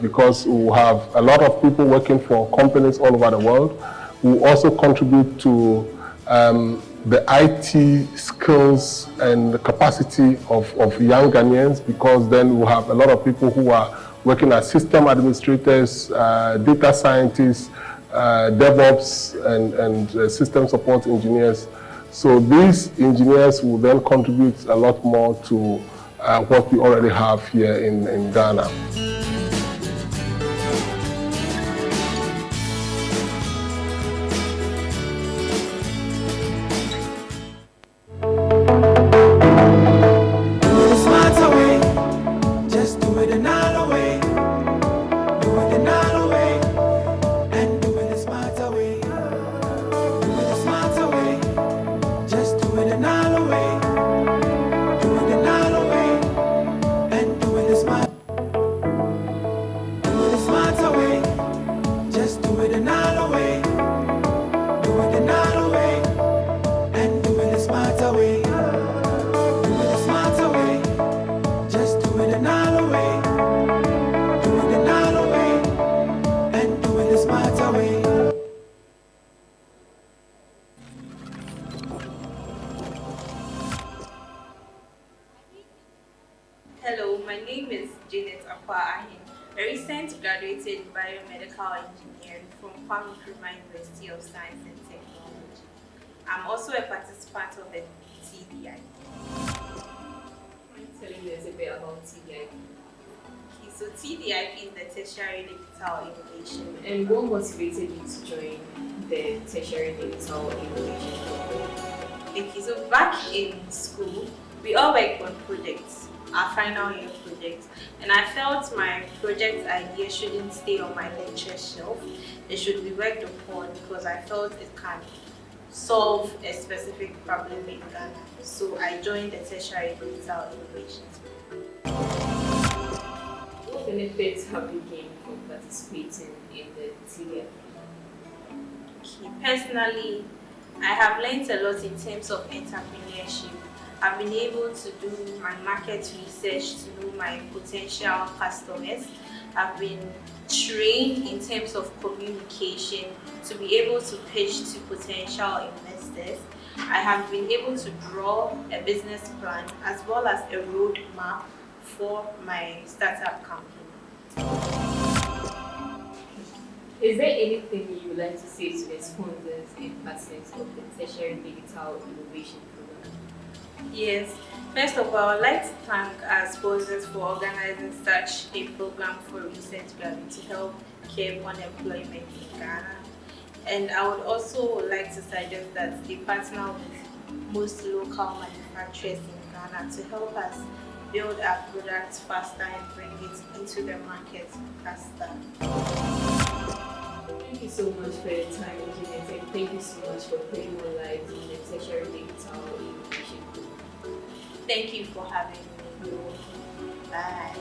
because we have a lot of people working for companies all over the world. We also contribute to the IT skills and the capacity of young Ghanaians, because then we have a lot of people who are working as system administrators, data scientists, DevOps, and system support engineers. So these engineers will then contribute a lot more to what we already have here in Ghana. Hello, my name is Janet Akwa-Ahin, a recent graduated biomedical engineer from Kwame Nkrumah University of Science and Technology. I'm also a participant of the TDI. I'm telling you a bit about TDI. Okay, so TDI is the Tertiary Digital Innovation. And what motivated you to join the Tertiary Digital Innovation program? Okay, so back in school, we all worked on projects, our final year project, and I felt my project idea shouldn't stay on my lecture shelf. It should be worked upon because I felt it can solve a specific problem in Ghana. So I joined the Tertiary Digital Innovations. What benefits have you gained from participating in the TDI? Okay, personally, I have learned a lot in terms of entrepreneurship. I've been able to do my market research to know my potential customers. I've been trained in terms of communication to be able to pitch to potential investors. I have been able to draw a business plan as well as a roadmap for my startup company. Is there anything you would like to say to the sponsors and partners of the Tertiary Digital Innovation Program? Yes. First of all, I'd like to thank our sponsors for organizing such a program for recent graduates to help curb unemployment in Ghana. And I would also like to suggest that they partner with most local manufacturers in Ghana to help us build our products faster and bring it into the market faster. Thank you so much for your time, Janet, and thank you so much for putting more light in the Tertiary Digital Innovation. Thank you for having me. Bye.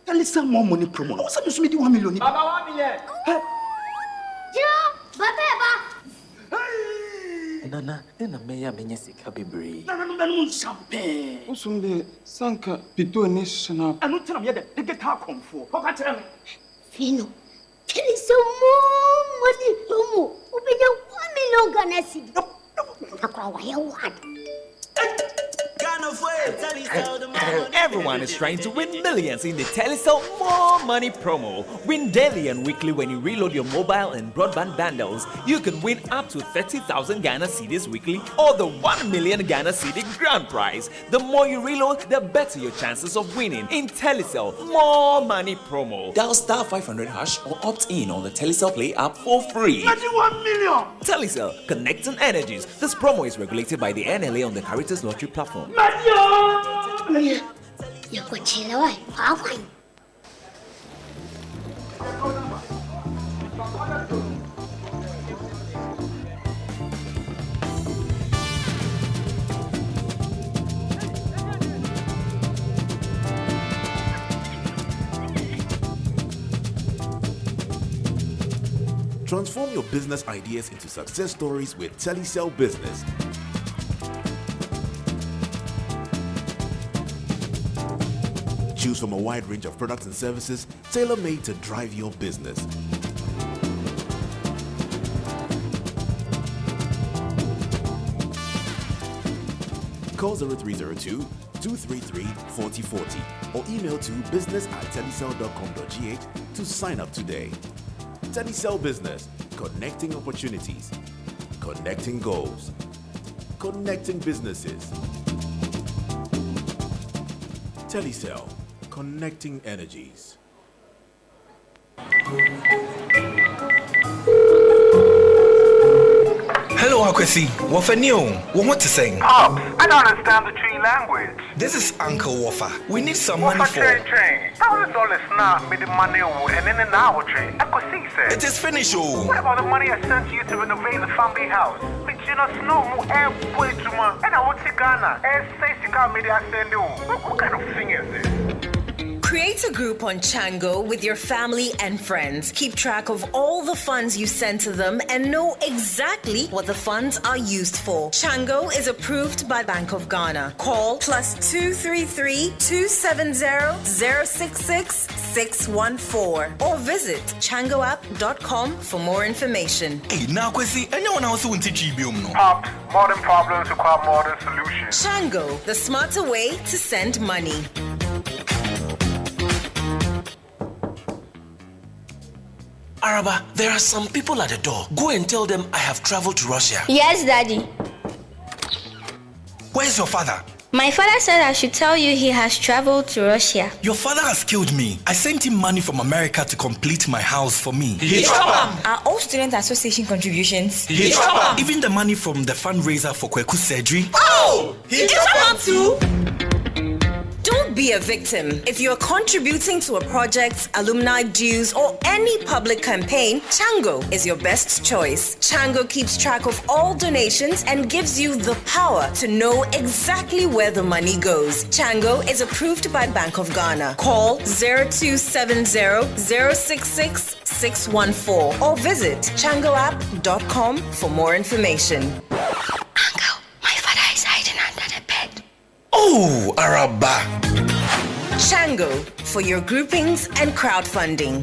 Tell us some more money promo. What's up, you 1 million? Baba, 1 million. Nana, then a mayor menyesika bebre. No, champagne. Usumbe sanka pito nation. I don't tell me that they get how come for. What tell me? Fino, tell us some more money promo. Open your 1 million Ghana cedi. No. Everyone is trying to win millions in the Telecel More Money promo. Win daily and weekly when you reload your mobile and broadband bundles. You can win up to 30,000 Ghana cedis weekly or the 1 million Ghana cedi grand prize. The more you reload, the better your chances of winning in Telecel More Money promo. Dial star 500 hash or opt in on the Telecel Play app for free. 1 million. Telecel, connecting energies. This promo is regulated by the NLA on the Caritas Lottery platform. Transform your business ideas into success stories with Telecel Business. Choose from a wide range of products and services tailor-made to drive your business. Call 0302-233-4040 or email to business@telecel.com.gh to sign up today. Telecel Business, connecting opportunities, connecting goals, connecting businesses. Telecel, connecting energies. Hello, Akwesi. Wafa Neo. What to sing? Pops, I don't understand the tree language. This is Uncle Wafa. We need some money Wafa for. train. How is all this now made the money and then an hour train? I could see, sir. It is finished, oh. What about the money I sent you to renovate the family house? But you know, snow more air way too much. And I want to Ghana. Air say she got me there send you. What kind of thing is this? Create a group on Chango with your family and friends. Keep track of all the funds you send to them and know exactly what the funds are used for. Chango is approved by Bank of Ghana. Call +233 270 066 614 or visit changoapp.com for more information. Hey, now, Akwesi, anyone else want to GBM no? Pops, modern problems require modern solutions. Chango, the smarter way to send money. Araba, there are some people at the door. Go and tell them I have traveled to Russia. Yes, Daddy. Where's your father? My father said I should tell you he has traveled to Russia. Your father has killed me. I sent him money from America to complete my house for me. Are all student association contributions? Even the money from the fundraiser for Kweku's surgery. Oh! He too? Don't be a victim. If you're contributing to a project, alumni dues, or any public campaign, Chango is your best choice. Chango keeps track of all donations and gives you the power to know exactly where the money goes. Chango is approved by Bank of Ghana. Call 0270 066 614 or visit changoapp.com for more information. Uncle, my father is hiding under the bed. Oh, Araba. Chango for your groupings and crowdfunding.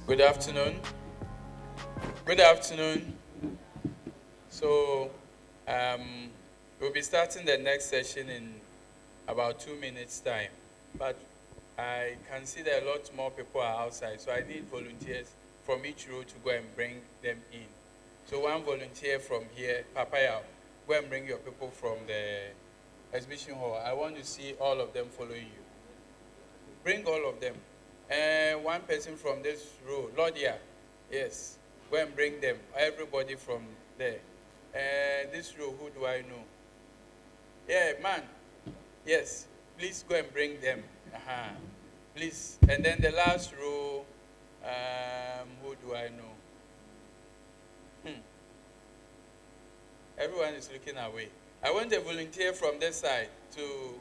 Good afternoon. Good afternoon. So, we'll be starting the next session in about 2 minutes' time. But I can see that a lot more people are outside, so I need volunteers from each row to go and bring them in. So one volunteer from here, Papaya, go and bring your people from the exhibition hall. I want to see all of them following you. Bring all of them. One person from this row, Lordia, yes, go and bring them. Everybody from there. This row, who do I know? Yeah, man. Yes, please go and bring them. Please. And then the last row, who do I know? Everyone is looking away. I want a volunteer from this side to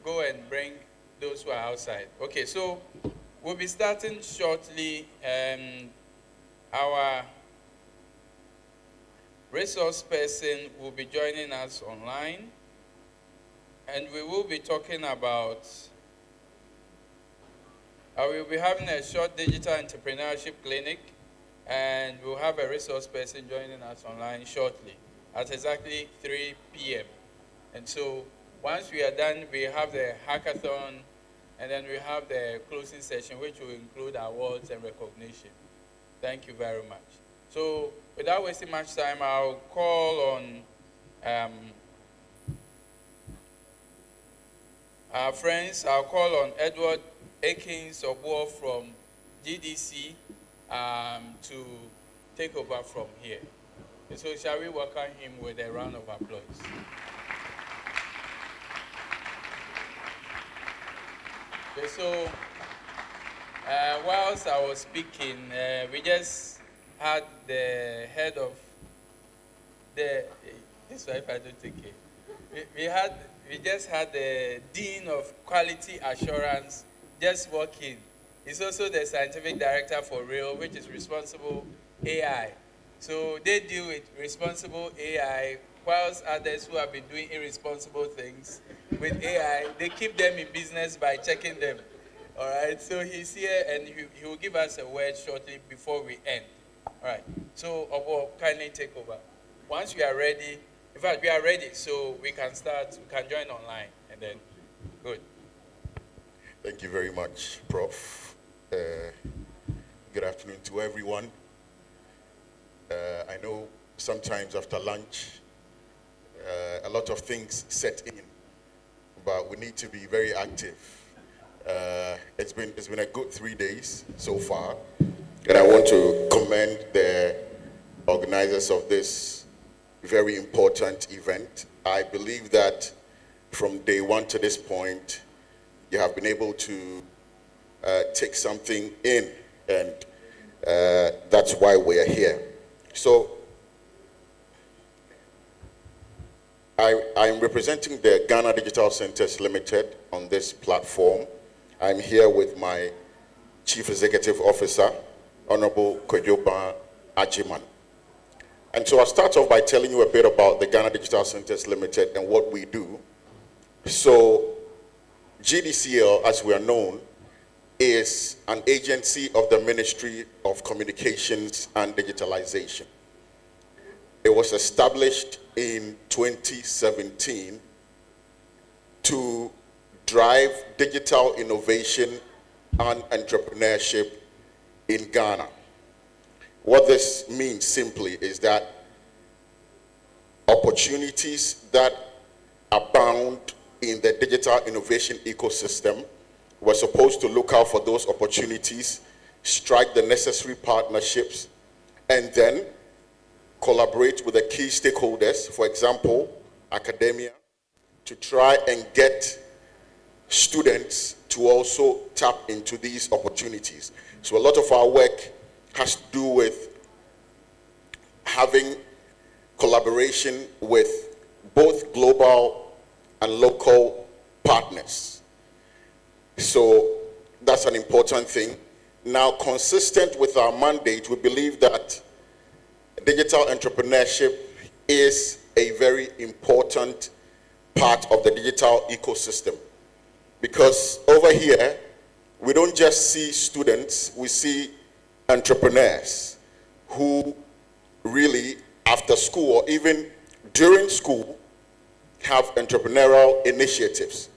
go and bring those who are outside. Okay, so we'll be starting shortly. Our resource person will be joining us online, and we will be talking about, we'll be having a short digital entrepreneurship clinic, and we'll have a resource person joining us online shortly at exactly 3 p.m. And so once we are done, we have the hackathon, and then we have the closing session, which will include awards and recognition. Thank you very much. So without wasting much time, I'll call on Our friends, I'll call on Edward Akins Obuo from GDC to take over from here. So shall we welcome him with a round of applause? Okay, so whilst I was speaking, we just had the head of the, this one if I don't take it, we just had the Dean of Quality Assurance just walking. He's also the Scientific Director for RAIL, which is Responsible AI. So they deal with responsible AI, whilst others who have been doing irresponsible things with AI, they keep them in business by checking them. All right, so he's here and he will give us a word shortly before we end. All right, so Obo, kindly take over. Once we are ready, in fact, we are ready, so we can start, we can join online, and then, good. Thank you very much, Prof. Good afternoon to everyone. I know sometimes after lunch, a lot of things set in, but we need to be very active. It's been a good 3 days so far, and I want to commend the organizers of this very important event. I believe that from day one to this point, you have been able to take something in, and that's why we're here. So I'm representing the Ghana Digital Centers Limited on this platform. I'm here with my Chief Executive Officer, Honorable Kwejoba Ajiman. And so I'll start off by telling you a bit about the Ghana Digital Centers Limited and what we do. So GDCL, as we are known, is an agency of the Ministry of Communications and Digitalization. It was established in 2017 to drive digital innovation and entrepreneurship in Ghana. What this means simply is that opportunities that abound in the digital innovation ecosystem, we're supposed to look out for those opportunities, strike the necessary partnerships, and then collaborate with the key stakeholders, for example, academia, to try and get students to also tap into these opportunities. So a lot of our work has to do with having collaboration with both global and local partners. So that's an important thing. Now, consistent with our mandate, we believe that digital entrepreneurship is a very important part of the digital ecosystem. Because over here, we don't just see students, we see entrepreneurs who really, after school or even during school, have entrepreneurial initiatives.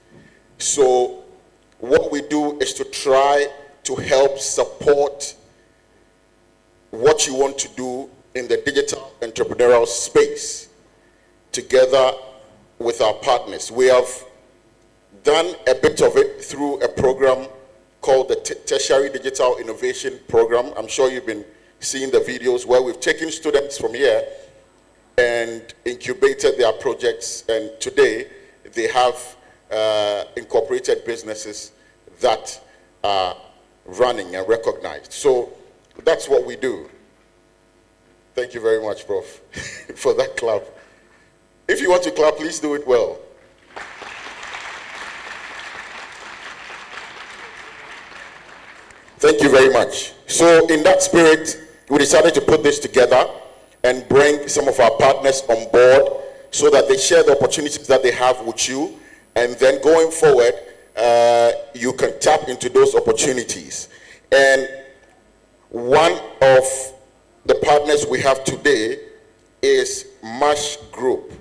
So what we do is to try to help support what you want to do in the digital entrepreneurial space together with our partners. We have done a bit of it through a program called the Tertiary Digital Innovation Program. I'm sure you've been seeing the videos where we've taken students from here and incubated their projects, and today they have incorporated businesses that are running and recognized. So that's what we do. Thank you very much, Prof, for that clap. If you want to clap, please do it well. Thank you very much. So in that spirit, we decided to put this together and bring some of our partners on board so that they share the opportunities that they have with you, and then going forward, you can tap into those opportunities. And one of the partners we have today is MASH Group.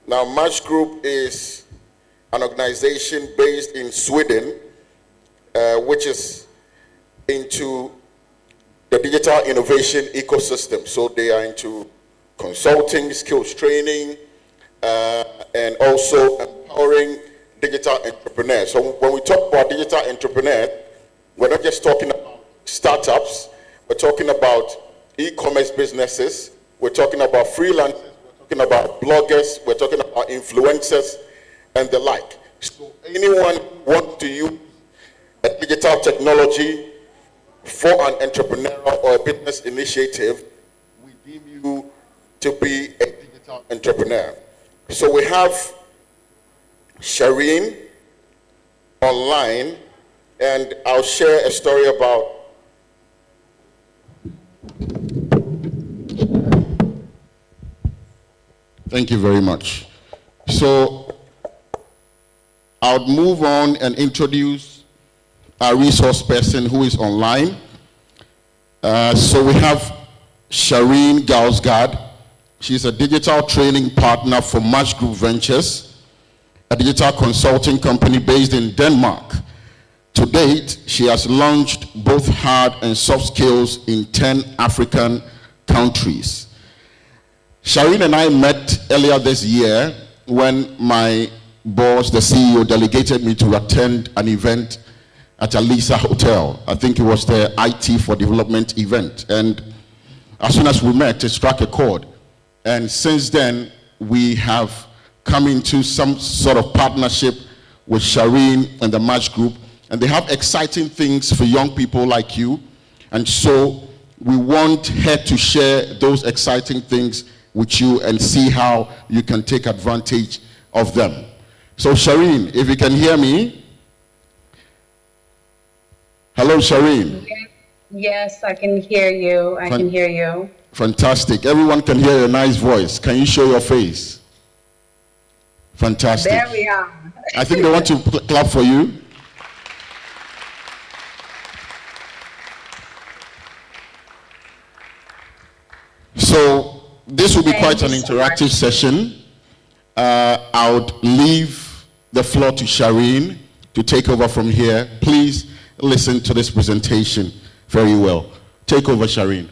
Now, MASH Group is an organization based in Sweden, which is into the digital innovation ecosystem. So they are into consulting, skills training, and also empowering digital entrepreneurs. So when we talk about digital entrepreneurs, we're not just talking about startups, we're talking about e-commerce businesses, we're talking about freelancers, we're talking about bloggers, we're talking about influencers, and the like. So anyone who wants to use a digital technology for an entrepreneurial or a business initiative, we deem you to be a digital entrepreneur. So we have Shireen online, and I'll share a story about Thank you very much. So I'll move on and introduce our resource person who is online. So we have Shireen Gausgaard. She's a digital training partner for Match Group Ventures, a digital consulting company based in Denmark. To date, she has launched both hard and soft skills in 10 African countries. Shireen and I met earlier this year when my boss, the CEO, delegated me to attend an event at Alisa Hotel. I think it was the IT for Development event. And as soon as we met, it struck a chord. And since then, we have come into some sort of partnership with Shireen and the Match Group. And they have exciting things for young people like you. And so we want her to share those exciting things with you and see how you can take advantage of them. So Shireen, if you can hear me. Hello, Shireen. Yes, I can hear you. I can hear you. Fantastic. Everyone can hear your nice voice. Can you show your face? Fantastic. There we are. I think they want to clap for you. So this will be quite an interactive session. I would leave the floor to Shireen to take over from here. Please listen to this presentation very well. Take over, Shireen.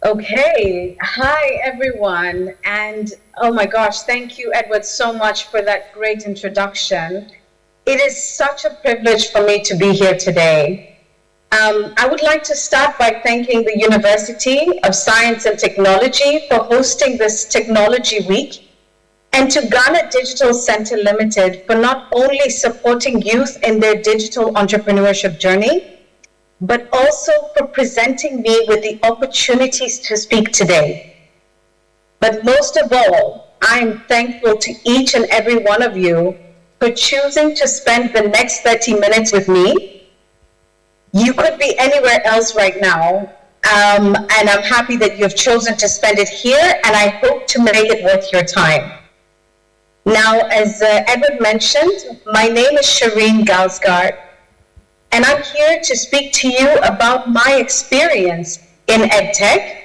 Okay. Hi, everyone. And oh my gosh, thank you, Edward, so much for that great introduction. It is such a privilege for me to be here today. I would like to start by thanking the University of Science and Technology for hosting this Technology Week, and to Ghana Digital Center Limited for not only supporting youth in their digital entrepreneurship journey, but also for presenting me with the opportunities to speak today. But most of all, I am thankful to each and every one of you for choosing to spend the next 30 minutes with me. You could be anywhere else right now, and I'm happy that you've chosen to spend it here, and I hope to make it worth your time. Now, as Edward mentioned, my name is Shireen Gausgaard, and I'm here to speak to you about my experience in EdTech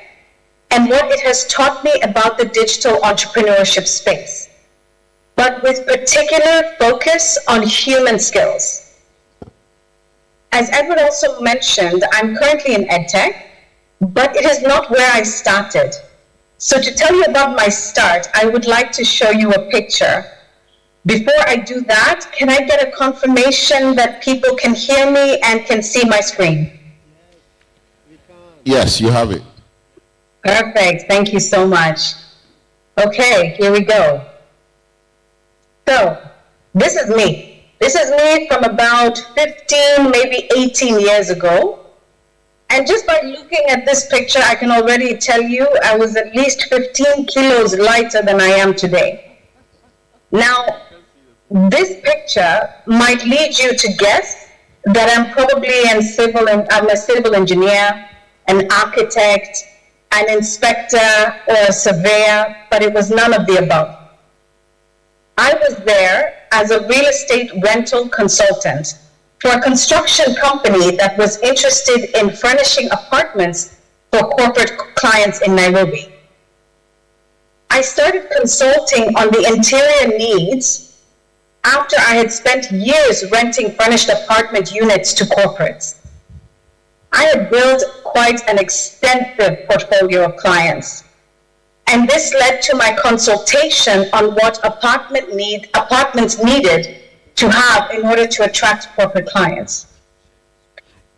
and what it has taught me about the digital entrepreneurship space, but with particular focus on human skills. As Edward also mentioned, I'm currently in EdTech, but it is not where I started. So to tell you about my start, I would like to show you a picture. Before I do that, can I get a confirmation that people can hear me and can see my screen? Yes, you have it. Perfect, thank you so much. Okay, here we go. So, this is me. This is me from about 15, maybe 18 years ago. And just by looking at this picture, I can already tell you I was at least 15 kilos lighter than I am today. Now, this picture might lead you to guess that I'm probably I'm a civil engineer, an architect, an inspector, or a surveyor, but it was none of the above. I was there as a real estate rental consultant for a construction company that was interested in furnishing apartments for corporate clients in Nairobi. I started consulting on the interior needs after I had spent years renting furnished apartment units to corporates. I had built quite an extensive portfolio of clients. And this led to my consultation on what apartments needed to have in order to attract corporate clients.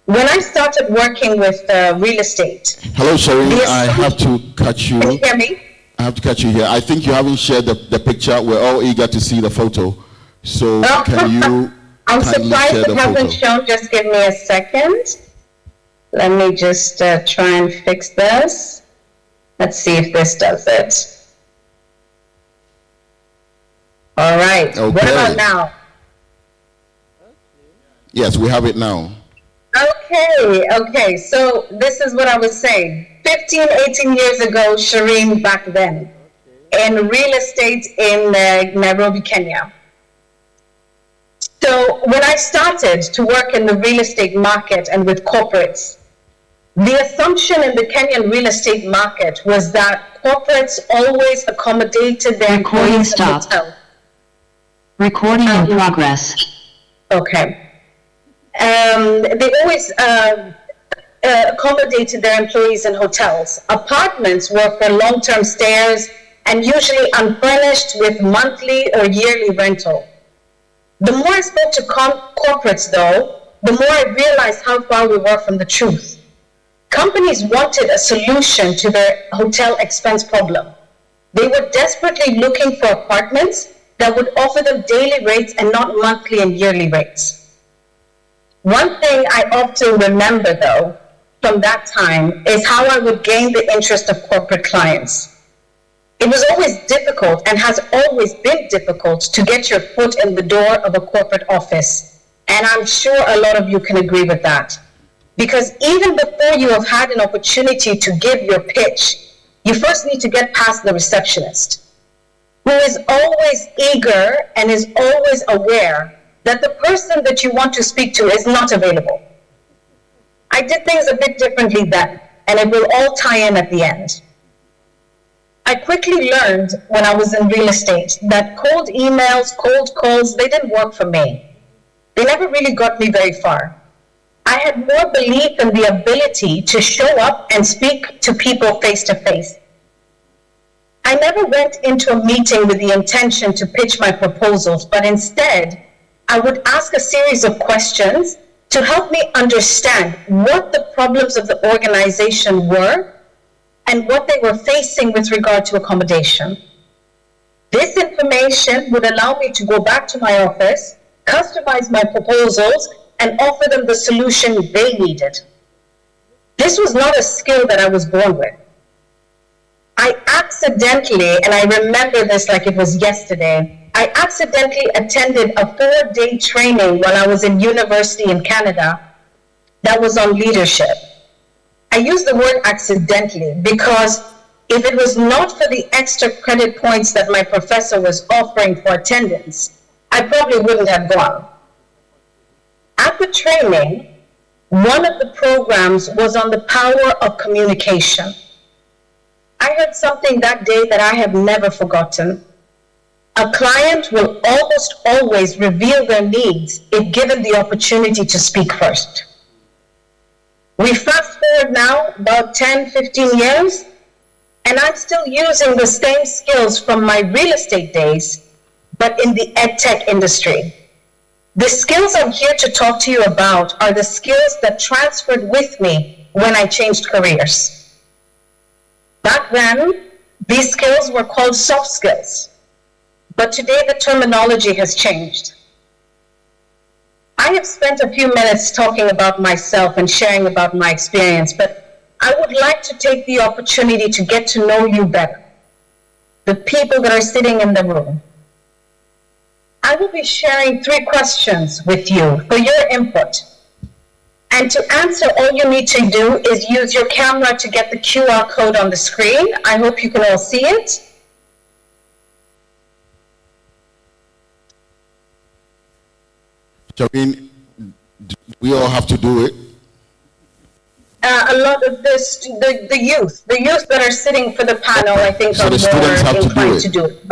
When I started working with real estate. Hello, Shireen. I have to cut you. Can you hear me? I have to cut you here. I think you haven't shared the picture. We're all eager to see the photo. So can you I'm kindly surprised share it the hasn't photo? shown. Just give me a second. Let me just try and fix this. Let's see if this does it. All right. Okay. What about now? Yes, we have it now. Okay. So this is what I was saying. 15, 18 years ago, Shireen back then, in real estate in Nairobi, Kenya. So when I started to work in the real estate market and with corporates, the assumption in the Kenyan real estate market was that corporates always accommodated their employees in hotels. Recording in progress. Okay. They always accommodated their employees in hotels. Apartments were for long-term stayers and usually unfurnished with monthly or yearly rental. The more I spoke to corporates, though, the more I realized how far we were from the truth. Companies wanted a solution to their hotel expense problem. They were desperately looking for apartments that would offer them daily rates and not monthly and yearly rates. One thing I often remember, though, from that time is how I would gain the interest of corporate clients. It was always difficult and has always been difficult to get your foot in the door of a corporate office. And I'm sure a lot of you can agree with that. Because even before you have had an opportunity to give your pitch, you first need to get past the receptionist, who is always eager and is always aware that the person that you want to speak to is not available. I did things a bit differently then, and it will all tie in at the end. I quickly learned when I was in real estate that cold emails, cold calls, they didn't work for me. They never really got me very far. I had more belief in the ability to show up and speak to people face to face. I never went into a meeting with the intention to pitch my proposals, but instead, I would ask a series of questions to help me understand what the problems of the organization were and what they were facing with regard to accommodation. This information would allow me to go back to my office, customize my proposals, and offer them the solution they needed. This was not a skill that I was born with. I accidentally, and I remember this like it was yesterday, I accidentally attended a 4-day training when I was in university in Canada that was on leadership. I use the word accidentally because if it was not for the extra credit points that my professor was offering for attendance, I probably wouldn't have gone. At the training, one of the programs was on the power of communication. I heard something that day that I have never forgotten. A client will almost always reveal their needs if given the opportunity to speak first. We fast forward now about 10, 15 years, and I'm still using the same skills from my real estate days, but in the EdTech industry. The skills I'm here to talk to you about are the skills that transferred with me when I changed careers. Back then, these skills were called soft skills, but today the terminology has changed. I have spent a few minutes talking about myself and sharing about my experience, but I would like to take the opportunity to get to know you better, the people that are sitting in the room. I will be sharing 3 questions with you for your input. And to answer, all you need to do is use your camera to get the QR code on the screen. I hope you can all see it. Shireen, we all have to do it. A lot of the youth that are sitting for the panel, I think, So are the students have more to do inclined it. to do it.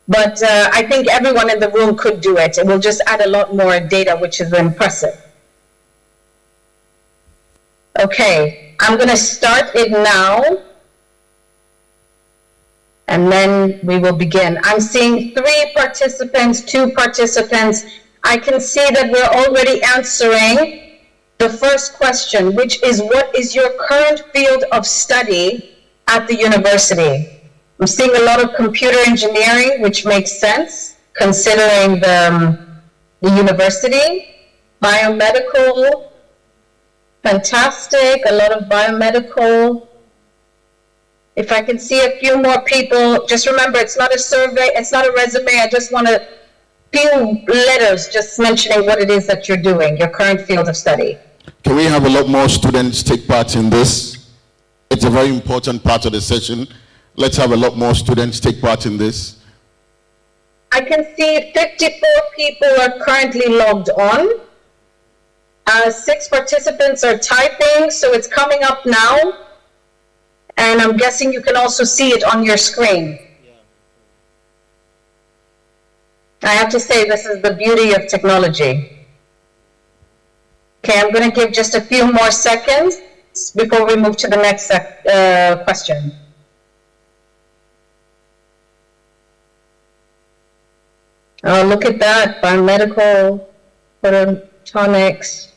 But I think everyone in the room could do it. It will just add a lot more data, which is impressive. Okay, I'm going to start it now. and then we will begin. I'm seeing 3 participants, 2 participants. I can see that we're already answering the first question, which is, what is your current field of study at the university? I'm seeing a lot of computer engineering, which makes sense considering the university. Biomedical, fantastic, a lot of biomedical. If I can see a few more people, just remember, it's not a survey, it's not a resume, I just want a few letters just mentioning what it is that you're doing, your current field of study. Can we have a lot more students take part in this? It's a very important part of the session. Let's have a lot more students take part in this. I can see 54 people are currently logged on. 6 participants are typing, so it's coming up now. And I'm guessing you can also see it on your screen. I have to say, this is the beauty of technology. Okay, I'm going to give just a few more seconds before we move to the next question. Oh, look at that, biomedical, photonics,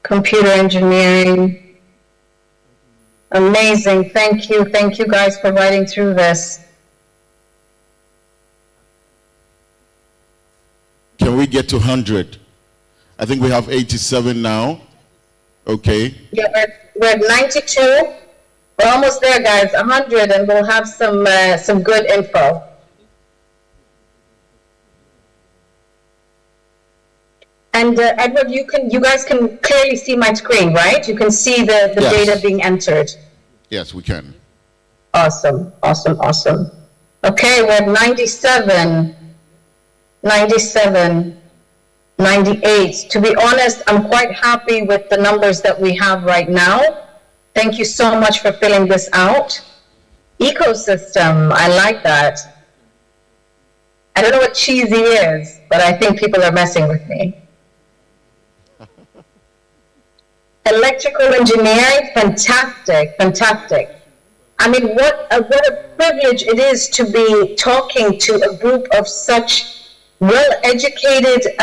computer engineering. Amazing, thank you guys for writing through this. Can we get to 100? I think we have 87 now. Okay. Yeah, we're at 92. We're almost there, guys. 100, and we'll have some good info. And Edward, you guys can clearly see my screen, right? You can see the Yes. data being entered. Yes, we can. Awesome. Okay, we're at 97, 98. To be honest, I'm quite happy with the numbers that we have right now. Thank you so much for filling this out. Ecosystem, I like that. I don't know what cheesy is, but I think people are messing with me. Electrical engineering, fantastic. I mean, what a privilege it is to be talking to a group of such well-educated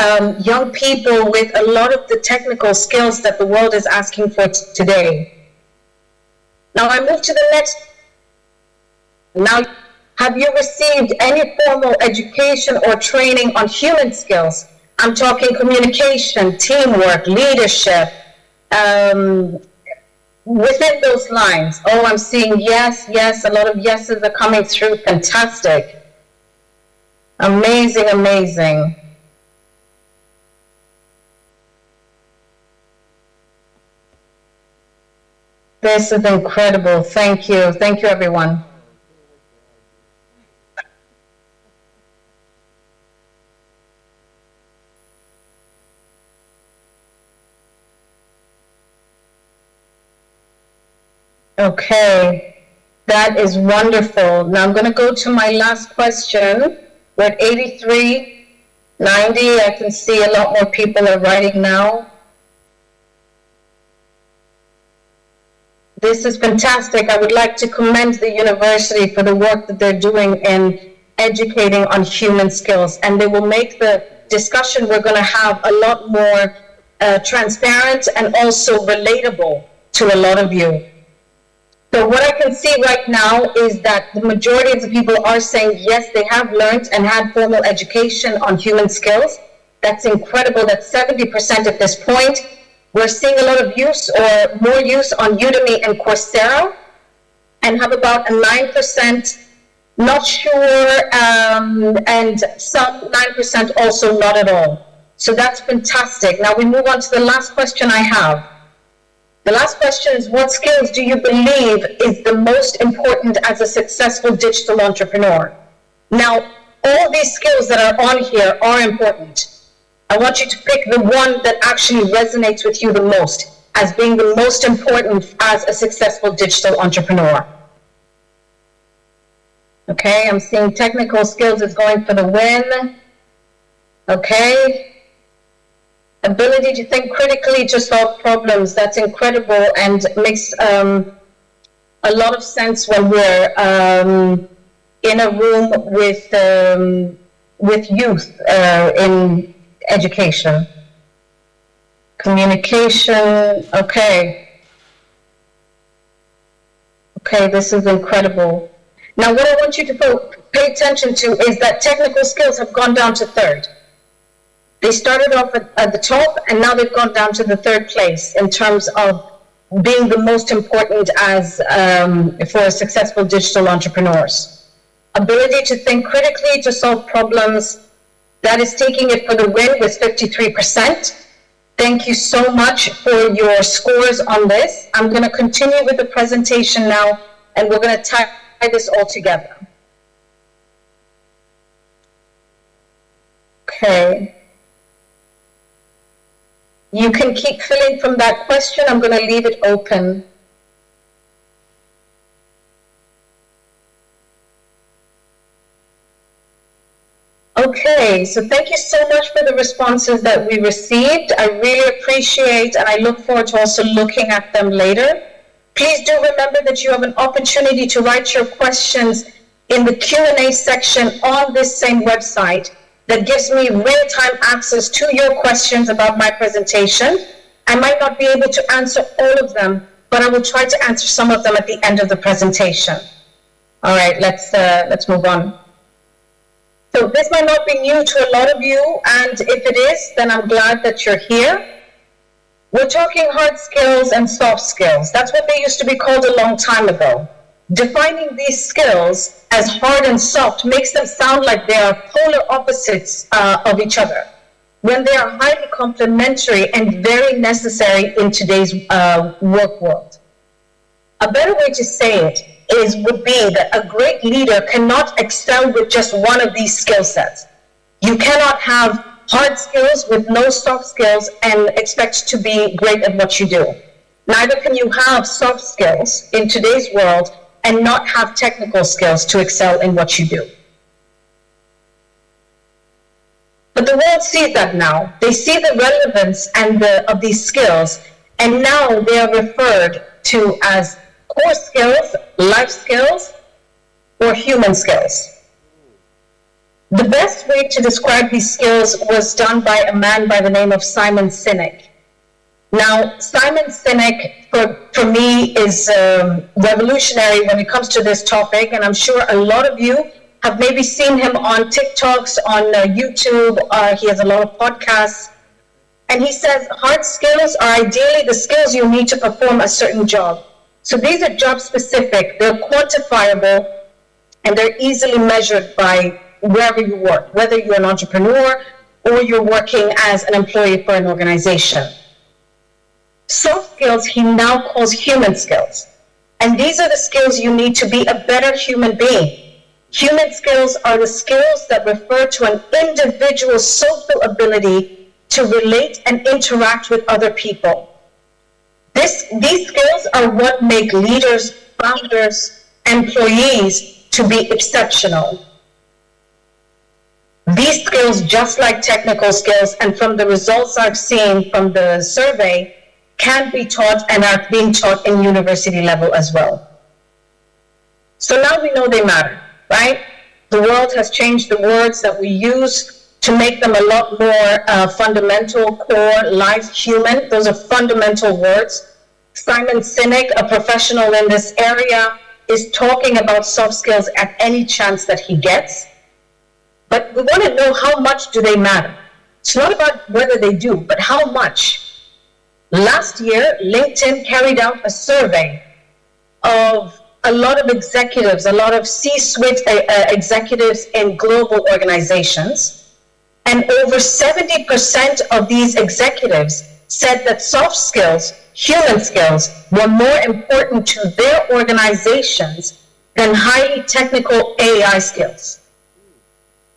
young people with a lot of the technical skills that the world is asking for today. Now I move to the next. Now, have you received any formal education or training on human skills? I'm talking communication, teamwork, leadership, within those lines. Oh, I'm seeing yes, a lot of yeses are coming through, fantastic. Amazing. This is incredible, thank you everyone. Okay, that is wonderful. Now I'm going to go to my last question. We're at 83, 90. I can see a lot more people are writing now. This is fantastic. I would like to commend the university for the work that they're doing in educating on human skills, and they will make the discussion we're going to have a lot more transparent and also relatable to a lot of you. So what I can see right now is that the majority of the people are saying, yes, they have learned and had formal education on human skills. That's incredible. That's 70% at this point. We're seeing a lot of use or more use on Udemy and Coursera, and have about a 9% not sure, and some 9% also not at all. So that's fantastic. Now we move on to the last question I have. The last question is, what skills do you believe is the most important as a successful digital entrepreneur? Now, all these skills that are on here are important. I want you to pick the one that actually resonates with you the most as being the most important as a successful digital entrepreneur. Okay, I'm seeing technical skills is going for the win. Okay. Ability to think critically to solve problems, that's incredible and makes a a lot of sense when we're in a room with youth in education. Communication, okay. Okay, this is incredible. Now, what I want you to pay attention to is that technical skills have gone down to third. They started off at the top, and now they've gone down to the third place in terms of being the most important as for successful digital entrepreneurs. Ability to think critically, to solve problems, that is taking it for the win with 53%. Thank you so much for your scores on this. I'm going to continue with the presentation now, and we're going to tie this all together. Okay. You can keep filling from that question. I'm going to leave it open. Okay, so thank you so much for the responses that we received. I really appreciate, and I look forward to also looking at them later. Please do remember that you have an opportunity to write your questions in the Q&A section on this same website that gives me real-time access to your questions about my presentation. I might not be able to answer all of them, but I will try to answer some of them at the end of the presentation. All right, let's move on. So this might not be new to a lot of you, and if it is, then I'm glad that you're here. We're talking hard skills and soft skills. That's what they used to be called a long time ago. Defining these skills as hard and soft makes them sound like they are polar opposites of each other, when they are highly complementary and very necessary in today's work world. A better way to say it would be that a great leader cannot excel with just one of these skill sets. You cannot have hard skills with no soft skills and expect to be great at what you do. Neither can you have soft skills in today's world and not have technical skills to excel in what you do. But the world sees that now. They see the relevance of these skills, and now they are referred to as core skills, life skills, or human skills. The best way to describe these skills was done by a man by the name of Simon Sinek. Now, Simon Sinek, for me, is revolutionary when it comes to this topic, and I'm sure a lot of you have maybe seen him on TikToks, on YouTube, he has a lot of podcasts, and he says hard skills are ideally the skills you need to perform a certain job. So these are job specific, they're quantifiable, and they're easily measured by wherever you work, whether you're an entrepreneur or you're working as an employee for an organization. Soft skills he now calls human skills. And these are the skills you need to be a better human being. Human skills are the skills that refer to an individual's social ability to relate and interact with other people. These skills are what make leaders, founders, employees to be exceptional. These skills, just like technical skills, and from the results I've seen from the survey, can be taught and are being taught in university level as well. So now we know they matter, right? The world has changed the words that we use to make them a lot more fundamental, core, life, human. Those are fundamental words. Simon Sinek, a professional in this area, is talking about soft skills at any chance that he gets. But we want to know, how much do they matter? It's not about whether they do, but how much. Last year, LinkedIn carried out a survey of a lot of executives, a lot of C-suite executives in global organizations. And over 70% of these executives said that soft skills, human skills, were more important to their organizations than highly technical AI skills.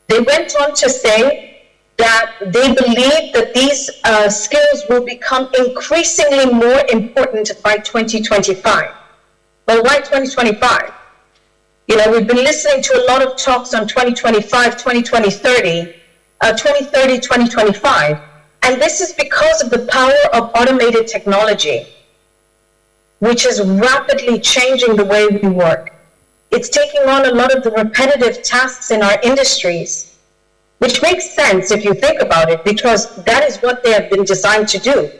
They went on to say that they believe that these skills will become increasingly more important by 2025. Well, why 2025? You know, we've been listening to a lot of talks on 2025, 2030, 2025, and this is because of the power of automated technology. which is rapidly changing the way we work. It's taking on a lot of the repetitive tasks in our industries, which makes sense if you think about it, because that is what they have been designed to do.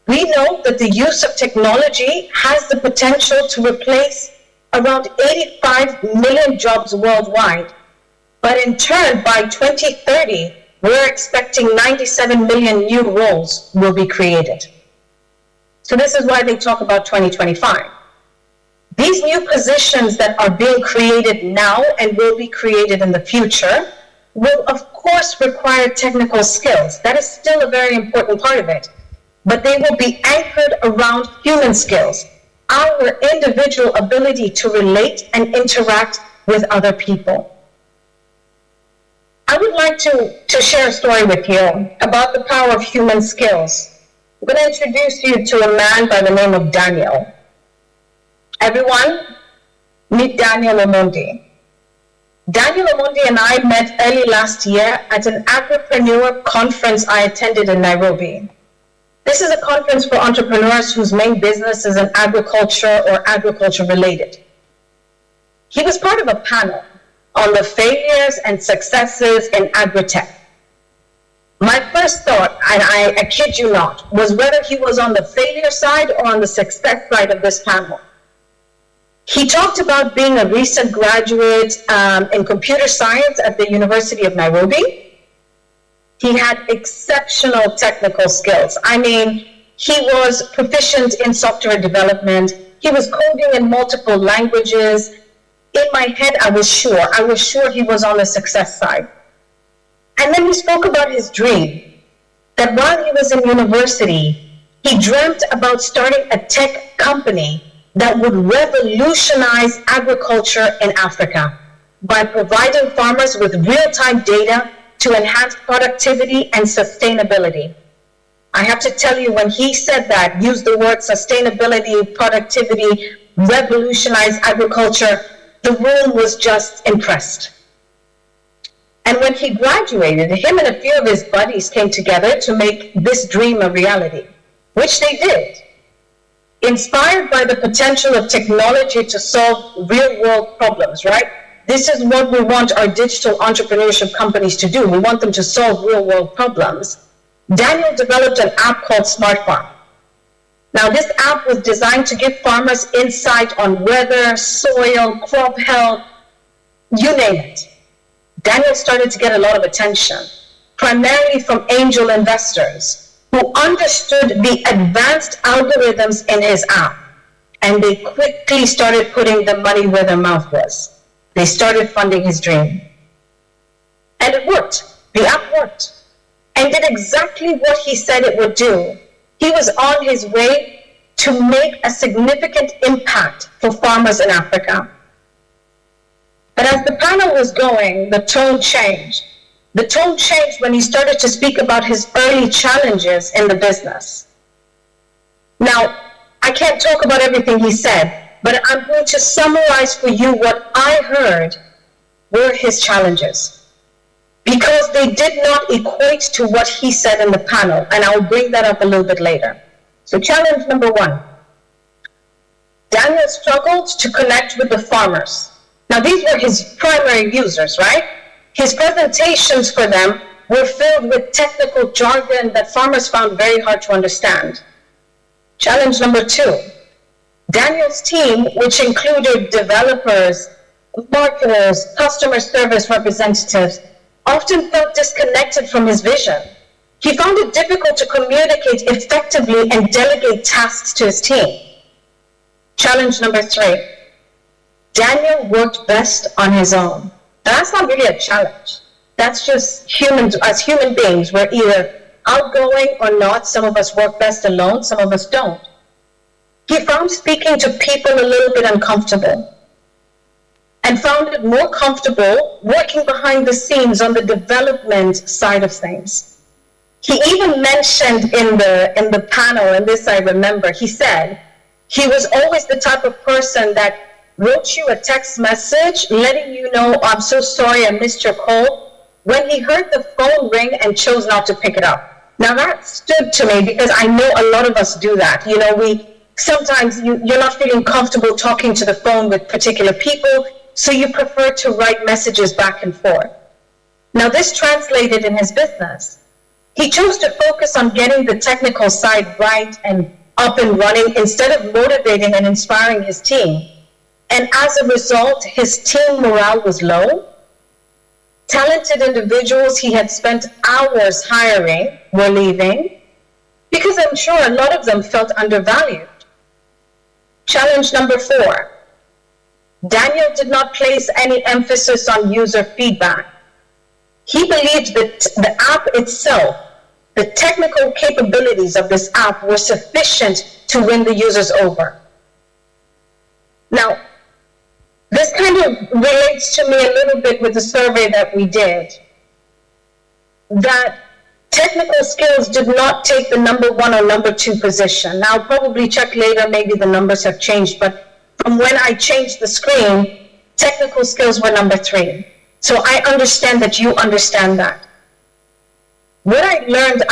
We know that the use of technology has the potential to replace around 85 million jobs worldwide. But in turn, by 2030, we're expecting 97 million new roles will be created. So this is why they talk about 2025. These new positions that are being created now and will be created in the future will of course require technical skills. That is still a very important part of it. But they will be anchored around human skills, our individual ability to relate and interact with other people. I would like to share a story with you about the power of human skills. I'm going to introduce you to a man by the name of Daniel. Everyone, meet Daniel Omondi. Daniel Omondi and I met early last year at an agripreneur conference I attended in Nairobi. This is a conference for entrepreneurs whose main business is in agriculture or agriculture related. He was part of a panel on the failures and successes in agri-tech. My first thought, and I kid you not, was whether he was on the failure side or on the success side of this panel. He talked about being a recent graduate in computer science at the University of Nairobi. He had exceptional technical skills. I mean, he was proficient in software development. He was coding in multiple languages. In my head, I was sure he was on the success side. And then he spoke about his dream, that while he was in university, he dreamt about starting a tech company that would revolutionize agriculture in Africa by providing farmers with real-time data to enhance productivity and sustainability. I have to tell you, when he said that, used the word sustainability, productivity, revolutionize agriculture, the room was just impressed. And when he graduated, him and a few of his buddies came together to make this dream a reality, which they did. Inspired by the potential of technology to solve real-world problems, right? This is what we want our digital entrepreneurship companies to do. We want them to solve real-world problems. Daniel developed an app called Smart Farm. Now, this app was designed to give farmers insight on weather, soil, crop health, you name it. Daniel started to get a lot of attention, primarily from angel investors who understood the advanced algorithms in his app, and they quickly started putting the money where their mouth was. They started funding his dream. And it worked. The app worked and did exactly what he said it would do. He was on his way to make a significant impact for farmers in Africa. But as the panel was going, the tone changed. The tone changed when he started to speak about his early challenges in the business. Now, I can't talk about everything he said, but I'm going to summarize for you what I heard were his challenges, because they did not equate to what he said in the panel, and I'll bring that up a little bit later. So challenge number one, Daniel struggled to connect with the farmers. Now, these were his primary users, right? His presentations for them were filled with technical jargon that farmers found very hard to understand. Challenge number two, Daniel's team, which included developers, marketers, customer service representatives, often felt disconnected from his vision. He found it difficult to communicate effectively and delegate tasks to his team. Challenge number three, Daniel worked best on his own. Now, that's not really a challenge. That's just humans. As human beings, we're either outgoing or not. Some of us work best alone, some of us don't. He found speaking to people a little bit uncomfortable and found it more comfortable working behind the scenes on the development side of things. He even mentioned in the panel, and this I remember, he said he was always the type of person that wrote you a text message letting you know, I'm so sorry I missed your call, when he heard the phone ring and chose not to pick it up. Now that stood to me because I know a lot of us do that. You know, we Sometimes you're not feeling comfortable talking to the phone with particular people, so you prefer to write messages back and forth. Now, this translated in his business. He chose to focus on getting the technical side right and up and running instead of motivating and inspiring his team. And as a result, his team morale was low. Talented individuals he had spent hours hiring were leaving because I'm sure a lot of them felt undervalued. Challenge number 4. Daniel did not place any emphasis on user feedback. He believed that the app itself, the technical capabilities of this app were sufficient to win the users over. Now, this kind of relates to me a little bit with the survey that we did, that technical skills did not take the number 1 or number 2 position. Now, I'll probably check later, maybe the numbers have changed, but from when I changed the screen, technical skills were number 3. So I understand that you understand that. What I learned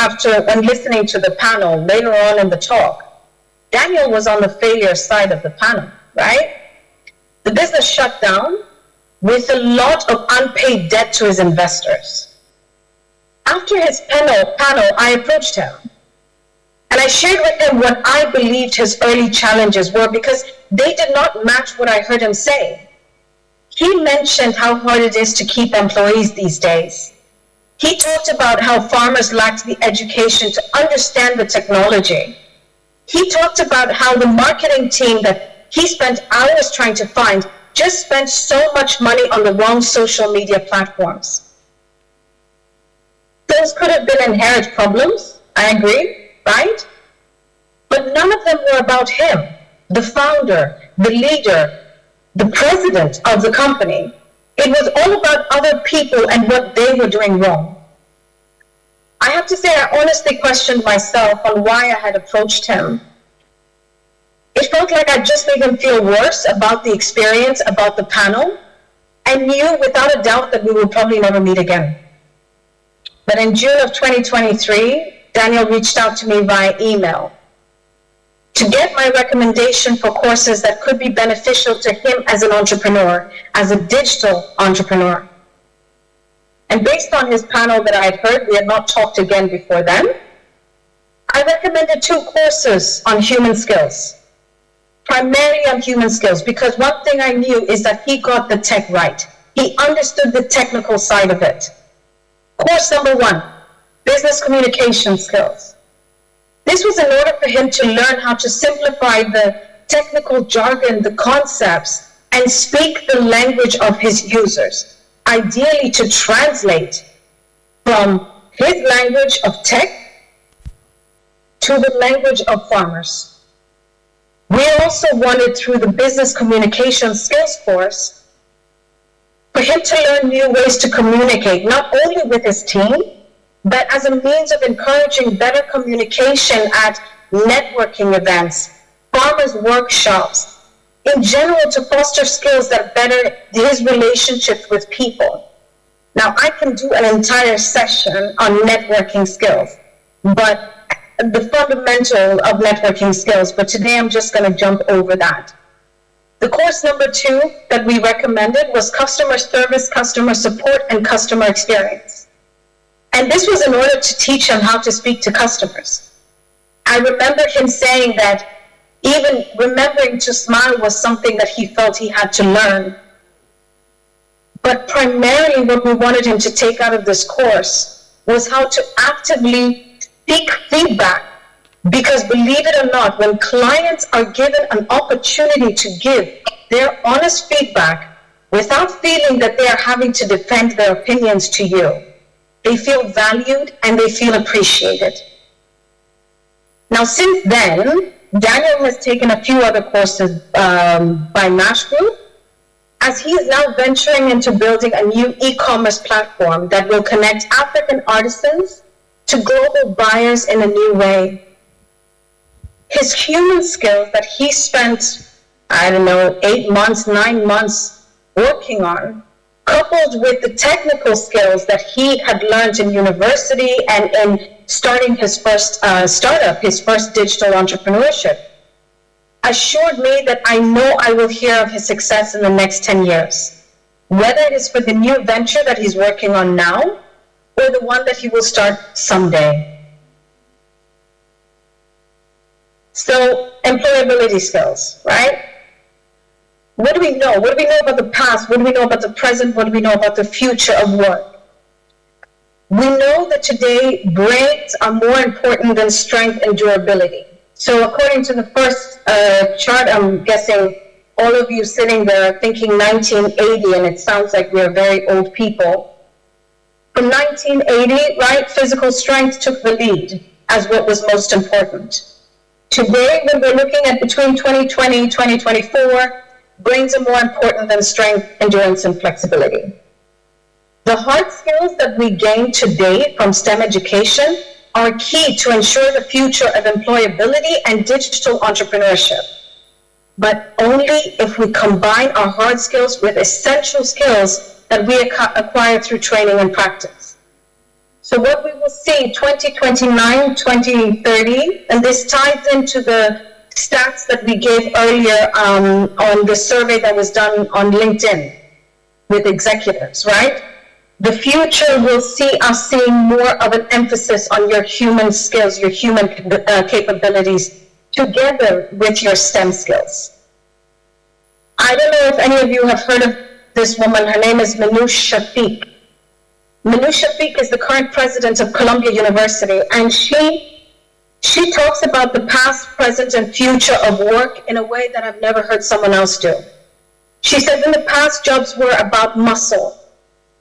when listening to the panel later on in the talk, Daniel was on the failure side of the panel, right? The business shut down with a lot of unpaid debt to his investors. After his panel, I approached him and I shared with him what I believed his early challenges were because they did not match what I heard him say. He mentioned how hard it is to keep employees these days. He talked about how farmers lacked the education to understand the technology. He talked about how the marketing team that he spent hours trying to find just spent so much money on the wrong social media platforms. Those could have been inherent problems, I agree, right? But none of them were about him, the founder, the leader, the president of the company. It was all about other people and what they were doing wrong. I have to say I honestly questioned myself on why I had approached him. It felt like I just made him feel worse about the experience, about the panel, and knew without a doubt that we would probably never meet again. But in June of 2023, Daniel reached out to me via email to get my recommendation for courses that could be beneficial to him as an entrepreneur, as a digital entrepreneur. And based on his panel that I had heard, we had not talked again before then, I recommended 2 courses on human skills, primarily on human skills, because one thing I knew is that he got the tech right. He understood the technical side of it. Course number 1, business communication skills. This was in order for him to learn how to simplify the technical jargon, the concepts, and speak the language of his users, ideally to translate from his language of tech to the language of farmers. We also wanted, through the business communication skills course, for him to learn new ways to communicate, not only with his team, but as a means of encouraging better communication at networking events, farmers' workshops, in general to foster skills that better his relationships with people. Now, I can do an entire session on networking skills, but the fundamental of networking skills, but today I'm just going to jump over that. The course number 2 that we recommended was customer service, customer support, and customer experience. And this was in order to teach him how to speak to customers. I remember him saying that even remembering to smile was something that he felt he had to learn. But primarily what we wanted him to take out of this course was how to actively seek feedback. Because believe it or not, when clients are given an opportunity to give their honest feedback without feeling that they are having to defend their opinions to you, they feel valued and they feel appreciated. Now, since then, Daniel has taken a few other courses by Nash Group, as he is now venturing into building a new e-commerce platform that will connect African artisans to global buyers in a new way. His human skills that he spent, 8 months, 9 months working on, coupled with the technical skills that he had learned in university and in starting his first startup, his first digital entrepreneurship, assured me that I know I will hear of his success in the next 10 years, whether it is for the new venture that he's working on now or the one that he will start someday. So, employability skills, right? What do we know? What do we know about the past? What do we know about the present? What do we know about the future of work? We know that today brains are more important than strength and durability. So according to the first chart, I'm guessing all of you sitting there are thinking 1980, and it sounds like we're very old people. From 1980, right, physical strength took the lead as what was most important. Today, when we're looking at between 2020 and 2024, brains are more important than strength, endurance, and flexibility. The hard skills that we gain today from STEM education are key to ensure the future of employability and digital entrepreneurship, but only if we combine our hard skills with essential skills that we acquire through training and practice. So what we will see 2029, 2030, and this ties into the stats that we gave earlier on the survey that was done on LinkedIn with executives, right? The future will see us seeing more of an emphasis on your human skills, your human capabilities, together with your STEM skills. I don't know if any of you have heard of this woman. Her name is KNUST-TEK. KNUST-TEK is the current president of Columbia University, and she talks about the past, present, and future of work in a way that I've never heard someone else do. She said in the past, jobs were about muscle.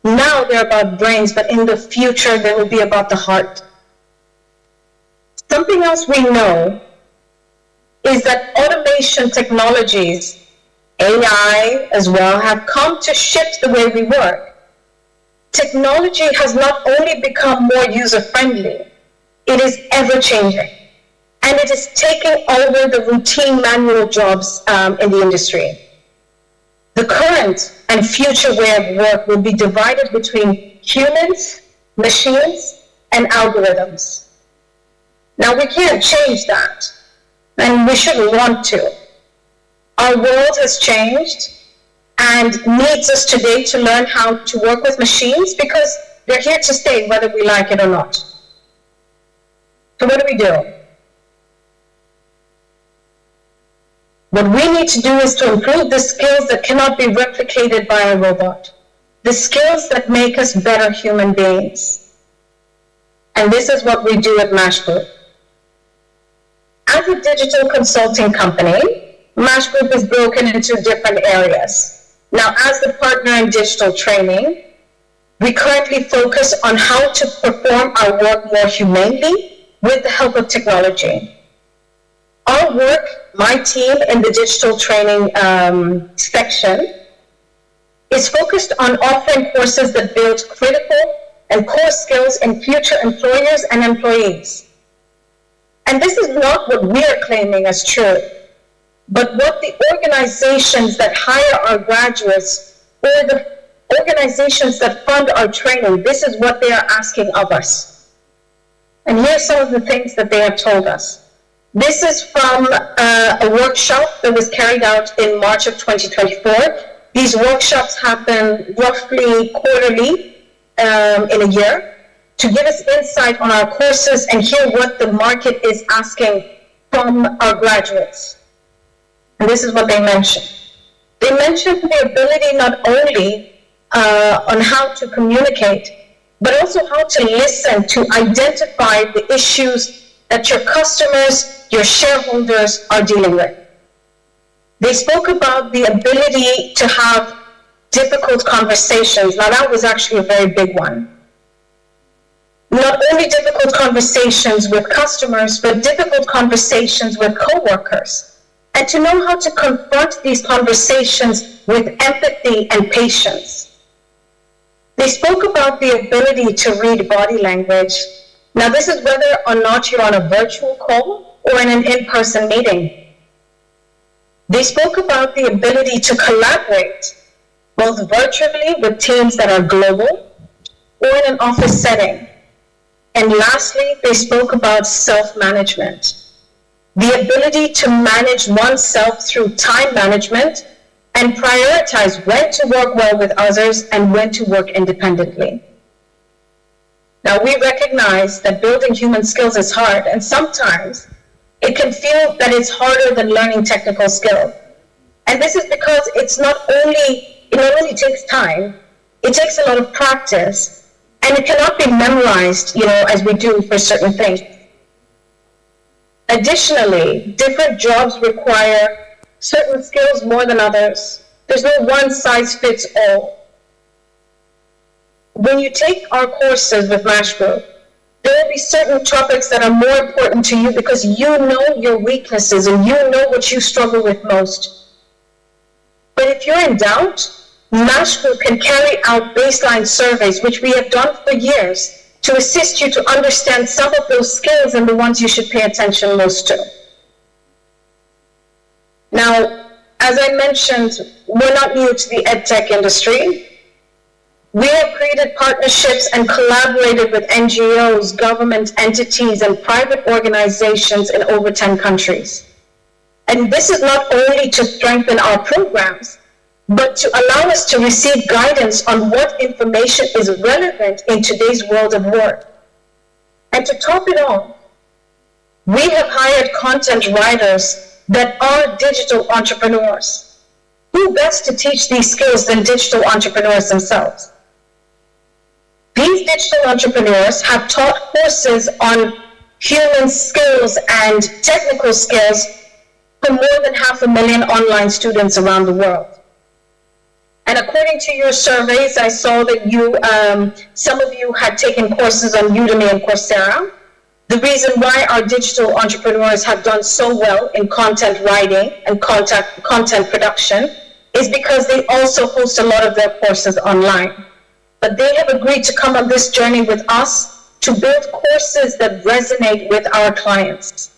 Now they're about brains, but in the future, they will be about the heart. Something else we know is that automation technologies, AI as well, have come to shift the way we work. Technology has not only become more user-friendly, it is ever-changing, and it is taking over the routine manual jobs in the industry. The current and future way of work will be divided between humans, machines, and algorithms. Now, we can't change that, and we shouldn't want to. Our world has changed and needs us today to learn how to work with machines because they're here to stay whether we like it or not. So what do? What we need to do is to improve the skills that cannot be replicated by a robot, the skills that make us better human beings. And this is what we do at MASH Group. As a digital consulting company, MASH Group is broken into different areas. Now, as the partner in digital training, we currently focus on how to perform our work more humanely with the help of technology. Our work, my team in the digital training section, is focused on offering courses that build critical and core skills in future employers and employees. And this is not what we are claiming as true, but what the organizations that hire our graduates or the organizations that fund our training, this is what they are asking of us. And here's some of the things that they have told us. This is from a workshop that was carried out in March of 2024. These workshops happen roughly quarterly in a year to give us insight on our courses and hear what the market is asking from our graduates. And this is what they mentioned. They mentioned the ability not only on how to communicate, but also how to listen to identify the issues that your customers, your shareholders are dealing with. They spoke about the ability to have difficult conversations. Now that was actually a very big one. Not only difficult conversations with customers, but difficult conversations with coworkers. And to know how to confront these conversations with empathy and patience. They spoke about the ability to read body language. Now this is whether or not you're on a virtual call or in an in-person meeting. They spoke about the ability to collaborate, both virtually with teams that are global or in an office setting. And lastly, they spoke about self-management. the ability to manage oneself through time management and prioritize when to work well with others and when to work independently. Now, we recognize that building human skills is hard, and sometimes it can feel that it's harder than learning technical skill. And this is because it not only takes time, it takes a lot of practice, and it cannot be memorized, as we do for certain things. Additionally, different jobs require certain skills more than others. There's no one size fits all. When you take our courses with MASH Group, there will be certain topics that are more important to you because you know your weaknesses and you know what you struggle with most. But if you're in doubt, MASH Group can carry out baseline surveys, which we have done for years, to assist you to understand some of those skills and the ones you should pay attention most to. Now, as I mentioned, we're not new to the EdTech industry. We have created partnerships and collaborated with NGOs, government entities, and private organizations in over 10 countries. And this is not only to strengthen our programs, but to allow us to receive guidance on what information is relevant in today's world of work. And to top it all, we have hired content writers that are digital entrepreneurs. Who best to teach these skills than digital entrepreneurs themselves? These digital entrepreneurs have taught courses on human skills and technical skills for more than 500,000 online students around the world. And according to your surveys, I saw that some of you had taken courses on Udemy and Coursera. The reason why our digital entrepreneurs have done so well in content writing and content production is because they also host a lot of their courses online. But they have agreed to come on this journey with us to build courses that resonate with our clients.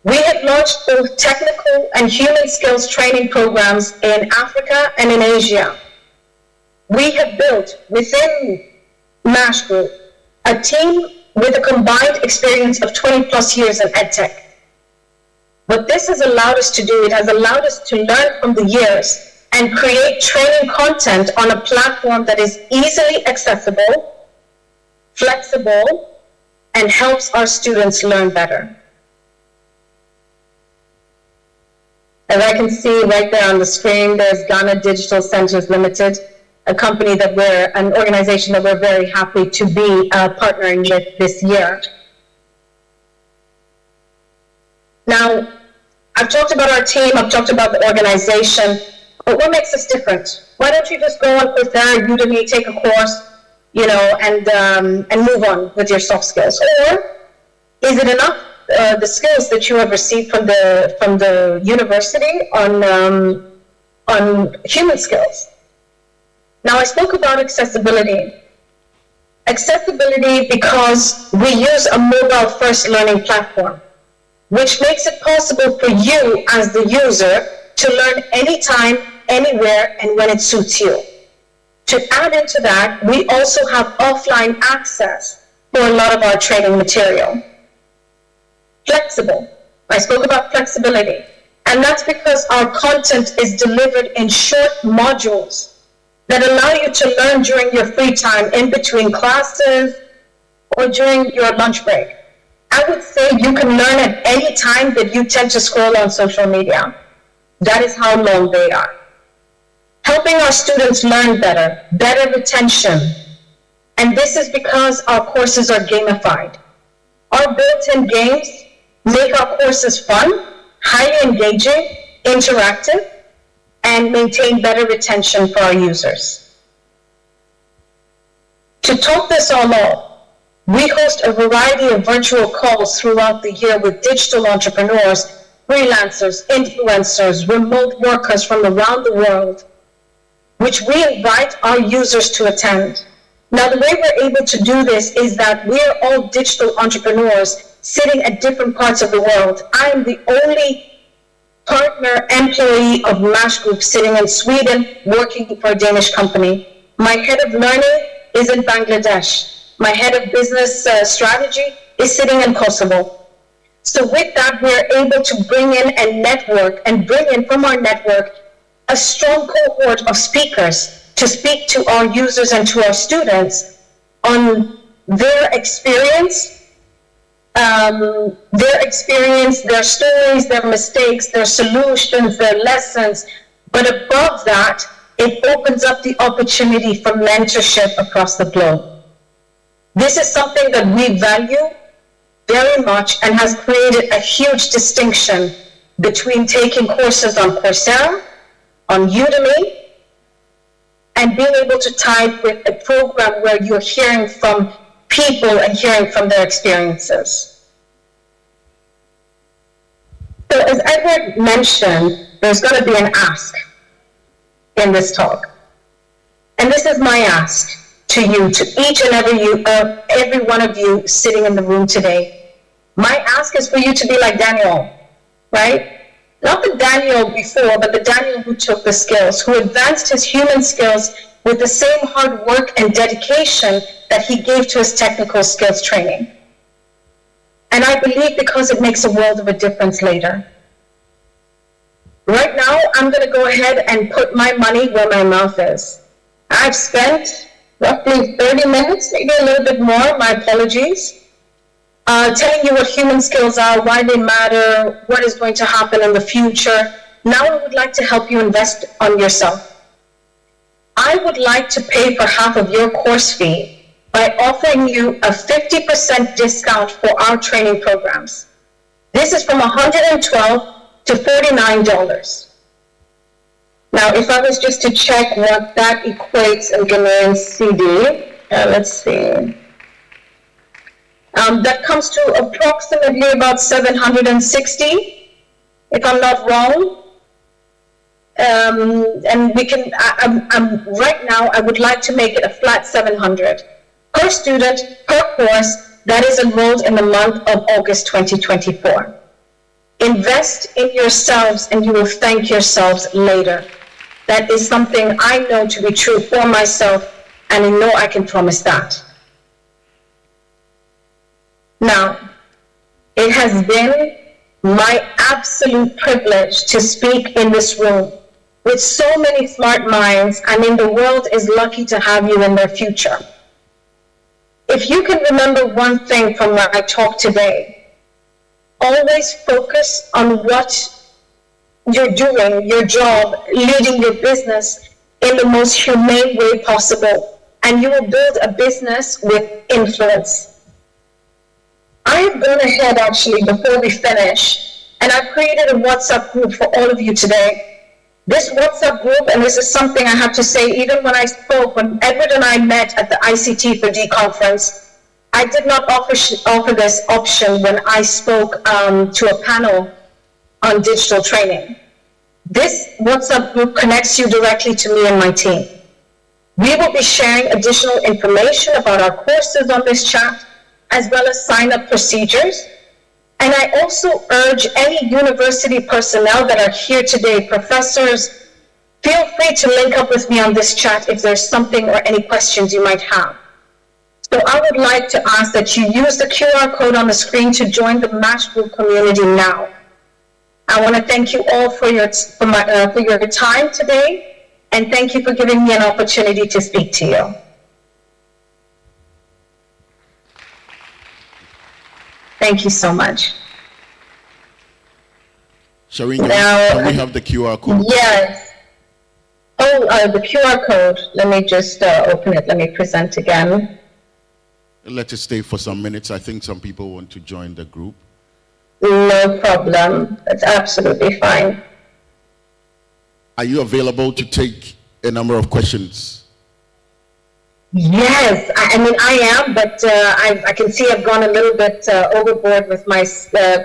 We have launched both technical and human skills training programs in Africa and in Asia. We have built within MASH Group a team with a combined experience of 20 plus years in EdTech. What this has allowed us to do, it has allowed us to learn from the years and create training content on a platform that is easily accessible, flexible, and helps our students learn better. As I can see right there on the screen, there's Ghana Digital Centers Limited, an organization that we're very happy to be partnering with this year. Now, I've talked about our team, I've talked about the organization, but what makes us different? Why don't you just go on Coursera, Udemy, take a course, and move on with your soft skills? Or is it enough the skills that you have received from the university on human skills? Now, I spoke about accessibility. Accessibility because we use a mobile-first learning platform, which makes it possible for you as the user to learn anytime, anywhere, and when it suits you. To add into that, we also have offline access for a lot of our training material. Flexible. I spoke about flexibility. And that's because our content is delivered in short modules that allow you to learn during your free time, in between classes, or during your lunch break. I would say you can learn at any time that you tend to scroll on social media. That is how long they are. Helping our students learn better retention. And this is because our courses are gamified. Our built-in games make our courses fun, highly engaging, interactive, and maintain better retention for our users. To top this all off, we host a variety of virtual calls throughout the year with digital entrepreneurs, freelancers, influencers, remote workers from around the world, which we invite our users to attend. Now, the way we're able to do this is that we're all digital entrepreneurs sitting at different parts of the world. I am the only partner employee of MASH Group sitting in Sweden working for a Danish company. My head of learning is in Bangladesh. My head of business strategy is sitting in Kosovo. So with that, we're able to bring in and network and bring in from our network a strong cohort of speakers to speak to our users and to our students on their experience, their stories, their mistakes, their solutions, their lessons. But above that, it opens up the opportunity for mentorship across the globe. This is something that we value very much and has created a huge distinction between taking courses on Coursera, on Udemy, and being able to tie it with a program where you're hearing from people and hearing from their experiences. So as Edward mentioned, there's going to be an ask in this talk. And this is my ask to you, to each and every one of you sitting in the room today. My ask is for you to be like Daniel, right? Not the Daniel before, but the Daniel who took the skills, who advanced his human skills with the same hard work and dedication that he gave to his technical skills training. And I believe because it makes a world of a difference later. Right now, I'm going to go ahead and put my money where my mouth is. I've spent roughly 30 minutes, maybe a little bit more, my apologies, telling you what human skills are, why they matter, what is going to happen in the future. Now I would like to help you invest on yourself. I would like to pay for half of your course fee by offering you a 50% discount for our training programs. This is from $112 to $49. Now, if I was just to check what that equates in Ghanaian CD, let's see. That comes to approximately about 760, if I'm not wrong. And we can, right now, I would like to make it a flat 700 per student, per course that is enrolled in the month of August 2024. Invest in yourselves and you will thank yourselves later. That is something I know to be true for myself, and I know I can promise that. Now, it has been my absolute privilege to speak in this room with so many smart minds. I mean, the world is lucky to have you in their future. If you can remember one thing from my talk today, always focus on what you're doing, your job, leading your business in the most humane way possible, and you will build a business with influence. I have gone ahead actually before we finish, and I've created a WhatsApp group for all of you today. This WhatsApp group, and this is something I have to say, even when I spoke, when Edward and I met at the ICT for D conference, I did not offer this option when I spoke to a panel on digital training. This WhatsApp group connects you directly to me and my team. We will be sharing additional information about our courses on this chat, as well as sign-up procedures. And I also urge any university personnel that are here today, professors, feel free to link up with me on this chat if there's something or any questions you might have. So I would like to ask that you use the QR code on the screen to join the MASH group community now. I want to thank you all for your time today, and thank you for giving me an opportunity to speak to you. Thank you so much. Shireen, can we have the QR code? Yes. Oh, the QR code. Let me just open it. Let me present again. Let it stay for some minutes. I think some people want to join the group. No problem. That's absolutely fine. Are you available to take a number of questions? Yes, I mean, I am, but I can see I've gone a little bit overboard with my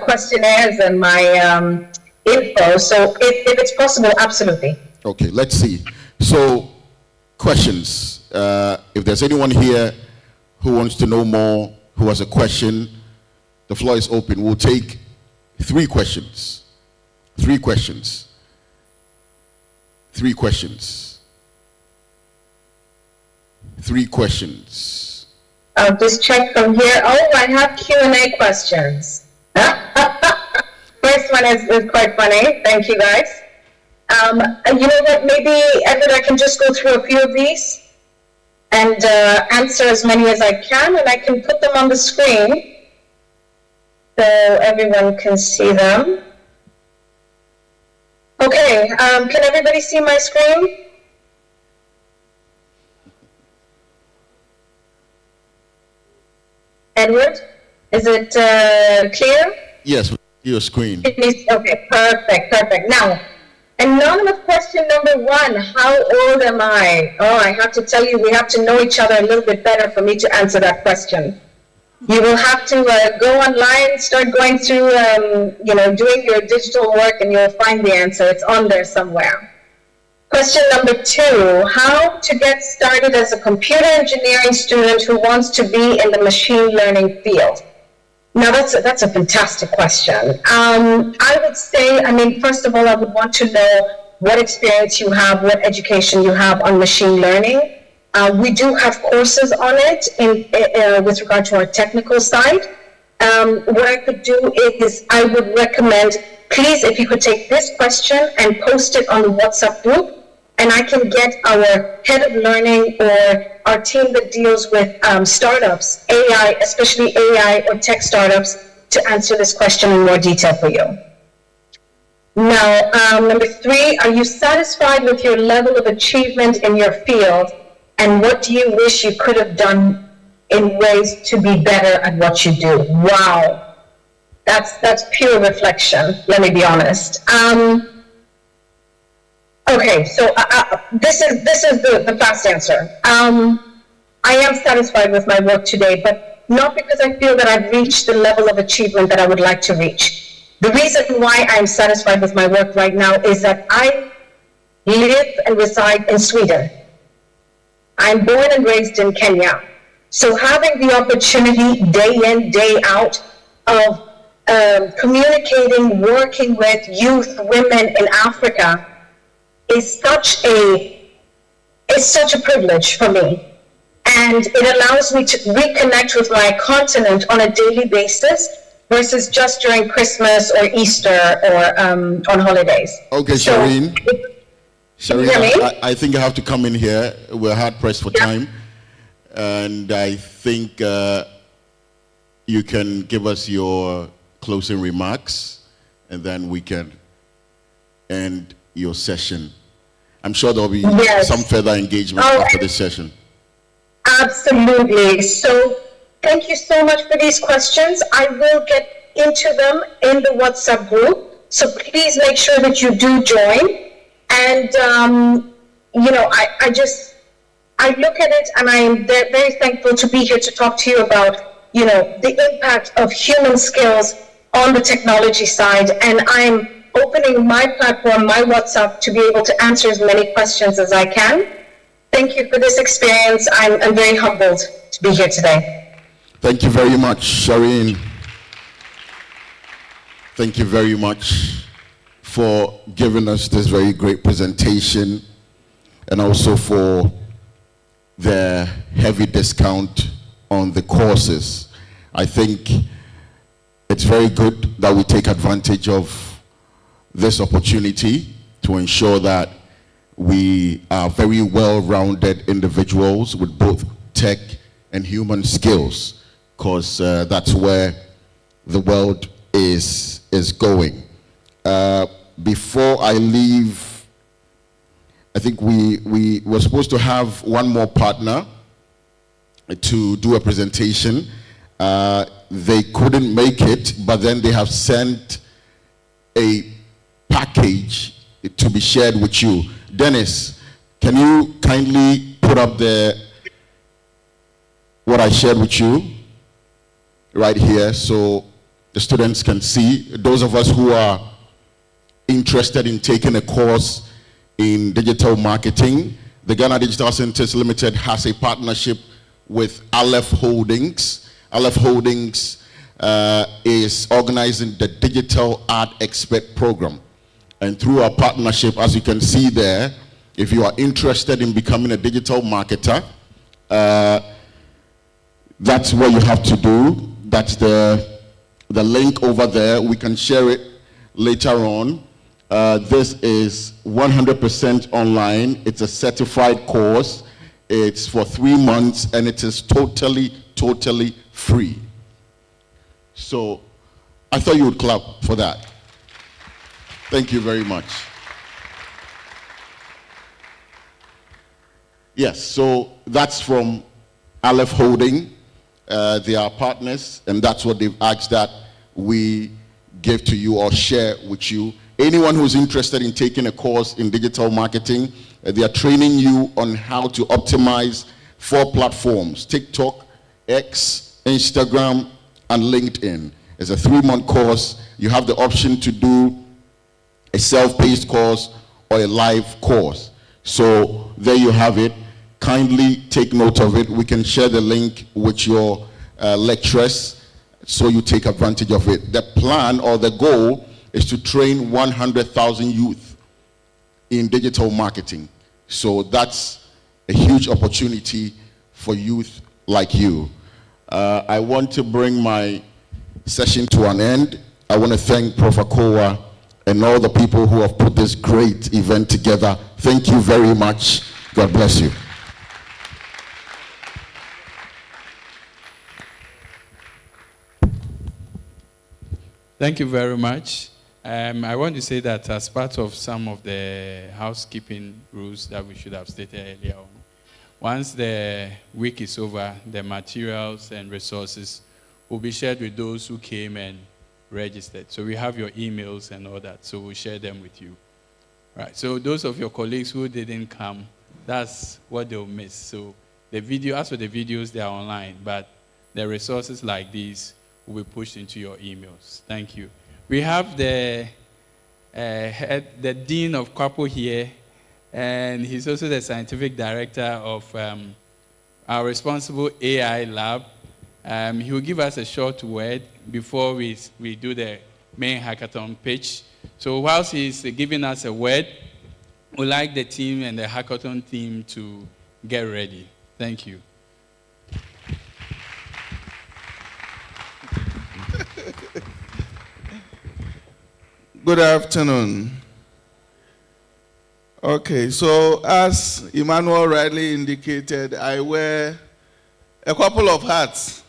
questionnaires and my info. So if it's possible, absolutely. Okay, let's see. So, questions. If there's anyone here who wants to know more, who has a question, the floor is open. We'll take 3 questions. 3 questions. 3 questions. 3 questions. I'll just check from here. Oh, I have Q&A questions. first one is quite funny. Thank you, guys. You know what? Maybe, Edward, I can just go through a few of these and answer as many as I can, and I can put them on the screen so everyone can see them. Okay, can everybody see my screen? Edward, is it clear? Yes, your screen. Okay, perfect. Now, anonymous question number 1, how old am I? Oh, I have to tell you, we have to know each other a little bit better for me to answer that question. You will have to go online, start going through, doing your digital work, and you'll find the answer. It's on there somewhere. Question number 2, how to get started as a computer engineering student who wants to be in the machine learning field? Now, that's a fantastic question. I would say, first of all, I would want to know what experience you have, what education you have on machine learning. We do have courses on it with regard to our technical side. What I could do is I would recommend, please, if you could take this question and post it on the WhatsApp group, and I can get our head of learning or our team that deals with startups, AI, especially AI or tech startups, to answer this question in more detail for you. Now, number 3, are you satisfied with your level of achievement in your field? And what do you wish you could have done in ways to be better at what you do? Wow, that's pure reflection, let me be honest. Okay, so this is the fast answer. I am satisfied with my work today, but not because I feel that I've reached the level of achievement that I would like to reach. The reason why I'm satisfied with my work right now is that I live and reside in Sweden. I'm born and raised in Kenya. So having the opportunity day in, day out of communicating, working with youth, women in Africa is such a privilege for me. And it allows me to reconnect with my continent on a daily basis versus just during Christmas or Easter or on holidays. Okay, Shireen. I think I have to come in here. We're hard pressed for time. And I think you can give us your closing remarks and then we can end your session. I'm sure there'll be some further engagement after this session. Absolutely. So thank you so much for these questions. I will get into them in the WhatsApp group. So please make sure that you do join. And, I look at it and I am very thankful to be here to talk to you about, the impact of human skills on the technology side. And I'm opening my platform, my WhatsApp, to be able to answer as many questions as I can. Thank you for this experience. I'm very humbled to be here today. Thank you very much, Shireen. Thank you very much for giving us this very great presentation and also for the heavy discount on the courses. I think it's very good that we take advantage of this opportunity to ensure that we are very well-rounded individuals with both tech and human skills, because that's where the world is going. Before I leave, I think we were supposed to have one more partner to do a presentation. They couldn't make it, but then they have sent a package to be shared with you. Dennis, can you kindly put up what I shared with you right here so the students can see? Those of us who are interested in taking a course in digital marketing, the Ghana Digital Centers Limited has a partnership with Aleph Holdings. Aleph Holdings is organizing the Digital Art Expert Program. And through our partnership, as you can see there, if you are interested in becoming a digital marketer, that's what you have to do. That's the link over there. We can share it later on. This is 100% online. It's a certified course. It's for 3 months, and it is totally free. So I thought you would clap for that. Thank you very much. Yes, so that's from Aleph Holding. They are partners, and that's what they've asked that we give to you or share with you. Anyone who's interested in taking a course in digital marketing, they are training you on how to optimize 4 platforms: TikTok, X, Instagram, and LinkedIn. It's a 3-month course. You have the option to do a self-paced course or a live course. So there you have it. Kindly take note of it. We can share the link with your lecturers so you take advantage of it. The plan or the goal is to train 100,000 youth in digital marketing. So that's a huge opportunity for youth like you. I want to bring my session to an end. I want to thank Prof. Akowa and all the people who have put this great event together. Thank you very much. God bless you. Thank you very much. I want to say that as part of some of the housekeeping rules that we should have stated earlier on, once the week is over, the materials and resources will be shared with those who came and registered. So we have your emails and all that, so we'll share them with you. Right, so those of your colleagues who didn't come, that's what they'll miss. So the video, as for the videos, they are online, but the resources like these will be pushed into your emails. Thank you. We have the Dean of Kwapo here, and he's also the scientific director of our responsible AI lab. He will give us a short word before we do the main hackathon pitch. So whilst he's giving us a word, we'd like the team and the hackathon team to get ready. Thank you. Good afternoon. Okay, so as Emmanuel rightly indicated, I wear a couple of hats.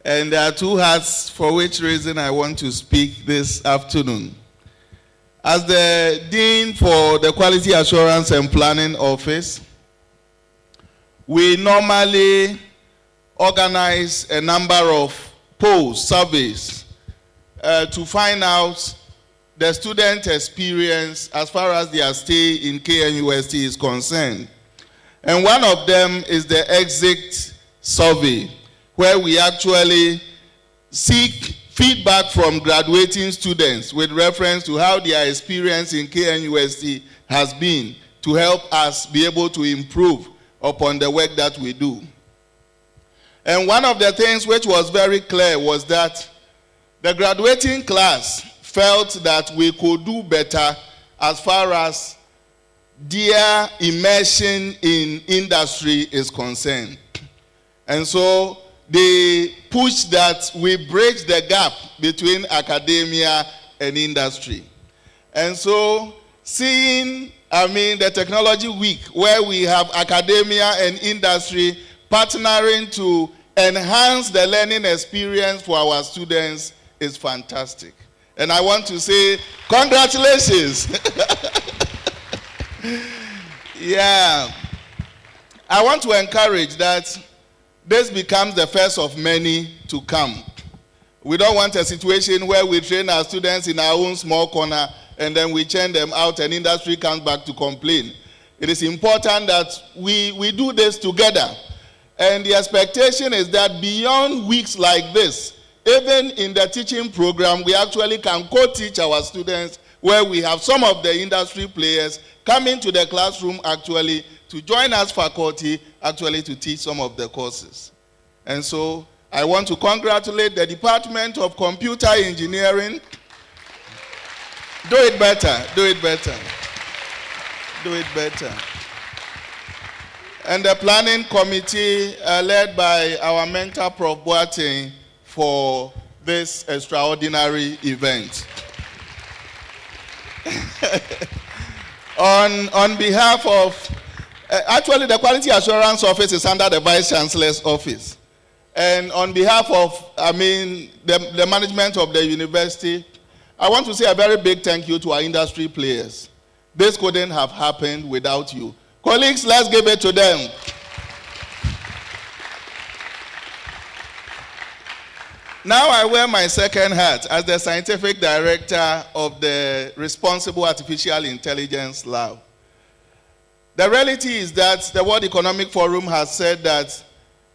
And there are 2 hats for which reason I want to speak this afternoon. As the Dean for the Quality Assurance and Planning Office, we normally organize a number of polls, surveys, to find out the student experience as far as their stay in KNUST is concerned. And one of them is the exit survey, where we actually seek feedback from graduating students with reference to how their experience in KNUST has been to help us be able to improve upon the work that we do. And one of the things which was very clear was that the graduating class felt that we could do better as far as their immersion in industry is concerned. And so they pushed that we bridge the gap between academia and industry. And so seeing, the Technology Week, where we have academia and industry partnering to enhance the learning experience for our students is fantastic. And I want to say congratulations. Yeah. I want to encourage that this becomes the first of many to come. We don't want a situation where we train our students in our own small corner and then we churn them out and industry comes back to complain. It is important that we do this together. And the expectation is that beyond weeks like this, even in the teaching program, we actually can co-teach our students where we have some of the industry players coming to the classroom actually to join us faculty actually to teach some of the courses. And so I want to congratulate the Department of Computer Engineering. Do it better, do it better, do it better. And the planning committee led by our mentor, Prof. Boateng, for this extraordinary event. on behalf of, actually the Quality Assurance Office is under the Vice Chancellor's office. And on behalf of, the management of the university, I want to say a very big thank you to our industry players. This couldn't have happened without you. Colleagues, let's give it to them. Now I wear my second hat as the scientific director of the Responsible Artificial Intelligence Lab. The reality is that the World Economic Forum has said that,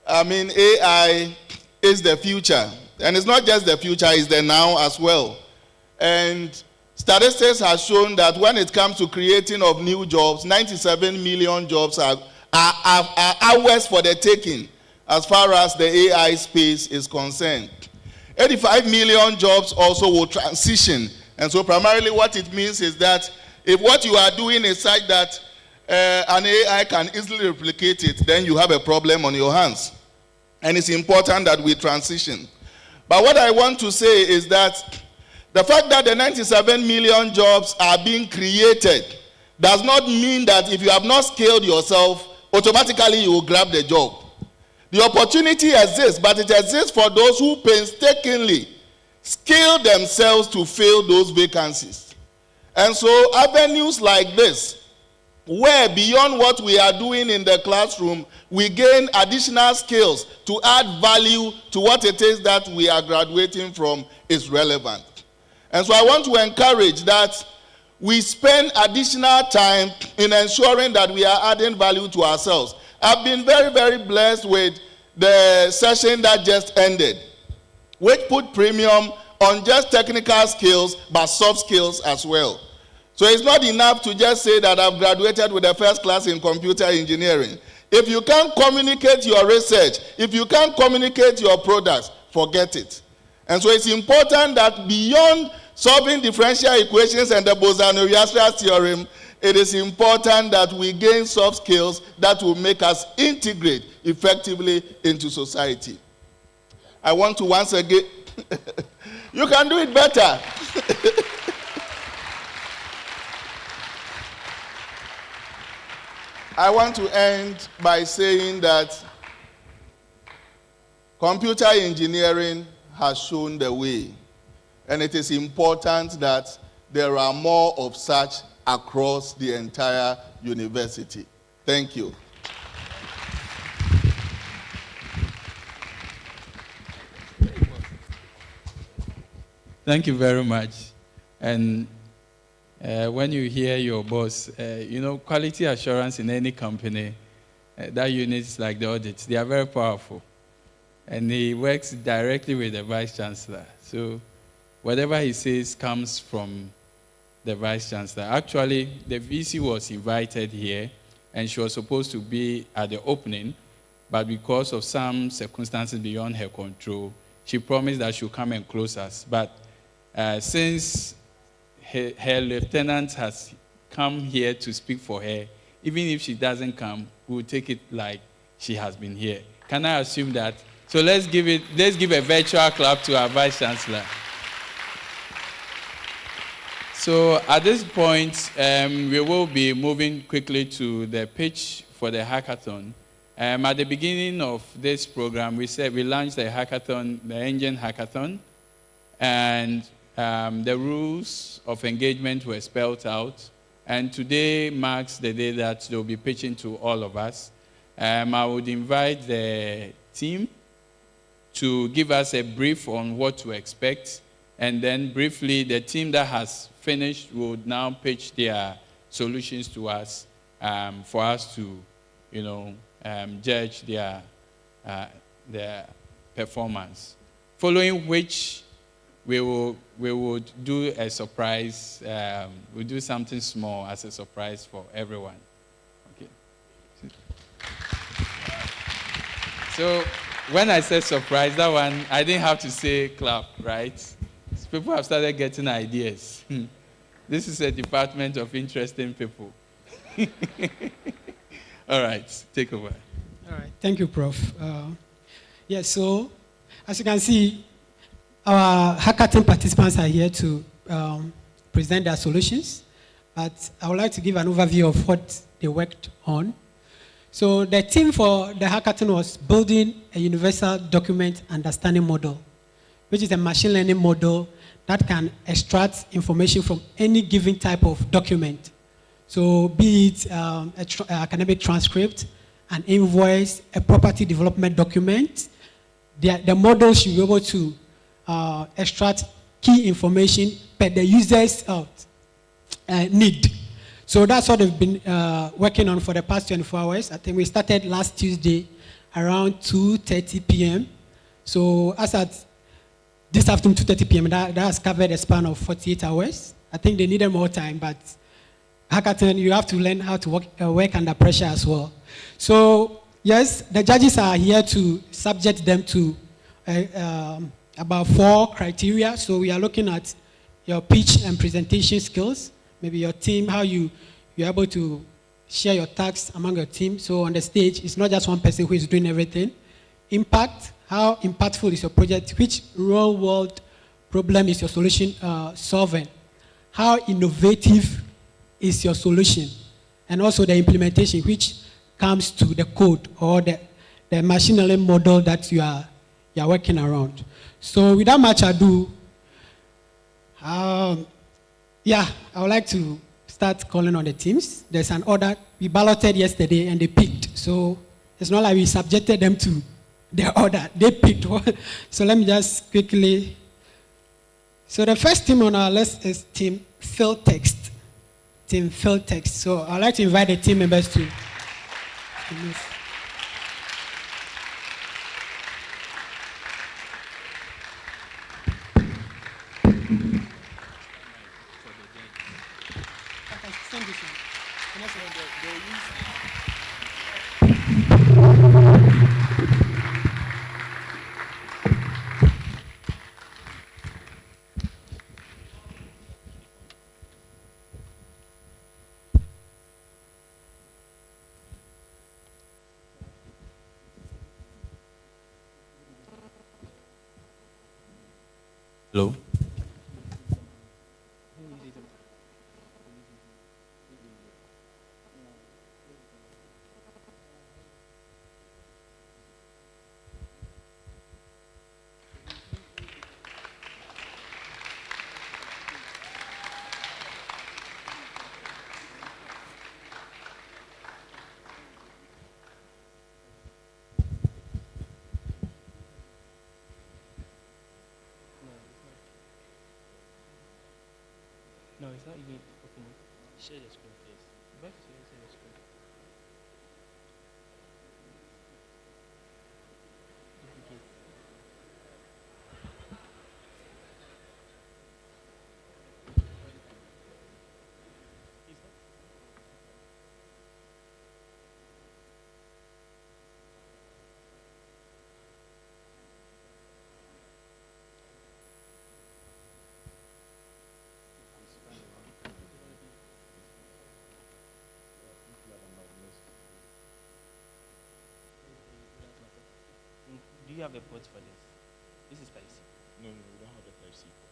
AI is the future. And it's not just the future, it's the now as well. And statistics have shown that when it comes to creating of new jobs, 97 million jobs are ours for the taking as far as the AI space is concerned. 85 million jobs also will transition. And so primarily what it means is that if what you are doing is such that an AI can easily replicate it, then you have a problem on your hands. And it's important that we transition. But what I want to say is that the fact that the 97 million jobs are being created does not mean that if you have not scaled yourself, automatically you will grab the job. The opportunity exists, but it exists for those who painstakingly skill themselves to fill those vacancies. And so avenues like this, where beyond what we are doing in the classroom, we gain additional skills to add value to what it is that we are graduating from, is relevant. And so I want to encourage that we spend additional time in ensuring that we are adding value to ourselves. I've been very, very blessed with the session that just ended, which put premium on just technical skills, but soft skills as well. So it's not enough to just say that I've graduated with a first class in computer engineering. If you can't communicate your research, if you can't communicate your products, forget it. And so it's important that beyond solving differential equations and the Bose-Oriastras theorem, it is important that we gain soft skills that will make us integrate effectively into society. I want to once again, you can do it better. I want to end by saying that computer engineering has shown the way, and it is important that there are more of such across the entire university. Thank you. Thank you very much. And when you hear your boss, quality assurance in any company, that units like the audits, they are very powerful. And he works directly with the Vice Chancellor. So whatever he says comes from the Vice Chancellor. Actually, the VC was invited here, and she was supposed to be at the opening, but because of some circumstances beyond her control, she promised that she'll come and close us. But since her lieutenant has come here to speak for her, even if she doesn't come, we'll take it like she has been here. Can I assume that? So let's give a virtual clap to our Vice Chancellor. So at this point, we will be moving quickly to the pitch for the hackathon. At the beginning of this program, we said we launched the hackathon, the Engine Hackathon, and the rules of engagement were spelled out. And today marks the day that they'll be pitching to all of us. I would invite the team to give us a brief on what to expect. And then briefly, the team that has finished would now pitch their solutions to us for us to, judge their performance. Following which, we would do a surprise. We'll do something small as a surprise for everyone. Okay. So when I said surprise, that one I didn't have to say clap, right? People have started getting ideas. This is a department of interesting people. All right, take over. All right, thank you, Prof. So as you can see, our hackathon participants are here to present their solutions, but I would like to give an overview of what they worked on. So the theme for the hackathon was building a universal document understanding model, which is a machine learning model that can extract information from any given type of document. So be it an academic transcript, an invoice, a property development document, the model should be able to extract key information per the user's need. So that's what they've been working on for the past 24 hours. I think we started last Tuesday around 2:30 p.m. So as at this afternoon, 2:30 p.m., that has covered a span of 48 hours. I think they needed more time, but hackathon, you have to learn how to work under pressure as well. So yes, the judges are here to subject them to about 4 criteria. So we are looking at your pitch and presentation skills, maybe your team, how you're able to share your tasks among your team. So on the stage, it's not just one person who is doing everything. Impact, how impactful is your project? Which real-world problem is your solution solving? How innovative is your solution? And also the implementation, which comes to the code or the machine learning model that you are working around. So without much ado, I would like to start calling on the teams. There's an order. We balloted yesterday and they picked. So it's not like we subjected them to the order. They picked one. So let me just quickly. So the first team on our list is Team Fill Text. Team Fill Text. So I'd like to invite the team members to move. Hello? No, it's not even opening. Share the screen, please. Back to share the screen. Duplicate. Do you have a port for this? This is Type C. No, we don't have a Type C port.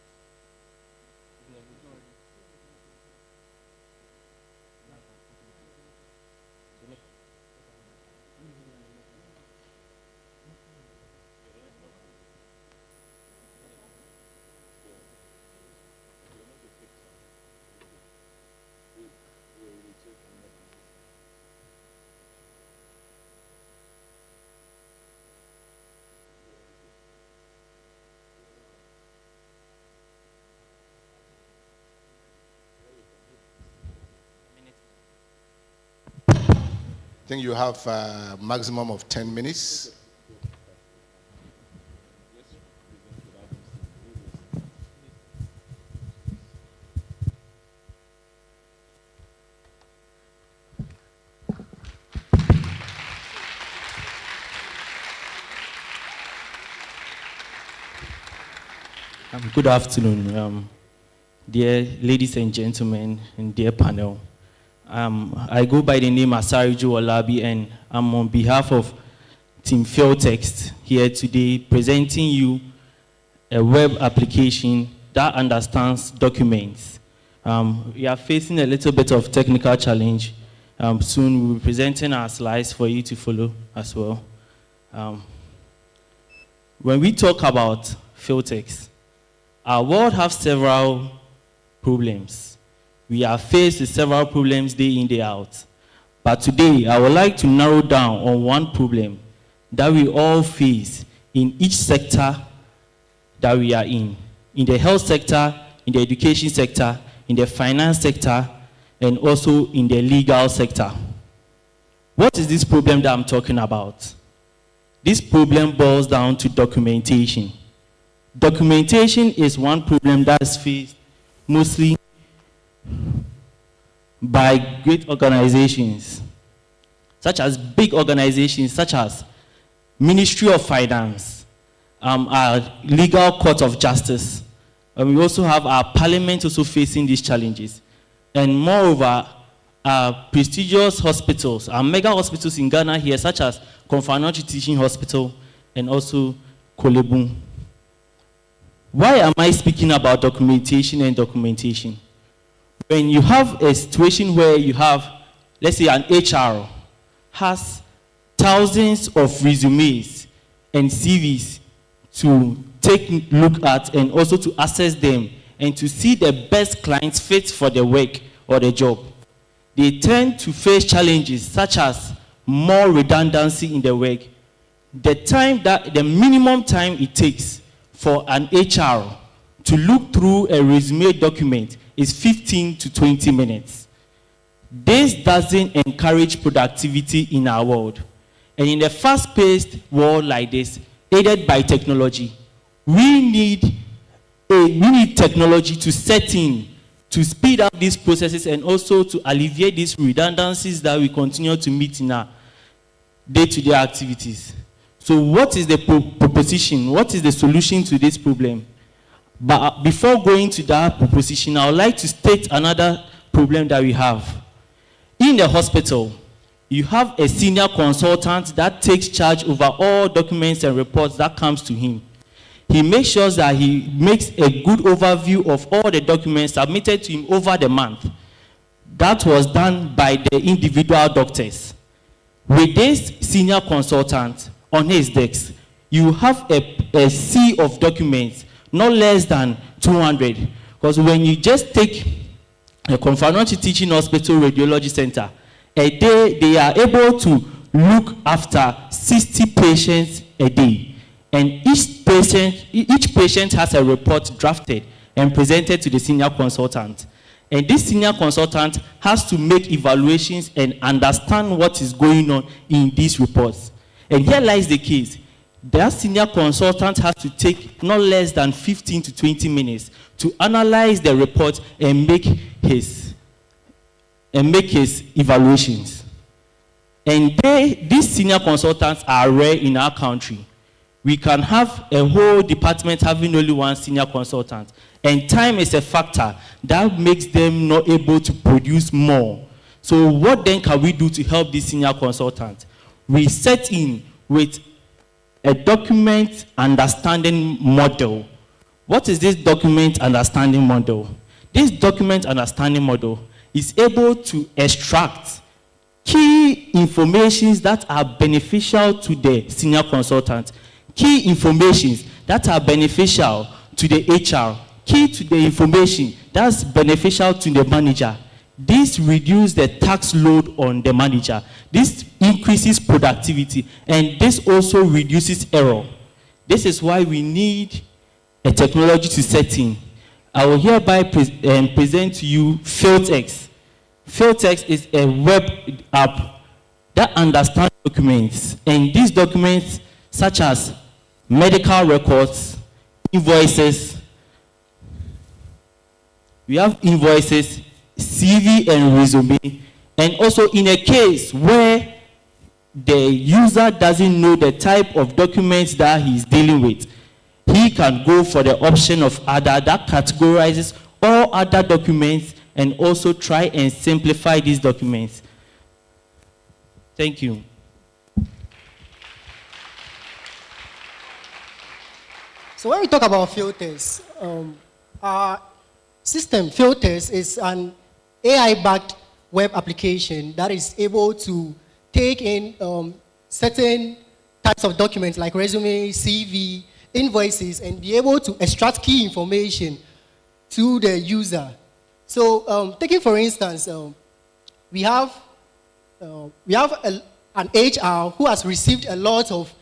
I think you have a maximum of 10 minutes. Good afternoon, dear ladies and gentlemen, and dear panel. I go by the name Asariju Olabi, and I'm on behalf of Team Fill Text here today presenting you a web application that understands documents We are facing a little bit of technical challenge. Soon we'll be presenting our slides for you to follow as well. When we talk about field techs, our world has several problems. We are faced with several problems day in, day out. But today, I would like to narrow down on one problem that we all face in each sector that we are in the health sector, in the education sector, in the finance sector, and also in the legal sector. What is this problem that I'm talking about? This problem boils down to documentation. Documentation is one problem that is faced mostly by great organizations, such as big organizations, such as Ministry of Finance, our Legal Court of Justice. And we also have our Parliament also facing these challenges. And moreover, our prestigious hospitals, our mega hospitals in Ghana here, such as Konfanochi Teaching Hospital and also Kolebun. Why am I speaking about documentation and documentation? When you have a situation where you have, let's say an HR has thousands of resumes and CVs to take a look at and also to assess them and to see the best clients fit for the work or the job, they tend to face challenges such as more redundancy in the work. The minimum time it takes for an HR to look through a resume document is 15 to 20 minutes. This doesn't encourage productivity in our world. And in a fast-paced world like this, aided by technology, we need technology to set in, to speed up these processes and also to alleviate these redundancies that we continue to meet in our day-to-day activities. So what is the proposition? What is the solution to this problem? But before going to that proposition, I would like to state another problem that we have. In the hospital, you have a senior consultant that takes charge over all documents and reports that comes to him. He makes sure that he makes a good overview of all the documents submitted to him over the month. That was done by the individual doctors. With this senior consultant on his desk, you have a sea of documents, not less than 200. Because when you just take a Konfanochi Teaching Hospital Radiology Center, a day they are able to look after 60 patients a day. And each patient has a report drafted and presented to the senior consultant. And this senior consultant has to make evaluations and understand what is going on in these reports. And here lies the case. That senior consultant has to take not less than 15 to 20 minutes to analyze the report and make his evaluations. And these senior consultants are rare in our country. We can have a whole department having only one senior consultant. And time is a factor that makes them not able to produce more. So what then can we do to help this senior consultant? We set in with a document understanding model. What is this document understanding model? This document understanding model is able to extract key informations that are beneficial to the senior consultant, key informations that are beneficial to the HR, key to the information that's beneficial to the manager. This reduces the tax load on the manager. This increases productivity, and this also reduces error. This is why we need a technology to set in. I will hereby present to you FieldTEK. FieldTEK is a web app that understands documents, and these documents such as medical records, invoices. We have invoices, CV and resume, and also in a case where the user doesn't know the type of documents that he's dealing with, he can go for the option of other that categorizes all other documents and also try and simplify these documents. Thank you. So when we talk about filters, our system, Filters, is an AI-backed web application that is able to take in certain types of documents like resume, CV, invoices, and be able to extract key information to the user. So, taking for instance, we have an HR who has received a lot of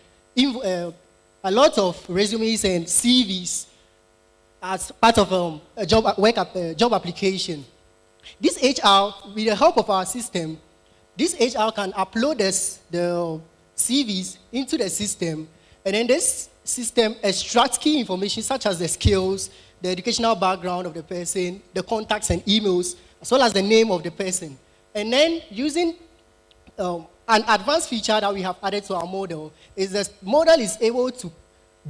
resumes and CVs as part of a job application. This HR, with the help of our system, this HR can upload the CVs into the system, and then this system extracts key information such as the skills, the educational background of the person, the contacts and emails, as well as the name of the person. And then using an advanced feature that we have added to our model is the model is able to,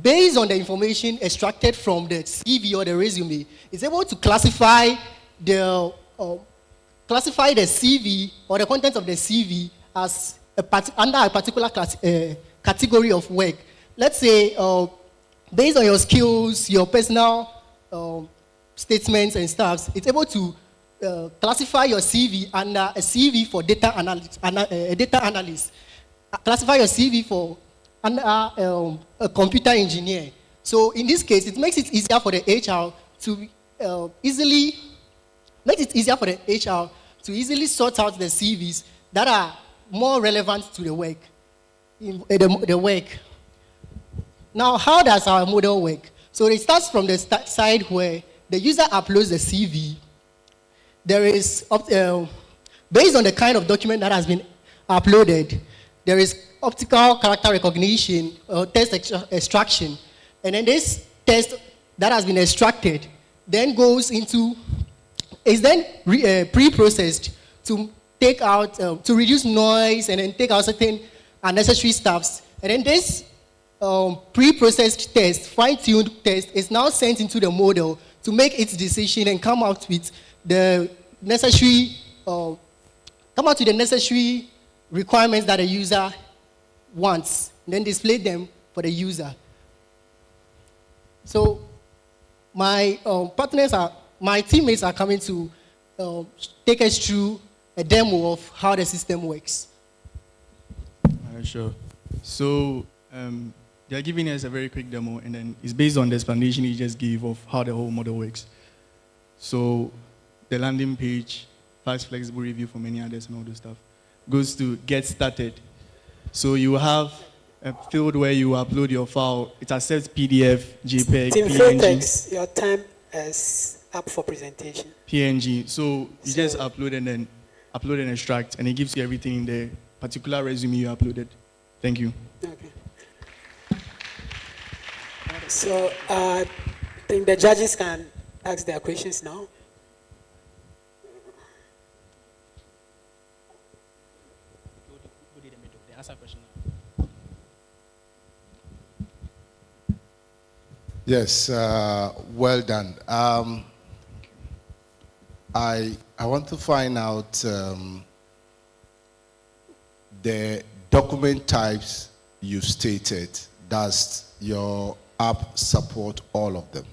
based on the information extracted from the CV or the resume, is able to classify the CV or the contents of the CV as under a particular category of work. Let's say, based on your skills, your personal statements and stuff, it's able to classify your CV under a CV for data analyst, classify your CV for under a computer engineer. So in this case, it makes it easier for the HR to easily sort out the CVs that are more relevant to the work. Now, how does our model work? So it starts from the side where the user uploads the CV. There is, based on the kind of document that has been uploaded, there is optical character recognition or text extraction. And then this text that has been extracted then goes into, is then pre-processed to take out, to reduce noise and then take out certain unnecessary stuffs. And then this pre-processed test, fine-tuned test, is now sent into the model to make its decision and come out with the necessary, requirements that the user wants, and then display them for the user. So my my teammates are coming to take us through a demo of how the system works. Sure. So they're giving us a very quick demo, and then it's based on the explanation you just gave of how the whole model works. So the landing page, fast flexible review for many others and all this stuff, goes to get started. So you have a field where you upload your file. It accepts PDF, JPEG, Team PNG. Filtex, your time is up for presentation. PNG. So you just upload and extract, and it gives you everything in the particular resume you uploaded. Thank you. Okay. So I think the judges can ask their questions now. Yes, well done. I want to find out the document types you stated. Does your app support all of them?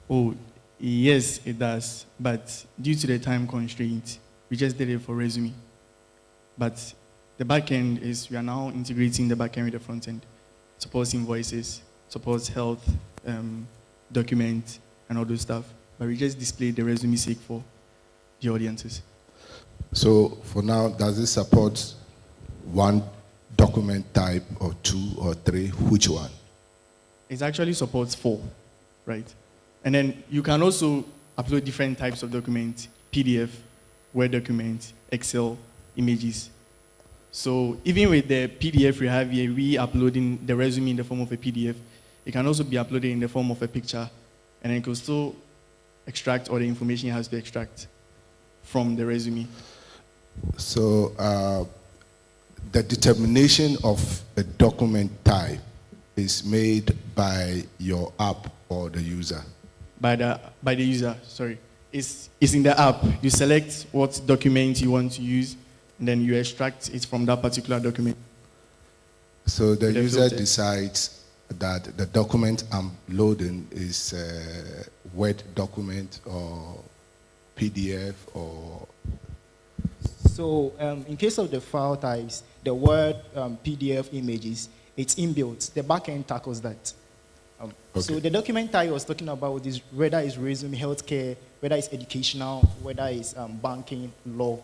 Oh, yes, it does. But due to the time constraint, we just did it for resume. But the backend is, we are now integrating the backend with the front end. Supports invoices, supports health, documents, and all those stuff. But we just displayed the resume sake for the audiences. So for now, does it support one document type or two or three? Which one? It actually supports 4, right? And then you can also upload different types of documents: PDF, Word documents, Excel, images. So even with the PDF we have here, re-uploading the resume in the form of a PDF, it can also be uploaded in the form of a picture, and then it can still extract all the information it has to extract from the resume. So the determination of a document type is made by your app or the user? By the user, sorry. It's in the app. You select what document you want to use, and then you extract it from that particular document. So the user decides that the document I'm loading is a Word document or PDF or... So in case of the file types, the Word, PDF images, it's inbuilt. The backend tackles that. So the document type I was talking about is whether it's resume, healthcare, whether it's educational, whether it's banking, law.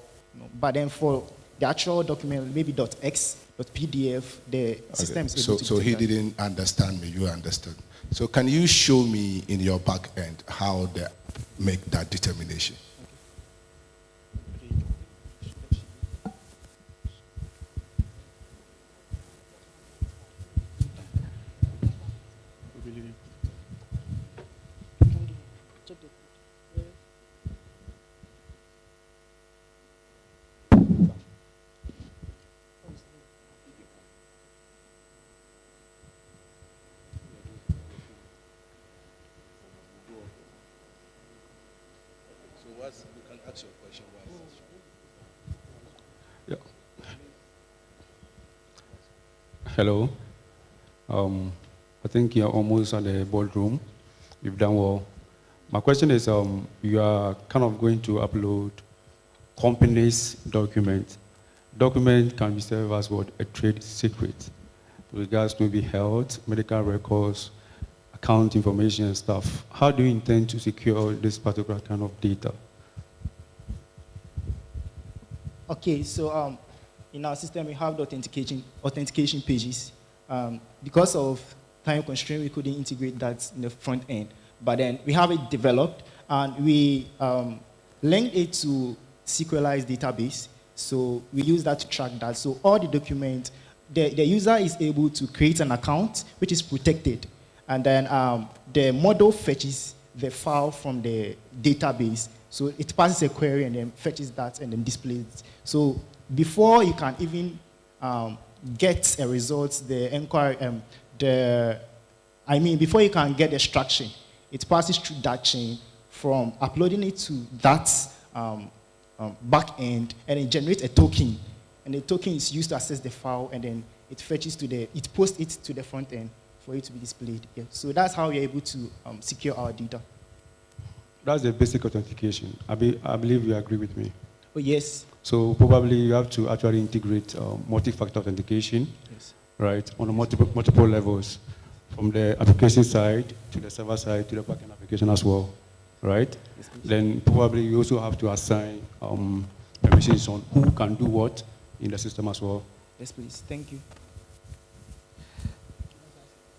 But then for the actual document, maybe .x, .pdf, the system is able to So he detect that. didn't understand me, you understood. So can you show me in your back end how they make that determination? You can ask your question. Yeah. Hello. I think you're almost at the boardroom. You've done well. My question is, you are kind of going to upload companies' documents. Document can be served as what? A trade secret. With regards to maybe health, medical records, account information and stuff. How do you intend to secure this particular kind of data? Okay, so in our system we have the authentication pages. Because of time constraint, we couldn't integrate that in the front end. But then we have it developed, and we linked it to SQLized database. So we use that to track that. So all the documents, the user is able to create an account which is protected. And then the model fetches the file from the database. So it passes a query and then fetches that and then displays it. So before you can even get a result, the inquiry, before you can get extraction, it passes through that chain from uploading it to that back end, and it generates a token. And the token is used to access the file, and then it posts it to the front end for it to be displayed. Yeah. So that's how we're able to secure our data. That's the basic authentication. I believe you agree with me. Oh, yes. So probably you have to actually integrate multi-factor authentication, yes, right, on multiple levels, from the application side to the server side to the backend application as well, right? Yes, then probably you also have to assign permissions on who can do what in the system as well. Yes, please. Thank you.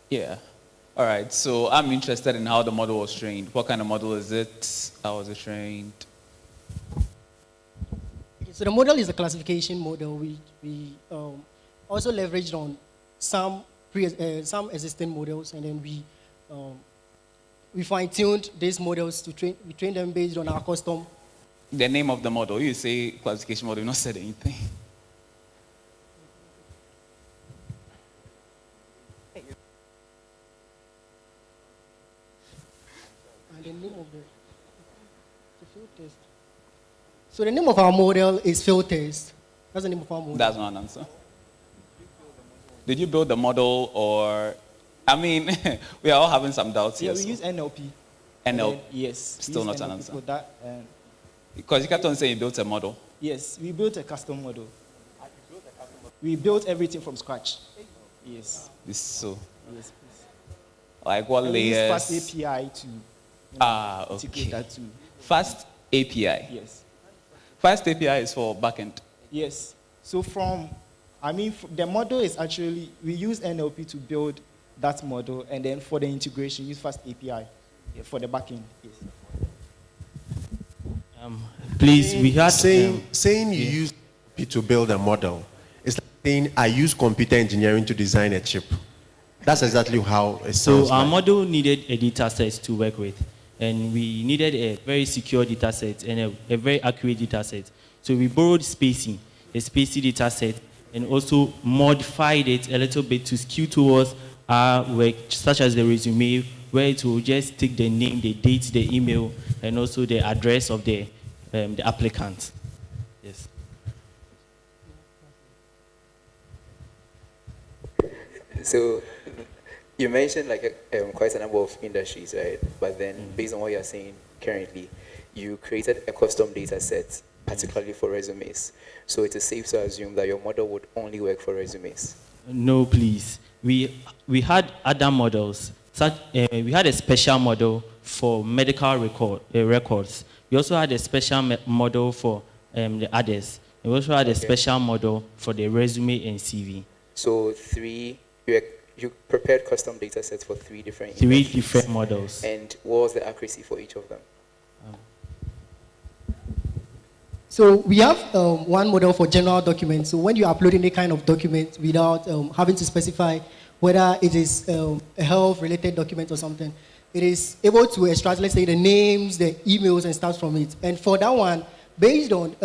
Yeah. All right. So I'm interested in how the model was trained. What kind of model is it? How was it trained? So the model is a classification model. We also leveraged on some existing models, and then we fine-tuned these models to train. We train them based on our custom. The name of the model. You say classification model. You've not said anything. And the name of the field test. So the name of our model is field test. That's the name of our model. That's not an answer. Did you build the model, or, we are all having some doubts here. Yeah, we use NLP. NLP? Yes. Still not an answer. For that, because you kept on saying you built a model. Yes, we built a custom model. We built everything from scratch. Yes. This so. Yes, please. Like what and layers? We use Fast API to. Okay. To that too. Fast API. Yes. Fast API is for backend. Yes. So the model is actually, we use NLP to build that model, and then for the integration, use Fast API for the backend. Yes. Please, we had saying you use NLP to build a model. It's like saying I use computer engineering to design a chip. That's exactly how it sounds. So our model needed a data set to work with, and we needed a very secure data set and a very accurate data set. So we borrowed spacing, a spacey data set, and also modified it a little bit to skew towards our work, such as the resume, where it will just take the name, the date, the email, and also the address of the applicant. Yes. So You mentioned like quite a number of industries, right? But then, based on what you're saying currently, you created a custom data set, particularly for resumes. So it is safe to assume that your model would only work for resumes. No, please. We had other models. We had a special model for medical records. We also had a special model for the others. We also had a special model for the resume and CV. So you prepared custom data sets for three different models. And what was the accuracy for each of them? So we have one model for general documents. So when you upload any kind of document without having to specify whether it is a health-related document or something, it is able to extract, let's say, the names, the emails, and stuff from it. And for that one, based on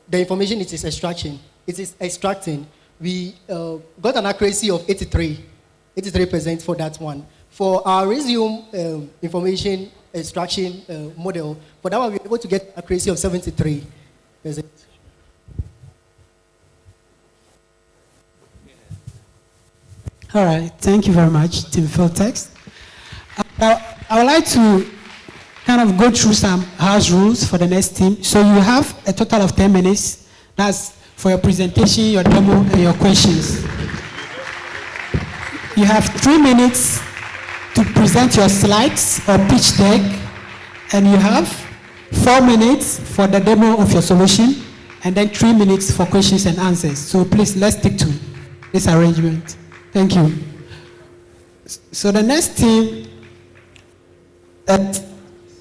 the information it is extracting, we got an accuracy of 83% for that one. For our resume information extraction model, for that one, we were able to get accuracy of 73%. All right, thank you very much, Team Field Text. I would like to kind of go through some house rules for the next team. So you have a total of 10 minutes. That's for your presentation, your demo, and your questions. You have 3 minutes to present your slides or pitch deck, and you have 4 minutes for the demo of your solution, and then 3 minutes for questions and answers. So please, let's stick to this arrangement. Thank you. So the next team,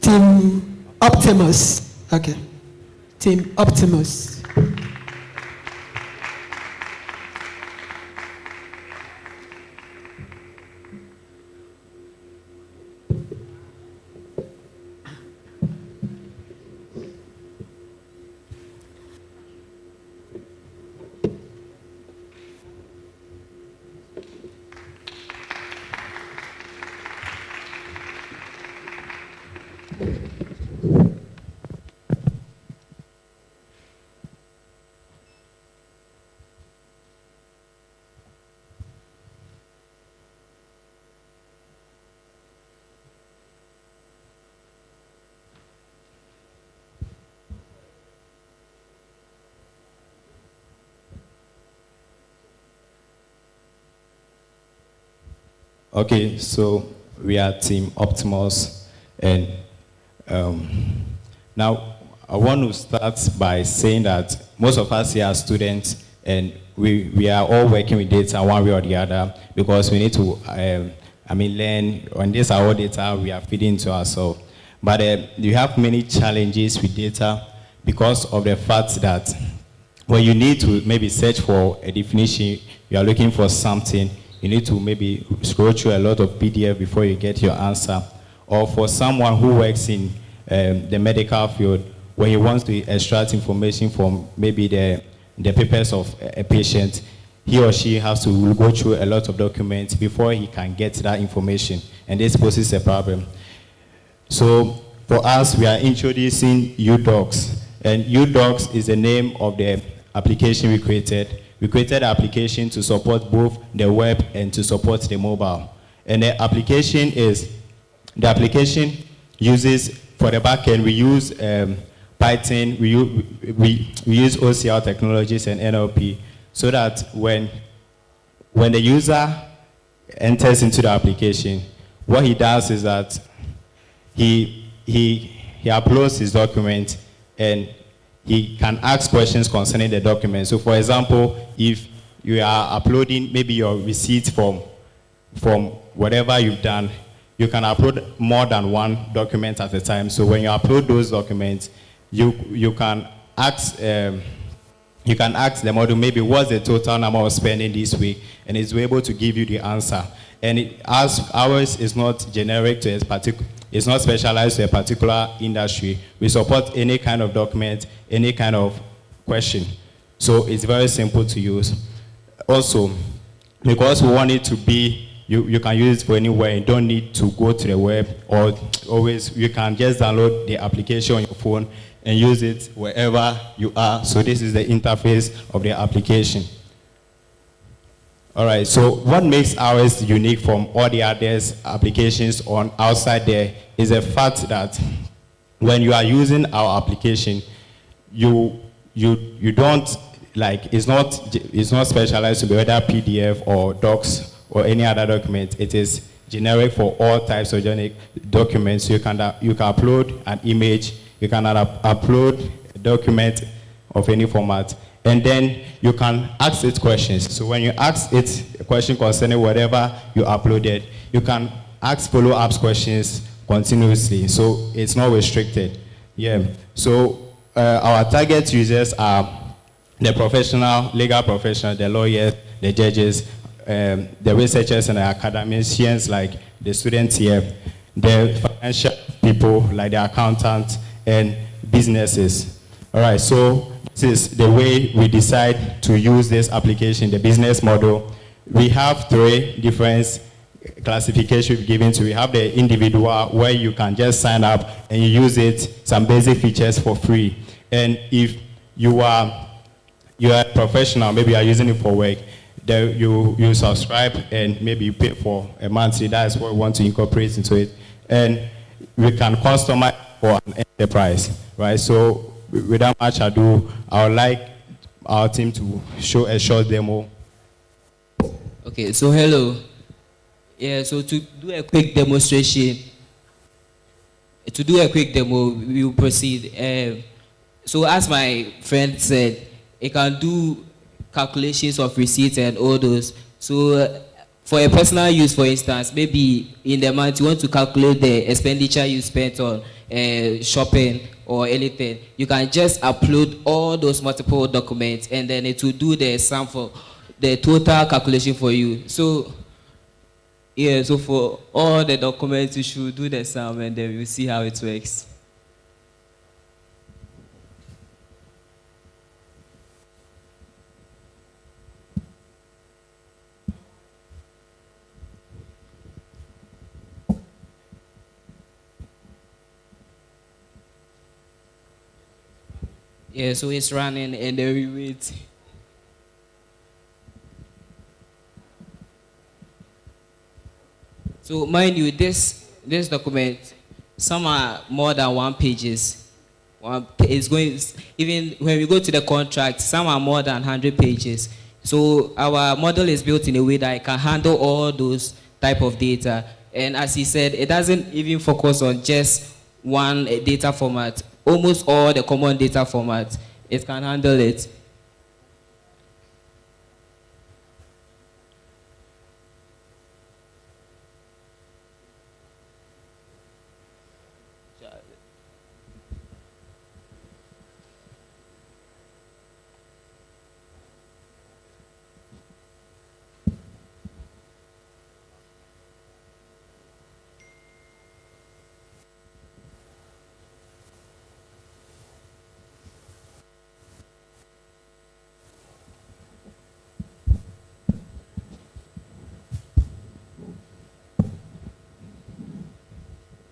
Team Optimus. Okay. Team Optimus. Okay, so we are Team Optimus, and now I want to start by saying that most of us here are students, and we are all working with data one way or the other because we need to, learn on this our data we are feeding to ourselves. But you have many challenges with data because of the fact that when you need to maybe search for a definition, you are looking for something, you need to maybe scroll through a lot of PDF before you get your answer. Or for someone who works in the medical field, when he wants to extract information from maybe the papers of a patient, he or she has to go through a lot of documents before he can get that information. And this poses a problem. So for us, we are introducing UDocs. And UDocs is the name of the application we created. We created an application to support both the web and to support the mobile. And the application uses, for the backend, we use Python, we use OCR technologies and NLP, so that when the user enters into the application, what he does is that he uploads his document and he can ask questions concerning the document. So for example, if you are uploading maybe your receipt from whatever you've done, you can upload more than one document at a time. So when you upload those documents, you can ask the model maybe what's the total number of spending this week, and it's able to give you the answer. And ours is not generic to a particular. It's not specialized to a particular industry. We support any kind of document, any kind of question. So it's very simple to use. Also, because we want it to be, you can use it for anywhere. You don't need to go to the web, or always, you can just download the application on your phone and use it wherever you are. So this is the interface of the application. All right, so what makes ours unique from all the others applications on outside there is the fact that when you are using our application, you don't, like, it's not specialized to be whether PDF or docs or any other document. It is generic for all types of documents. You can upload an image, you can upload a document of any format, and then you can ask it questions. So when you ask it a question concerning whatever you uploaded, you can ask follow-up questions continuously. So it's not restricted. Yeah. So our target users are the professional, legal professionals, the lawyers, the judges, the researchers and the academicians like the students here, the financial people like the accountants and businesses. All right, so this is the way we decide to use this application, the business model. We have 3 different classifications given to. We have the individual, where you can just sign up and you use it, some basic features for free. And if you are a professional, maybe you are using it for work, then you subscribe and maybe you pay for a monthly. That's what we want to incorporate into it. And we can customize for an enterprise, right? So without much ado, I would like our team to show a short demo. Okay, so hello. Yeah, so to do a quick demonstration, we will proceed. So as my friend said, it can do calculations of receipts and all those. So for a personal use, for instance, maybe in the month you want to calculate the expenditure you spent on shopping or anything, you can just upload all those multiple documents and then it will do the sum for the total calculation for you. So yeah, so for all the documents you should do the sum and then we'll see how it works. Yeah, so it's running and then we wait. So mind you, this document, some are more than 1 pages. It's going, even when we go to the contract, some are more than 100 pages. So our model is built in a way that it can handle all those type of data. And as he said, it doesn't even focus on just one data format. Almost all the common data formats, it can handle it.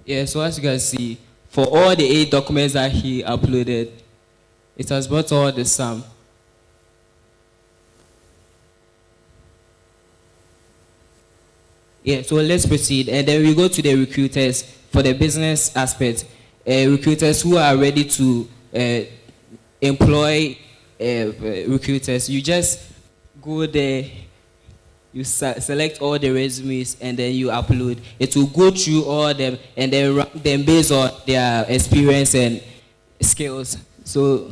Yeah, so as you can see, for all the 8 documents that he uploaded, it has brought all the sum. Yeah, so let's proceed. And then we go to the recruiters for the business aspect. Recruiters who are ready to employ recruiters, you just go there, you select all the resumes and then you upload. It will go through all them and then rank them based on their experience and skills. So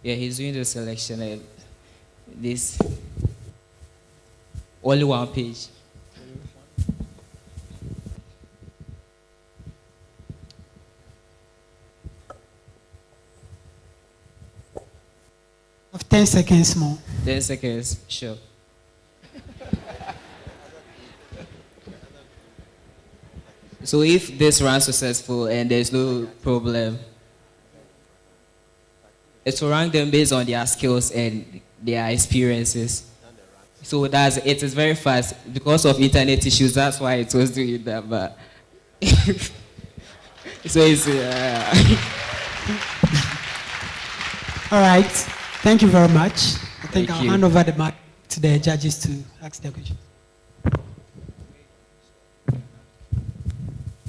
yeah, he's doing the selection and this only 1 page. Of 10 seconds more. 10 seconds, sure. So if this runs successful and there's no problem, it will rank them based on their skills and their experiences. So it is very fast because of internet issues. That's why it was doing that. But so it's All right. Thank you very much. I think Thank I'll you. hand over the mic to the judges to ask their questions.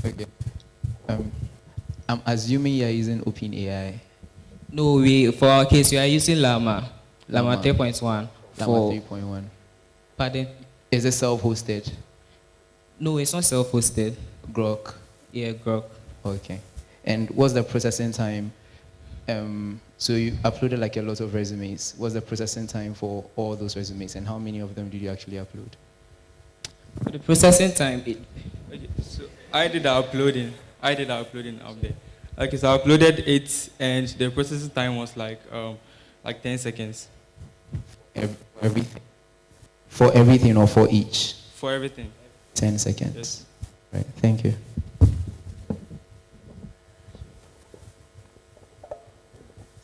Okay. I'm assuming you're using OpenAI. No, for our case we are using Llama 3.1 Llama for 3.1. Pardon? Is it self-hosted? No, it's not self-hosted. Grok. Yeah, Grok. Okay. And what's the processing time? So you uploaded like a lot of resumes. What's the processing time for all those resumes, and how many of them did you actually upload? For the processing time, Okay, so I did the uploading up there. Okay, so I uploaded it, and the processing time was like 10 seconds. Everything. For everything or for each? For everything. 10 seconds. Yes. Right. Thank you.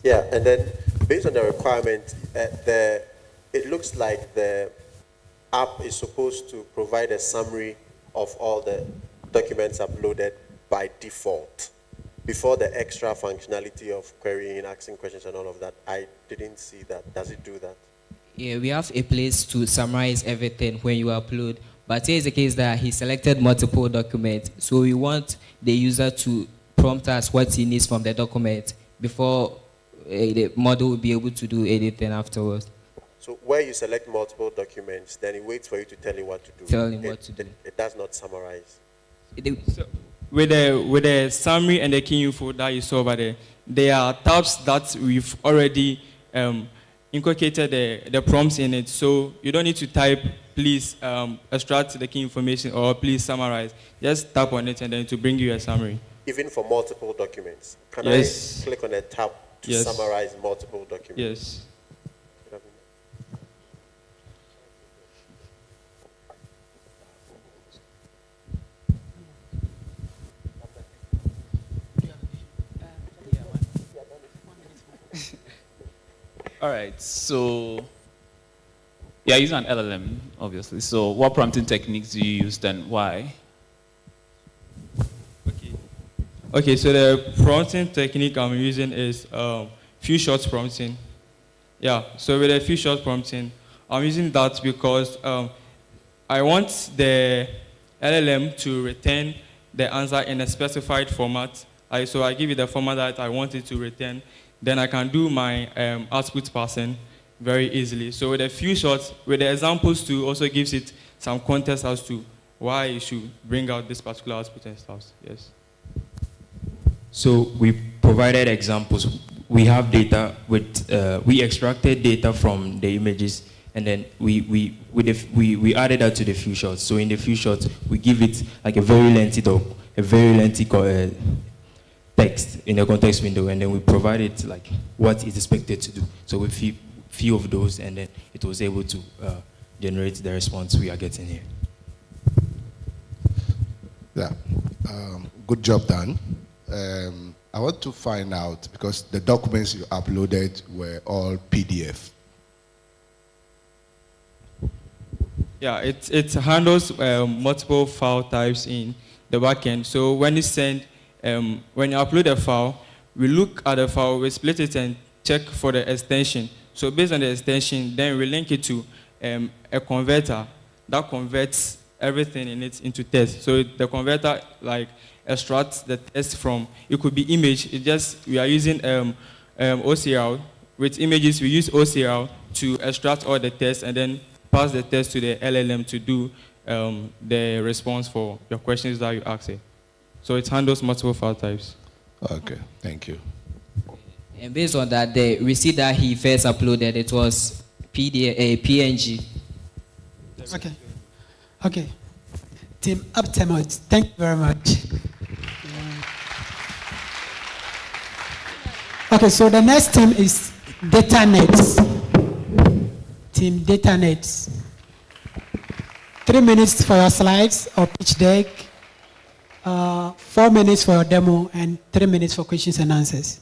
Yeah, and then based on the requirement, it looks like the app is supposed to provide a summary of all the documents uploaded by default. Before the extra functionality of querying, asking questions and all of that, I didn't see that. Does it do that? Yeah, we have a place to summarize everything when you upload. But here is the case that he selected multiple documents. So we want the user to prompt us what he needs from the document before the model will be able to do anything afterwards. So where you select multiple documents, then it waits for you to tell it what to do. Tell him what to do. It does not summarize. So with the summary and the key info that you saw over there are tabs that we've already inculcated the prompts in it. So you don't need to type, please extract the key information or please summarize. Just tap on it and then to bring you a summary. Even for multiple documents. Can Yes. I click on a tab to Yes. summarize multiple documents? Yes. All right, so you're using an LLM, obviously. So what prompting techniques do you use and why? Okay, so the prompting technique I'm using is few shots prompting. Yeah, so with a few shots prompting, I'm using that because I want the LLM to return the answer in a specified format. So I give it the format that I want it to return. Then I can do my output parsing very easily. So with a few shots, with the examples too, also gives it some context as to why you should bring out this particular output and stuff. Yes. So we provided examples. We have data with, we extracted data from the images, and then we added that to the few shots. So in the few shots, we give it like a very lengthy text in the context window, and then we provide it like what it's expected to do. So we few of those, and then it was able to generate the response we are getting here. Yeah, good job done. I want to find out, because the documents you uploaded were all PDF. Yeah, it handles multiple file types in the backend. So when you send, when you upload a file, we look at the file, we split it and check for the extension. So based on the extension, then we link it to a converter that converts everything in it into text. So the converter like extracts the text from, it could be image. It just, we are using OCR. With images, we use OCR to extract all the text and then pass the text to the LLM to do the response for your questions that you ask it. So it handles multiple file types. Okay, thank you. And based on that, the receipt that he first uploaded, it was PNG. Okay. Okay. Team Uptimate, thank you very much. Okay, so the next team is DataNet. Team DataNet. 3 minutes for your slides or pitch deck, 4 minutes for your demo, and 3 minutes for questions and answers.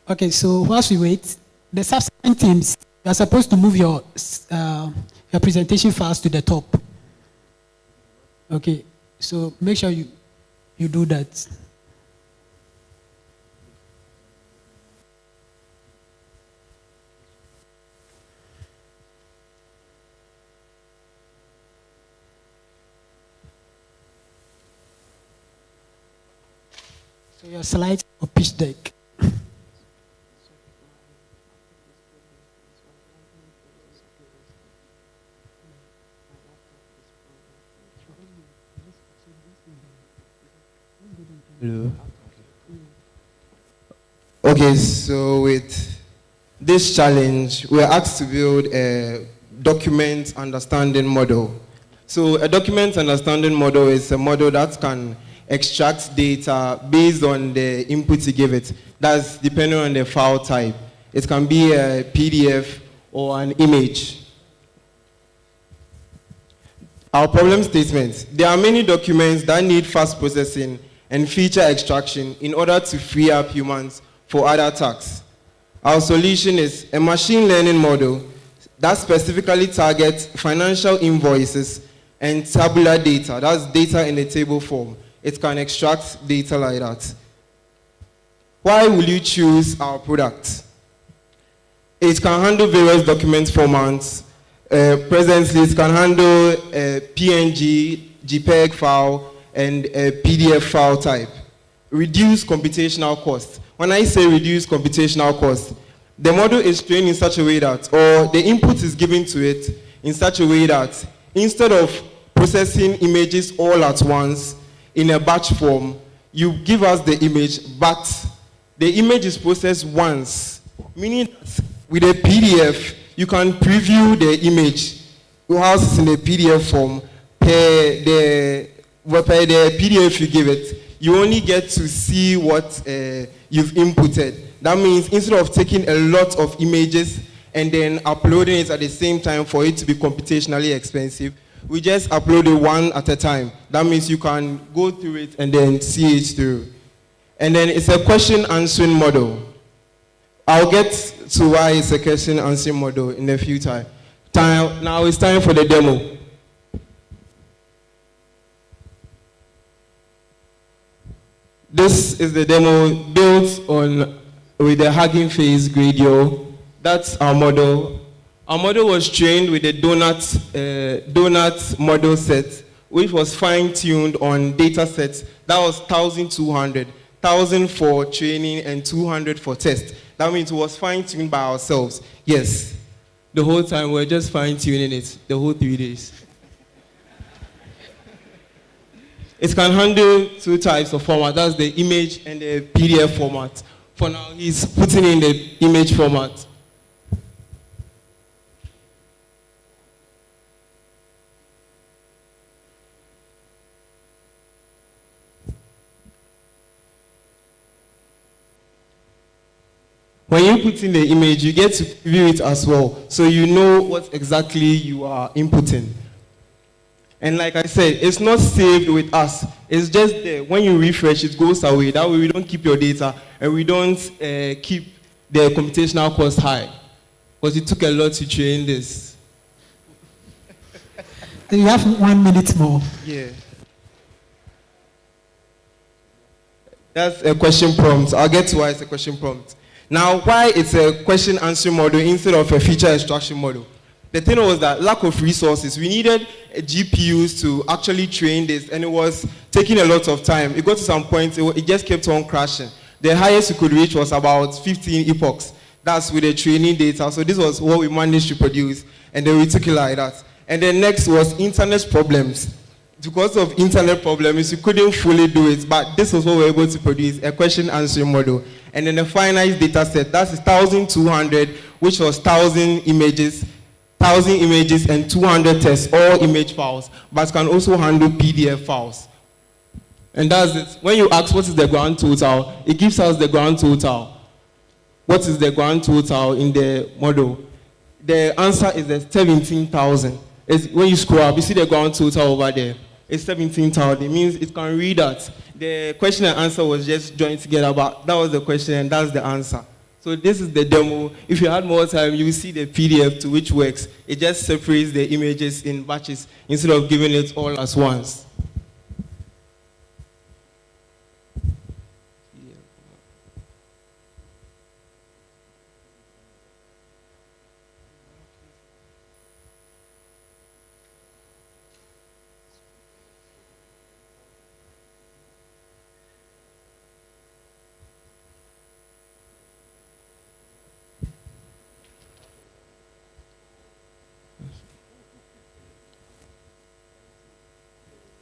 Okay, so whilst we wait, the subsequent teams, you are supposed to move your presentation files to the top. Okay, so make sure you do that. So your slides or pitch deck. Hello. Okay, so with this challenge, we're asked to build a document understanding model. So a document understanding model is a model that can extract data based on the input you give it. That's depending on the file type. It can be a PDF or an image. Our problem statement. There are many documents that need fast processing and feature extraction in order to free up humans for other tasks. Our solution is a machine learning model that specifically targets financial invoices and tabular data. That's data in a table form. It can extract data like that. Why will you choose our product? It can handle various document formats. Presently, it can handle a PNG, JPEG file, and a PDF file type. Reduce computational cost. When I say reduce computational cost, the model is trained in such a way that, or the input is given to it in such a way that instead of processing images all at once in a batch form, you give us the image, but the image is processed once, meaning that with a PDF, you can preview the image whilst it's in a PDF form per the PDF you give it. You only get to see what you've inputted. That means instead of taking a lot of images and then uploading it at the same time for it to be computationally expensive, we just upload it one at a time. That means you can go through it and then see it through. And then it's a question answering model. I'll get to why it's a question answering model in a few time. Now it's time for the demo. This is the demo built with the Hugging Face Gradio. That's our model. Our model was trained with the donut model set, which was fine-tuned on data sets. That was 1,200, 1,000 for training and 200 for test. That means it was fine-tuned by ourselves. Yes, the whole time we're just fine-tuning it, the whole 3 days. It can handle 2 types of format. That's the image and the PDF format. For now, he's putting in the image format. When you put in the image, you get to view it as well, so you know what exactly you are inputting. And like I said, it's not saved with us. It's just there. When you refresh, it goes away. That way we don't keep your data and we don't keep the computational cost high. Because it took a lot to train this. You have 1 minute more. Yeah. That's a question prompt. I'll get to why it's a question prompt. Now, why it's a question answering model instead of a feature extraction model? The thing was that lack of resources. We needed GPUs to actually train this, and it was taking a lot of time. It got to some point, it just kept on crashing. The highest we could reach was about 15 epochs. That's with the training data. So this was what we managed to produce, and then we took it like that. And then next was internet problems. Because of internet problems, you couldn't fully do it, but this was what we were able to produce, a question answering model. And then a finite data set, that's 1,200, which was 1,000 images and 200 tests, all image files, but can also handle PDF files. And that's it. When you ask what is the grand total, it gives us the grand total. What is the grand total in the model? The answer is the 17,000. When you scroll up, you see the grand total over there. It's 17,000. It means it can read that. The question and answer was just joined together, but that was the question and that's the answer. So So this is the demo. If you had more time, you will see the PDF to which works. It just separates the images in batches instead of giving it all at once.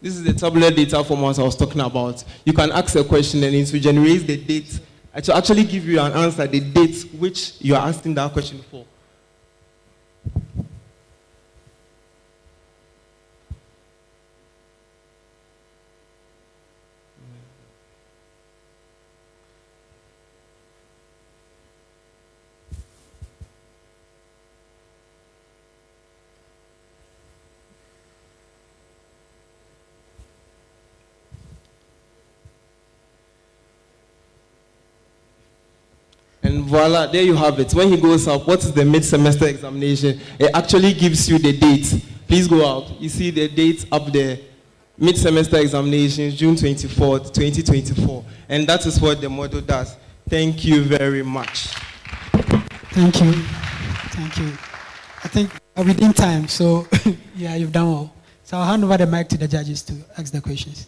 This is the tabular data format I was talking about. You can ask a question and it will generate the date. It will actually give you an answer, the date which you are asking that question for. And voila, there you have it. When he goes up, what is the mid-semester examination? It actually gives you the date. Please go out. You see the date up there. Mid-semester examinations, June 24th, 2024. And that is what the model does. Thank you very much. Thank you. Thank you. I think we're within time, so yeah, you've done well. So I'll hand over the mic to the judges to ask the questions.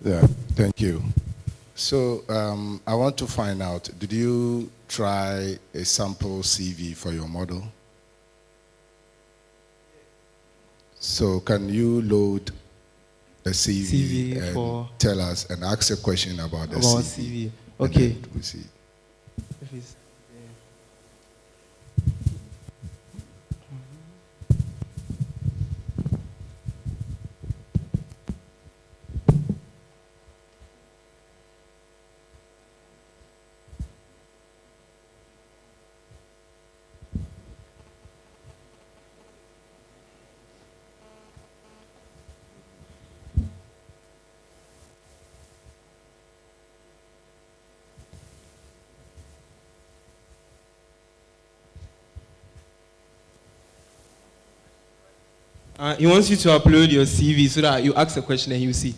Yeah, thank you. So I want to find out, did you try a sample CV for your model? So can you load the CV and for tell us and ask a question about the CV? Okay. We see. He wants you to upload your CV so that you ask a question and you see.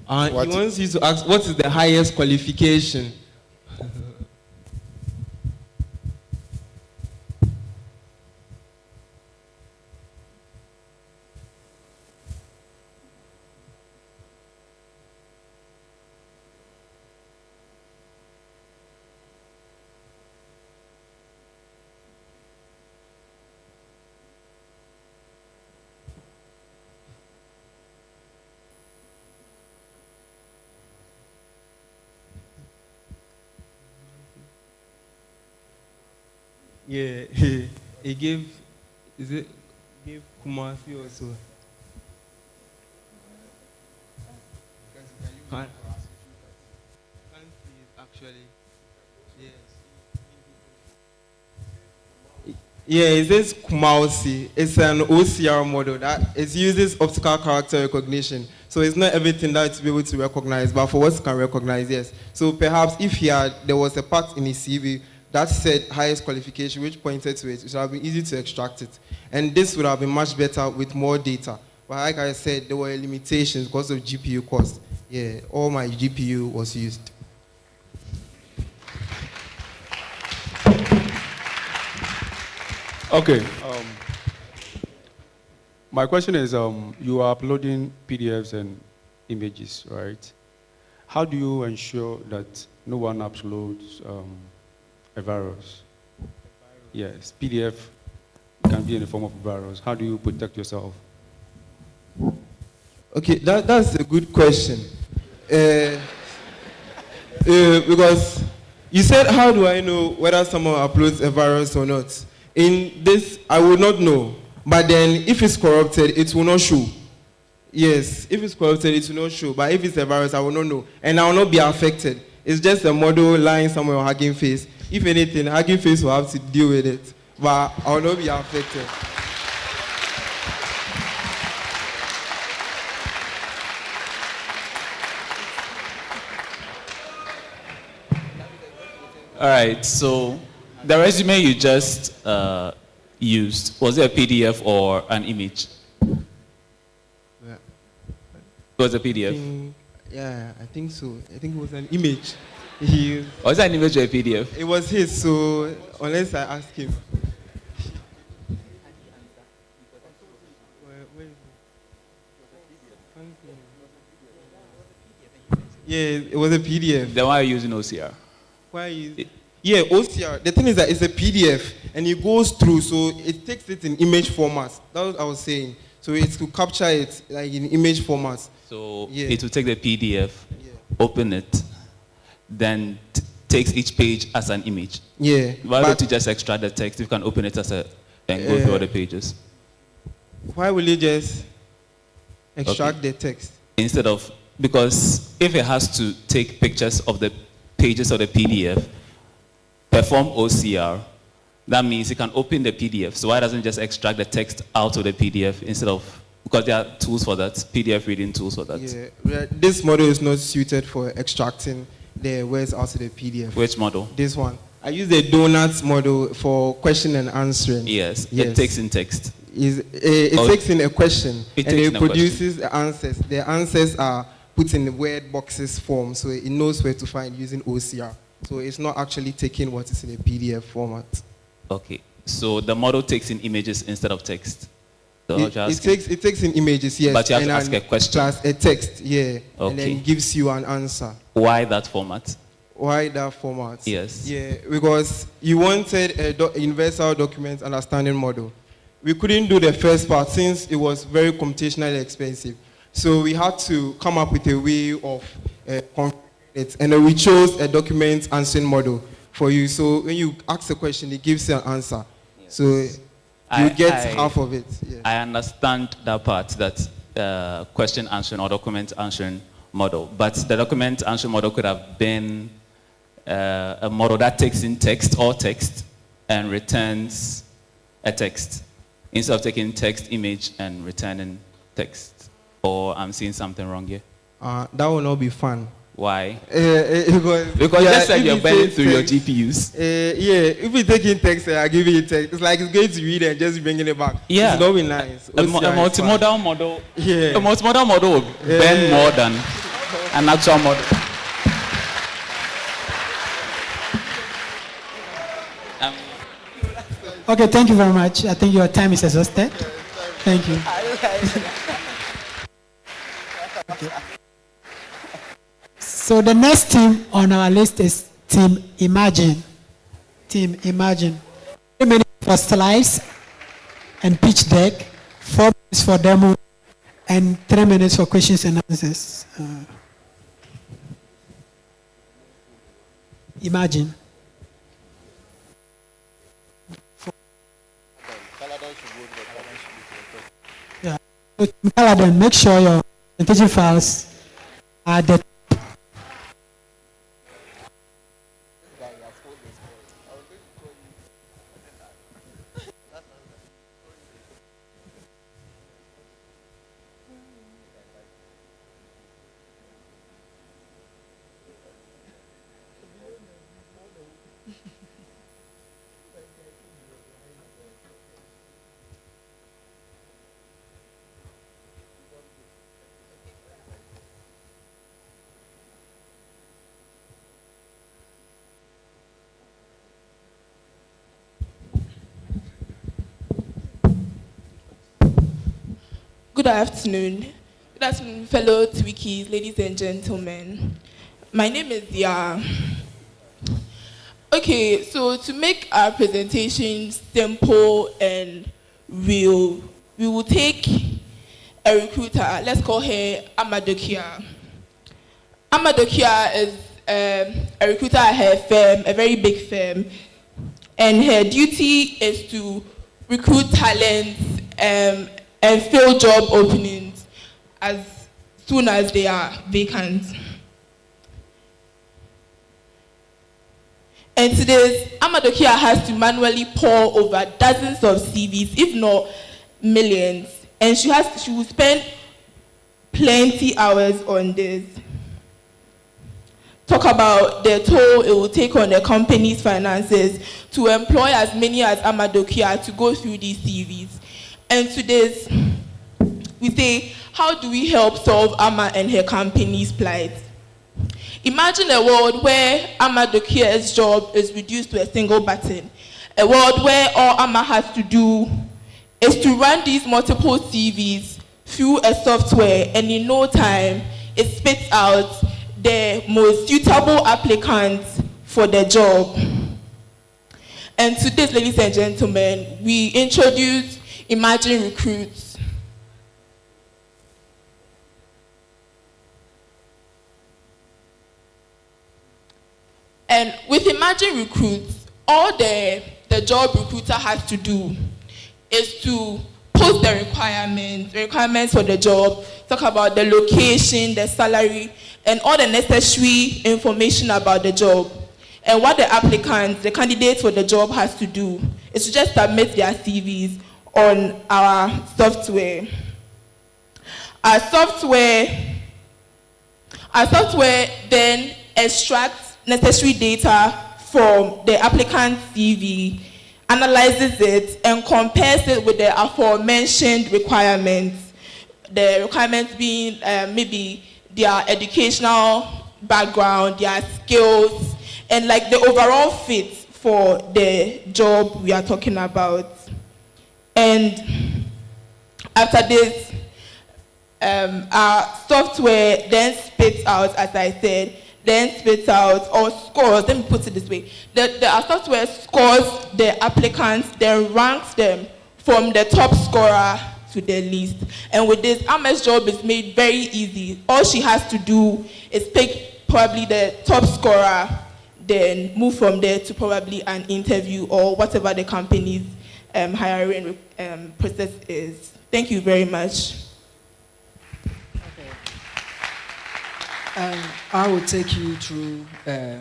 He wants you to ask, what is the highest qualification? Yeah, he gave, gave Kumasi also. Can't see it actually. Yes. Yeah, it says Kumasi. It's an OCR model that it uses optical character recognition. So it's not everything that to be able to recognize, but for what it can recognize, yes. So perhaps if there was a part in his CV that said highest qualification, which pointed to it, it would have been easy to extract it. And this would have been much better with more data. But like I said, there were limitations because of GPU cost. Yeah, all my GPU was used. Okay. My question is, you are uploading PDFs and images, right? How do you ensure that no one uploads a virus? yes, PDF can be in the form of virus. How do you protect yourself? Okay, that's a good question. Because you said, how do I know whether someone uploads a virus or not? In this, I will not know. But then, if it's corrupted, it will not show. Yes, if it's corrupted, it will not show. But if it's a virus, I will not know. And I will not be affected. It's just a model lying somewhere on Hugging Face. If anything, Hugging Face will have to deal with it. But I will not be affected. All right, so the resume you just used, was it a PDF or an image? Yeah. It was a PDF? I think so. I think it was an image. Was that an image or a PDF? It was his, so unless I ask him. Yeah, it was a PDF. Then why are you using OCR? Yeah, OCR. The thing is that it's a PDF and it goes through, so it takes it in image format. That's what I was saying. So it's to capture it like in image format. So it will take the PDF, open it, then takes each page as an image. Yeah. Why don't you just extract the text? You can open it as and go through all the pages. Why will you just extract the text? Instead of, because if it has to take pictures of the pages of the PDF, perform OCR, that means you can open the PDF. So why doesn't it just extract the text out of the PDF instead of, because there are tools for that, PDF reading tools for that. Yeah, this model is not suited for extracting the words out of the PDF. Which model? This one. I use the donuts model for question and answering. Yes, it takes in text. It takes in a question and it produces the answers. The answers are put in the word boxes form, so it knows where to find using OCR. So it's not actually taking what is in a PDF format. Okay, so the model takes in images instead of text. It takes in images, yes. But you have to ask a question. Plus a text, yeah. Okay. And then gives you an answer. Why that format? Why that format? Yes. Yeah, because you wanted a universal document understanding model. We couldn't do the first part since it was very computationally expensive. So we had to come up with a way of configuring it. And then we chose a document answering model for you. So when you ask a question, it gives you an answer. Yes. So you get half of it. Yeah. I understand that part, that question answering or document answering model. But the document answering model could have been a model that takes in text or text and returns a text instead of taking text, image, and returning text. Or I'm seeing something wrong here? That will not be fun. Why? Because you just said you're burning through your GPUs. If we take in text, I give you text. It's like it's going to read and just bringing it back. Yeah. It's not be nice. A multimodal model. Yeah. A multimodal model will burn more than an actual model. Okay, thank you very much. I think your time is exhausted. Thank you. Okay. So the next team on our list is Team Imagine. Team Imagine. 3 minutes for slides and pitch deck, 4 minutes for demo, and 3 minutes for questions and answers. Imagine. Yeah. So Team Caladon, make sure your presentation files are the Good afternoon. Good afternoon, fellow Twickies, ladies and gentlemen. My name is Ya. Okay, so to make our presentation simple and real, we will take a recruiter. Let's call her Amadokia. Amadokia is a recruiter at her firm, a very big firm, and her duty is to recruit talents and fill job openings as soon as they are vacant. And today, Amadokia has to manually pour over dozens of CVs, if not millions, and she will spend plenty hours on this. Talk about the toll it will take on the company's finances to employ as many as Amadokia to go through these CVs. And to this, we say, how do we help solve Ama and her company's plight? Imagine a world where Amadokia's job is reduced to a single button. A world where all Ama has to do is to run these multiple CVs through a software, and in no time, it spits out the most suitable applicants for the job. And to this, ladies and gentlemen, we introduce Imagine Recruits. And with Imagine Recruits, all the job recruiter has to do is to post the requirements for the job, talk about the location, the salary, and all the necessary information about the job. And what the applicants, the candidates for the job has to do is to just submit their CVs on our software. Our software then extracts necessary data from the applicant's CV, analyzes it, and compares it with the aforementioned requirements. The requirements being maybe their educational background, their skills, and like the overall fit for the job we are talking about. And after this, our software then spits out, as I said, or scores, let me put it this way. Our software scores the applicants, then ranks them from the top scorer to the least. And with this, Ama's job is made very easy. All she has to do is pick probably the top scorer, then move from there to probably an interview or whatever the company's hiring process is. Thank you very much. I will take you through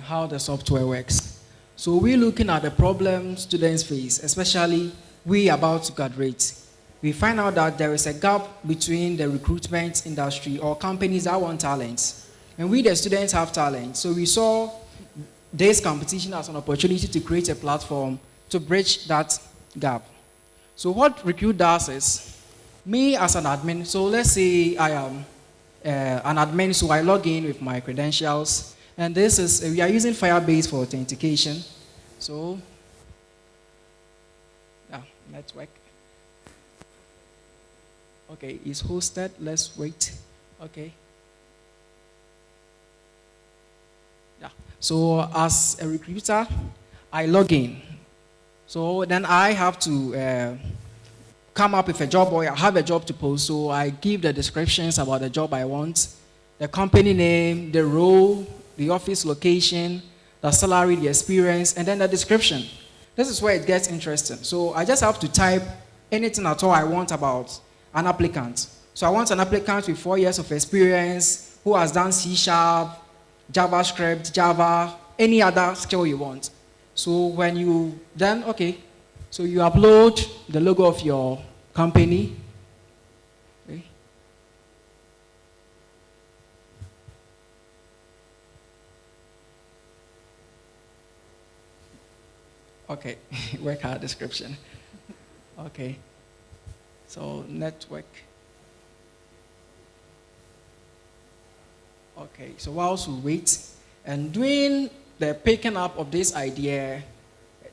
how the software works. So we're looking at the problem students face, especially we about to graduate. We find out that there is a gap between the recruitment industry or companies that want talents. And we, the students, have talent. So we saw this competition as an opportunity to create a platform to bridge that gap. So what Recruit does is, me as an admin, so let's say I am an admin, so I log in with my credentials, and this is, we are using Firebase for authentication. So, yeah, network. Okay, it's hosted, let's wait. Okay. Yeah, so as a recruiter, I log in. So then I have to come up with a job, or I have a job to post, so I give the descriptions about the job I want, the company name, the role, the office location, the salary, the experience, and then the description. This is where it gets interesting. So I just have to type anything at all I want about an applicant. So I want an applicant with 4 years of experience, who has done C#, JavaScript, Java, any other skill you want. So when you then, okay, so you upload the logo of your company. Okay. Okay, work hard description. Okay, so network. Okay, so whilst we wait, and doing the picking up of this idea,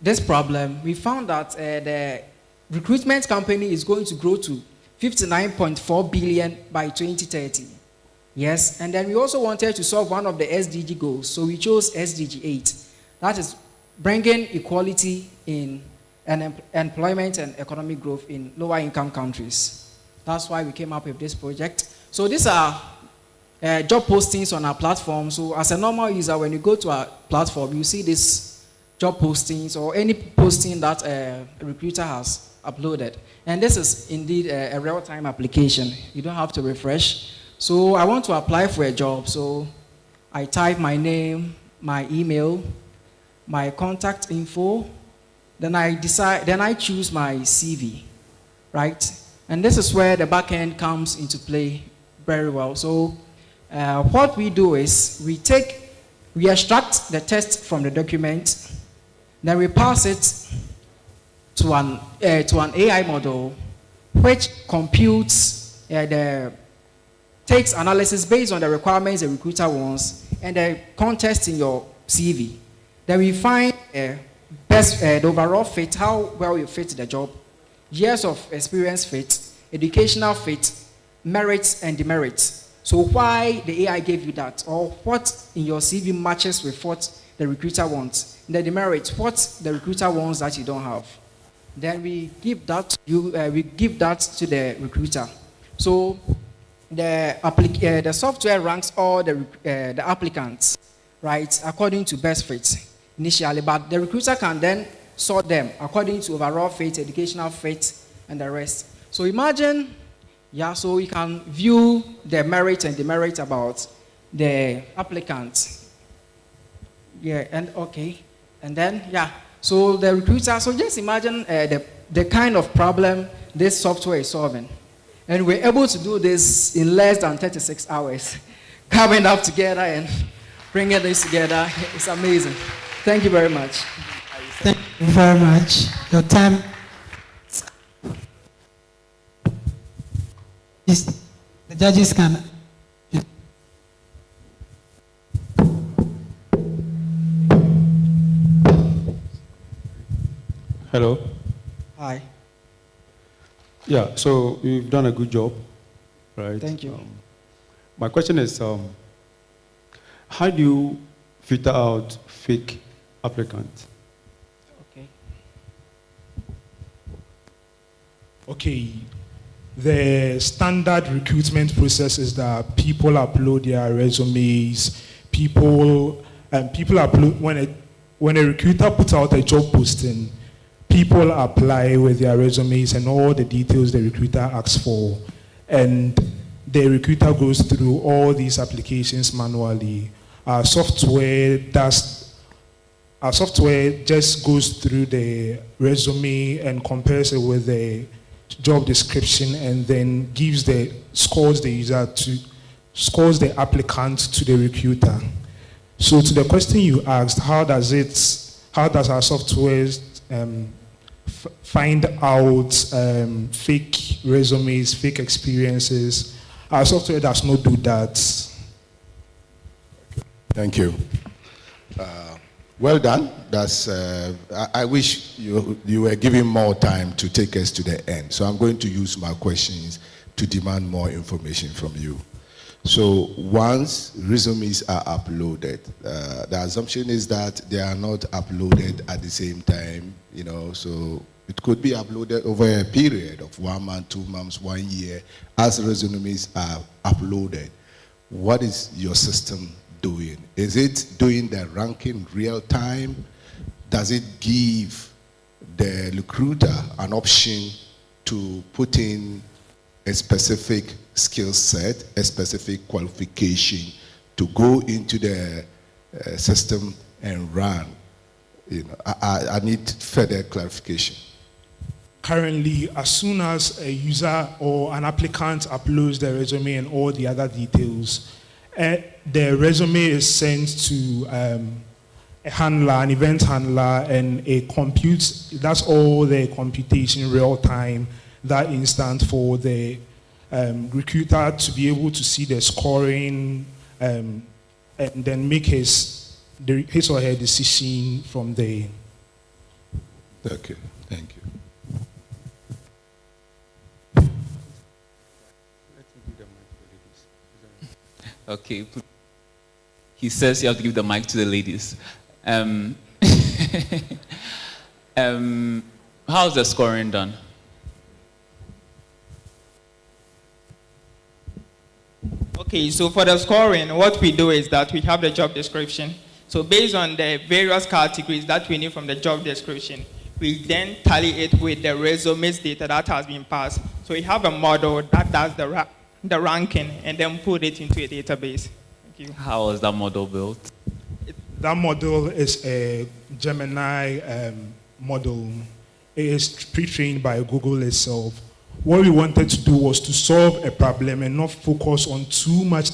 this problem, we found that the recruitment company is going to grow to 59.4 billion by 2030. Yes, and then we also wanted to solve one of the SDG goals, so we chose SDG 8. That is bringing equality in employment and economic growth in lower income countries. That's why we came up with this project. So these are job postings on our platform. So as a normal user, when you go to our platform, you see this job postings or any posting that a recruiter has uploaded. And this is indeed a real-time application. You don't have to refresh. So I want to apply for a job. So I type my name, my email, my contact info, then I choose my CV, right? And this is where the backend comes into play very well. So what we do is we extract the text from the document, then we pass it to an AI model, which computes takes analysis based on the requirements the recruiter wants and the context in your CV. Then we find the overall fit, how well you fit the job, years of experience fit, educational fit, merits and demerits. So why the AI gave you that, or what in your CV matches with what the recruiter wants. The demerits, what the recruiter wants that you don't have. Then we give that to the recruiter. So the software ranks all the applicants, right, according to best fit initially, but the recruiter can then sort them according to overall fit, educational fit, and the rest. So imagine, so you can view the merit and demerit about the applicant. And then, so the recruiter, so just imagine the kind of problem this software is solving. And we're able to do this in less than 36 hours, coming up together and bringing this together. It's amazing. Thank you very much. Thank you very much. Your time. Yes, the judges can. Hello. Hi. Yeah, so you've done a good job, right? Thank you. My question is, how do you filter out fake applicants? Okay, the standard recruitment process is that people upload their resumes. People upload when a recruiter puts out a job posting. People apply with their resumes and all the details the recruiter asks for, and the recruiter goes through all these applications manually. Our software just goes through the resume and compares it with the job description, and then scores the applicant to the recruiter. So to the question you asked, how does our software find out fake resumes, fake experiences? Our software does not do that. Thank you. Well done. I wish you were giving more time to take us to the end. So I'm going to use my questions to demand more information from you. So once resumes are uploaded, the assumption is that they are not uploaded at the same time, so it could be uploaded over a period of 1 month, 2 months, 1 year, as resumes are uploaded. What is your system doing? Is it doing the ranking real time? Does it give the recruiter an option to put in a specific skill set, a specific qualification to go into the system and run? I need further clarification. Currently, as soon as a user or an applicant uploads their resume and all the other details, the resume is sent to a handler, an event handler, and that's all the computation real time, that instant for the recruiter to be able to see the scoring and then make his or her decision from there. Okay, thank you. Okay. He says you have to give the mic to the ladies. How's the scoring done? Okay, so for the scoring, what we do is that we have the job description. So based on the various categories that we need from the job description, we then tally it with the resumes data that has been passed. So we have a model that does the ranking and then put it into a database. Thank you. How was that model built? That model is a Gemini model. It is pre-trained by Google itself. What we wanted to do was to solve a problem and not focus on too much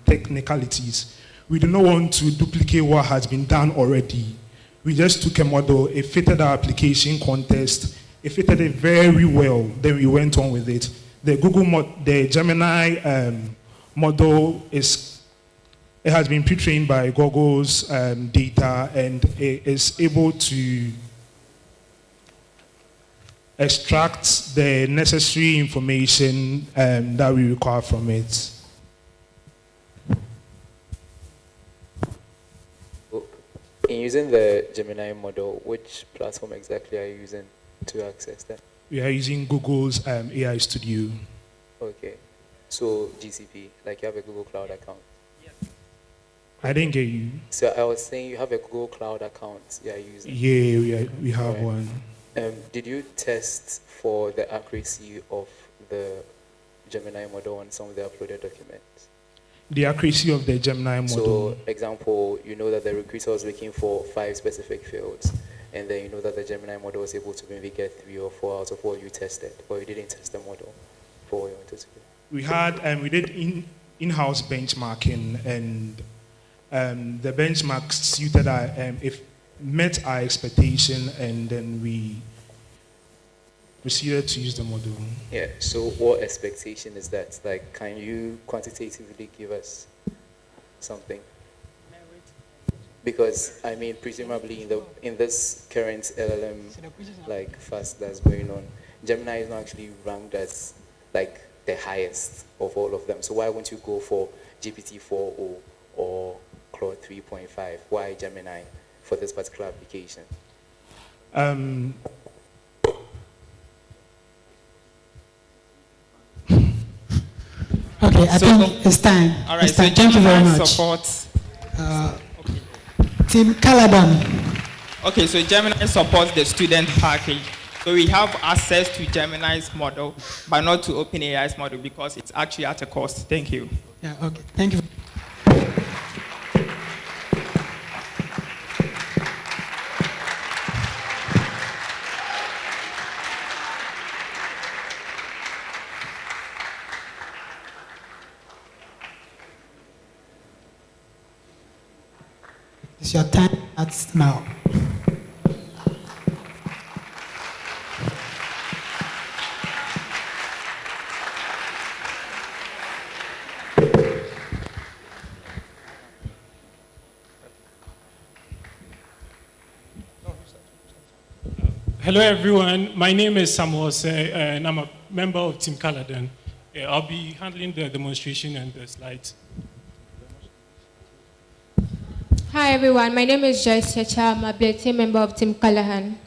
technicalities. We do not want to duplicate what has been done already. We just took a model, it fitted our application context, it fitted it very well, then we went on with it. The Gemini model it has been pre-trained by Google's data, and it is able to extract the necessary information that we require from it. In using the Gemini model, which platform exactly are you using to access that? We are using Google's AI Studio. Okay. So GCP, like you have a Google Cloud account? Yes. I didn't get you. So I was saying you have a Google Cloud account you are using? Yeah, we have Right. one. Did you test for the accuracy of the Gemini model on some of the uploaded documents? The accuracy of the Gemini model. So, example, you know that the recruiter was looking for 5 specific fields, and then you know that the Gemini model was able to maybe get 3 or 4 out of what you tested, but you didn't test the model for what you wanted to do. We did in-house benchmarking, and the benchmark suited if met our expectation, and then we proceeded to use the model. Yeah, so what expectation is that? Like, can you quantitatively give us something? Because, I mean, presumably in this current LLM, like, fast that's going on, Gemini is not actually ranked as, like, the highest of all of them. So why won't you go for GPT-4o or Claude 3.5? Why Gemini for this particular application? Okay, I think it's time. All right, It's time. so Thank you very Gemini much. supports. Team Caladan. Okay, so Gemini supports the student package. So we have access to Gemini's model, but not to OpenAI's model because it's actually at a cost. Thank you. Yeah, okay. Thank you. It's your time at now. Hello, everyone. My name is Samuel Se, and I'm a member of Team Caladan. I'll be handling the demonstration and the slides. Hi everyone, my name is Joyce Checha. I'm a team member of Team Callahan.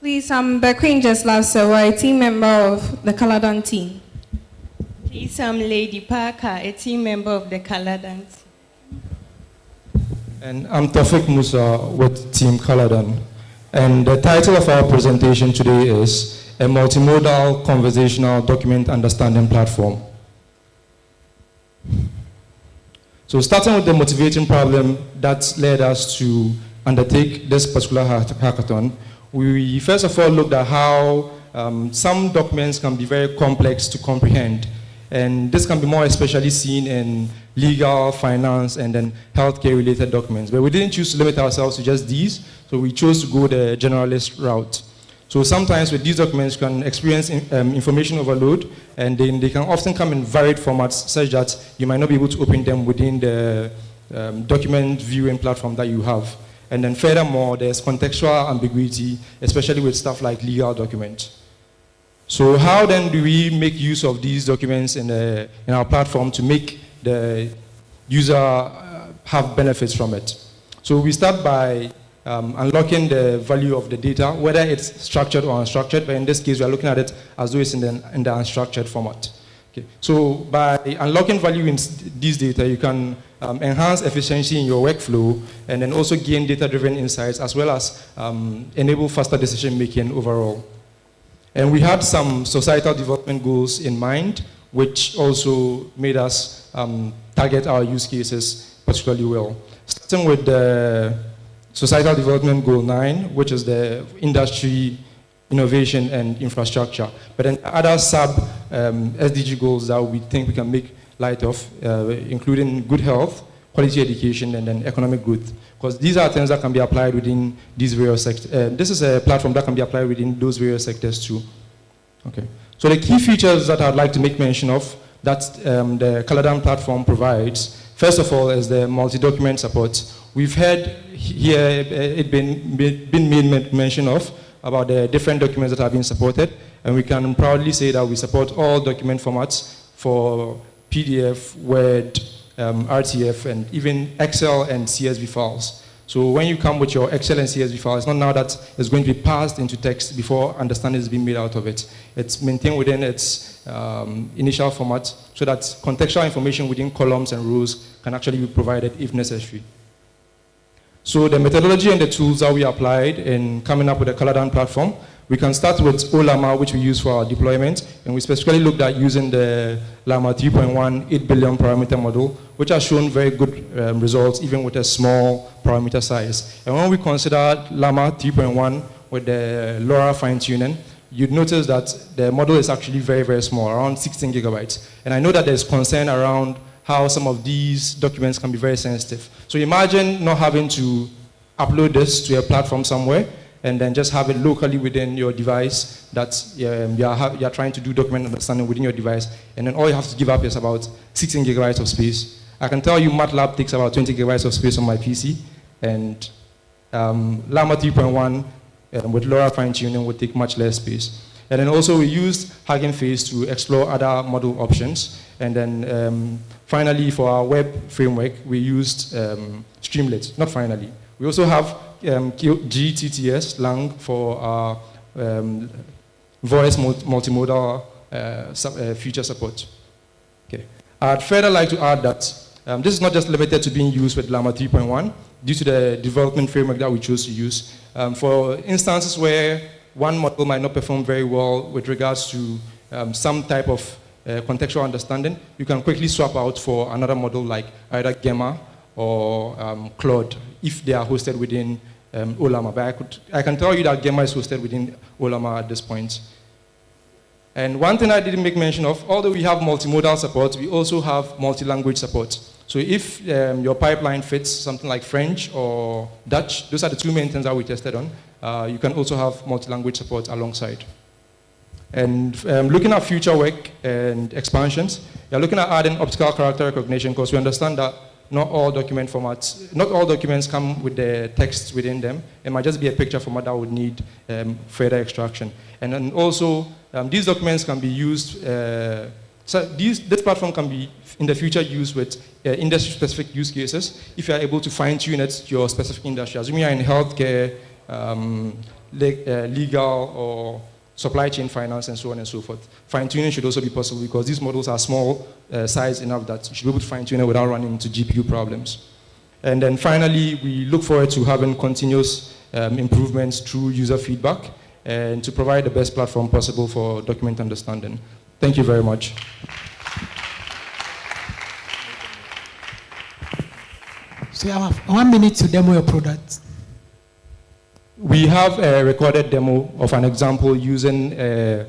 Please, I'm Bequeen Jeslaw, a team member of the Caladan team. Please, I'm Lady Parker, a team member of the Caladan team. And I'm Tawfiq Musa with Team Caladan. And the title of our presentation today is a multimodal conversational document understanding platform. So starting with the motivating problem that led us to undertake this particular hackathon, we first of all looked at how some documents can be very complex to comprehend. And this can be more especially seen in legal, finance, and then healthcare related documents. But we didn't choose to limit ourselves to just these, so we chose to go the generalist route. So sometimes with these documents, you can experience information overload, and then they can often come in varied formats such that you might not be able to open them within the document viewing platform that you have. And then furthermore, there's contextual ambiguity, especially with stuff like legal documents. So how then do we make use of these documents in our platform to make the user have benefits from it? So we start by unlocking the value of the data, whether it's structured or unstructured, but in this case, we are looking at it as though it's in the unstructured format. Okay. So by unlocking value in these data, you can enhance efficiency in your workflow and then also gain data-driven insights as well as enable faster decision-making overall. And we had some societal development goals in mind, which also made us target our use cases particularly well. Starting with the Societal Development Goal 9, which is the industry, innovation, and infrastructure. But then other sub-SDG goals that we think we can make light of, including good health, quality education, and then economic growth. Because these are things that can be applied within these various sectors. This is a platform that can be applied within those various sectors too. Okay. So the key features that I'd like to make mention of that the Caladan platform provides, first of all, is the multi-document support. We've heard here it been made mention of about the different documents that have been supported, and we can proudly say that we support all document formats for PDF, Word, RTF, and even Excel and CSV files. So when you come with your Excel and CSV file, it's not now that it's going to be passed into text before understanding is being made out of it. It's maintained within its initial format so that contextual information within columns and rows can actually be provided if necessary. So the methodology and the tools that we applied in coming up with the Caladan platform, we can start with OLAMA, which we use for our deployment, and we specifically looked at using the Llama 3.1 8 billion parameter model, which has shown very good results even with a small parameter size. And when we consider Llama 3.1 with the LoRa fine-tuning, you'd notice that the model is actually very, very small, around 16 gigabytes. And I know that there's concern around how some of these documents can be very sensitive. So imagine not having to upload this to a platform somewhere and then just have it locally within your device that you're trying to do document understanding within your device, and then all you have to give up is about 16 gigabytes of space. I can tell you MATLAB takes about 20 gigabytes of space on my PC, and Llama 3.1 with LoRa fine-tuning would take much less space. And then also we used Hugging Face to explore other model options. And then finally, for our web framework, we used Streamlit. Not finally. We also have GTTS, Lang, for our voice multimodal feature support. Okay. I'd further like to add that this is not just limited to being used with Llama 3.1 due to the development framework that we chose to use. For instances where one model might not perform very well with regards to some type of contextual understanding, you can quickly swap out for another model like either Gemma or Claude if they are hosted within OLAMA. But I can tell you that Gemma is hosted within OLAMA at this point. And one thing I didn't make mention of, although we have multimodal support, we also have multi-language support. So if your pipeline fits something like French or Dutch, those are the two main things that we tested on. You can also have multi-language support alongside. And looking at future work and expansions, you're looking at adding optical character recognition because we understand that not all document formats, not all documents come with the text within them. It might just be a picture format that would need further extraction. And then also, these documents can be used, so this platform can be in the future used with industry-specific use cases if you are able to fine-tune it to your specific industry. Assuming you're in healthcare, legal, or supply chain finance, and so on and so forth. Fine-tuning should also be possible because these models are small size enough that you should be able to fine-tune it without running into GPU problems. And then finally, we look forward to having continuous improvements through user feedback and to provide the best platform possible for document understanding. Thank you very much. So you have 1 minute to demo your product. We have a recorded demo of an example using an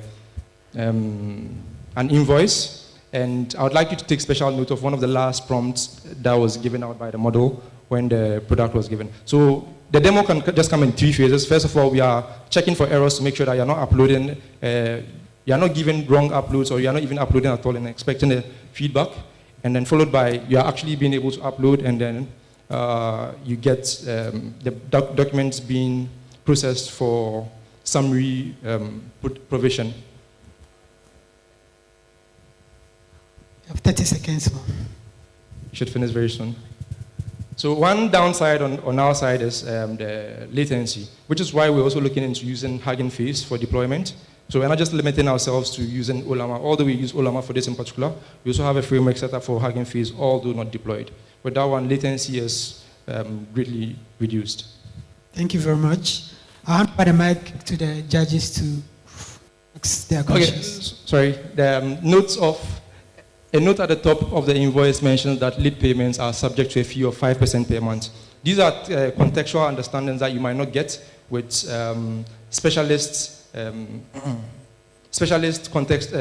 invoice, and I would like you to take special note of one of the last prompts that was given out by the model when the product was given. So the demo can just come in 3 phases. First of all, we are checking for errors to make sure that you're not uploading, you're not giving wrong uploads, or you're not even uploading at all and expecting a feedback. And then followed by you're actually being able to upload, and then you get the documents being processed for summary provision. You have 30 seconds more. You should finish very soon. So one downside on our side is the latency, which is why we're also looking into using Hugging Face for deployment. So we're not just limiting ourselves to using Olama, although we use Olama for this in particular. We also have a framework set up for Hugging Face, although not deployed. With that one, latency is greatly reduced. Thank you very much. I'll hand over the mic to the judges to ask their questions. Okay, sorry. The a note at the top of the invoice mentions that lead payments are subject to a fee of 5% per month. These are contextual understandings that you might not get with specialist context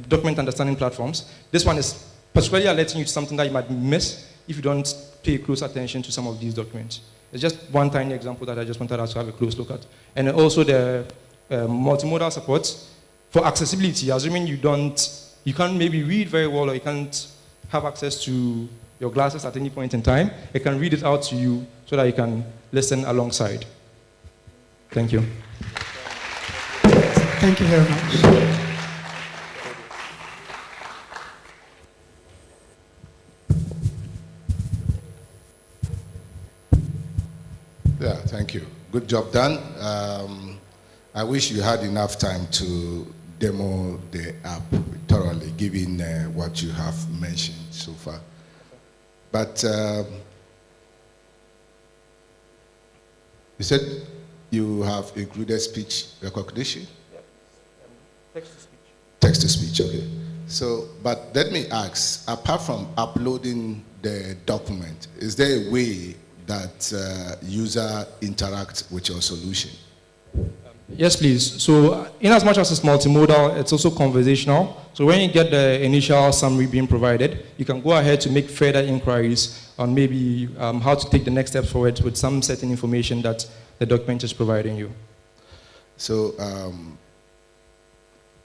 document understanding platforms. This one is particularly alerting you to something that you might miss if you don't pay close attention to some of these documents. It's just one tiny example that I just wanted us to have a close look at. And also the multimodal support for accessibility, assuming you can't maybe read very well or you can't have access to your glasses at any point in time, it can read it out to you so that you can listen alongside. Thank you. Thank you very much. Yeah, thank you. Good job done. I wish you had enough time to demo the app thoroughly, given what you have mentioned so far. But you said you have included speech recognition? Text to speech, okay. So, but let me ask, apart from uploading the document, is there a way that user interact with your solution? Yes, please. So in as much as it's multimodal, it's also conversational. So when you get the initial summary being provided, you can go ahead to make further inquiries on maybe how to take the next step forward with some certain information that the document is providing you. So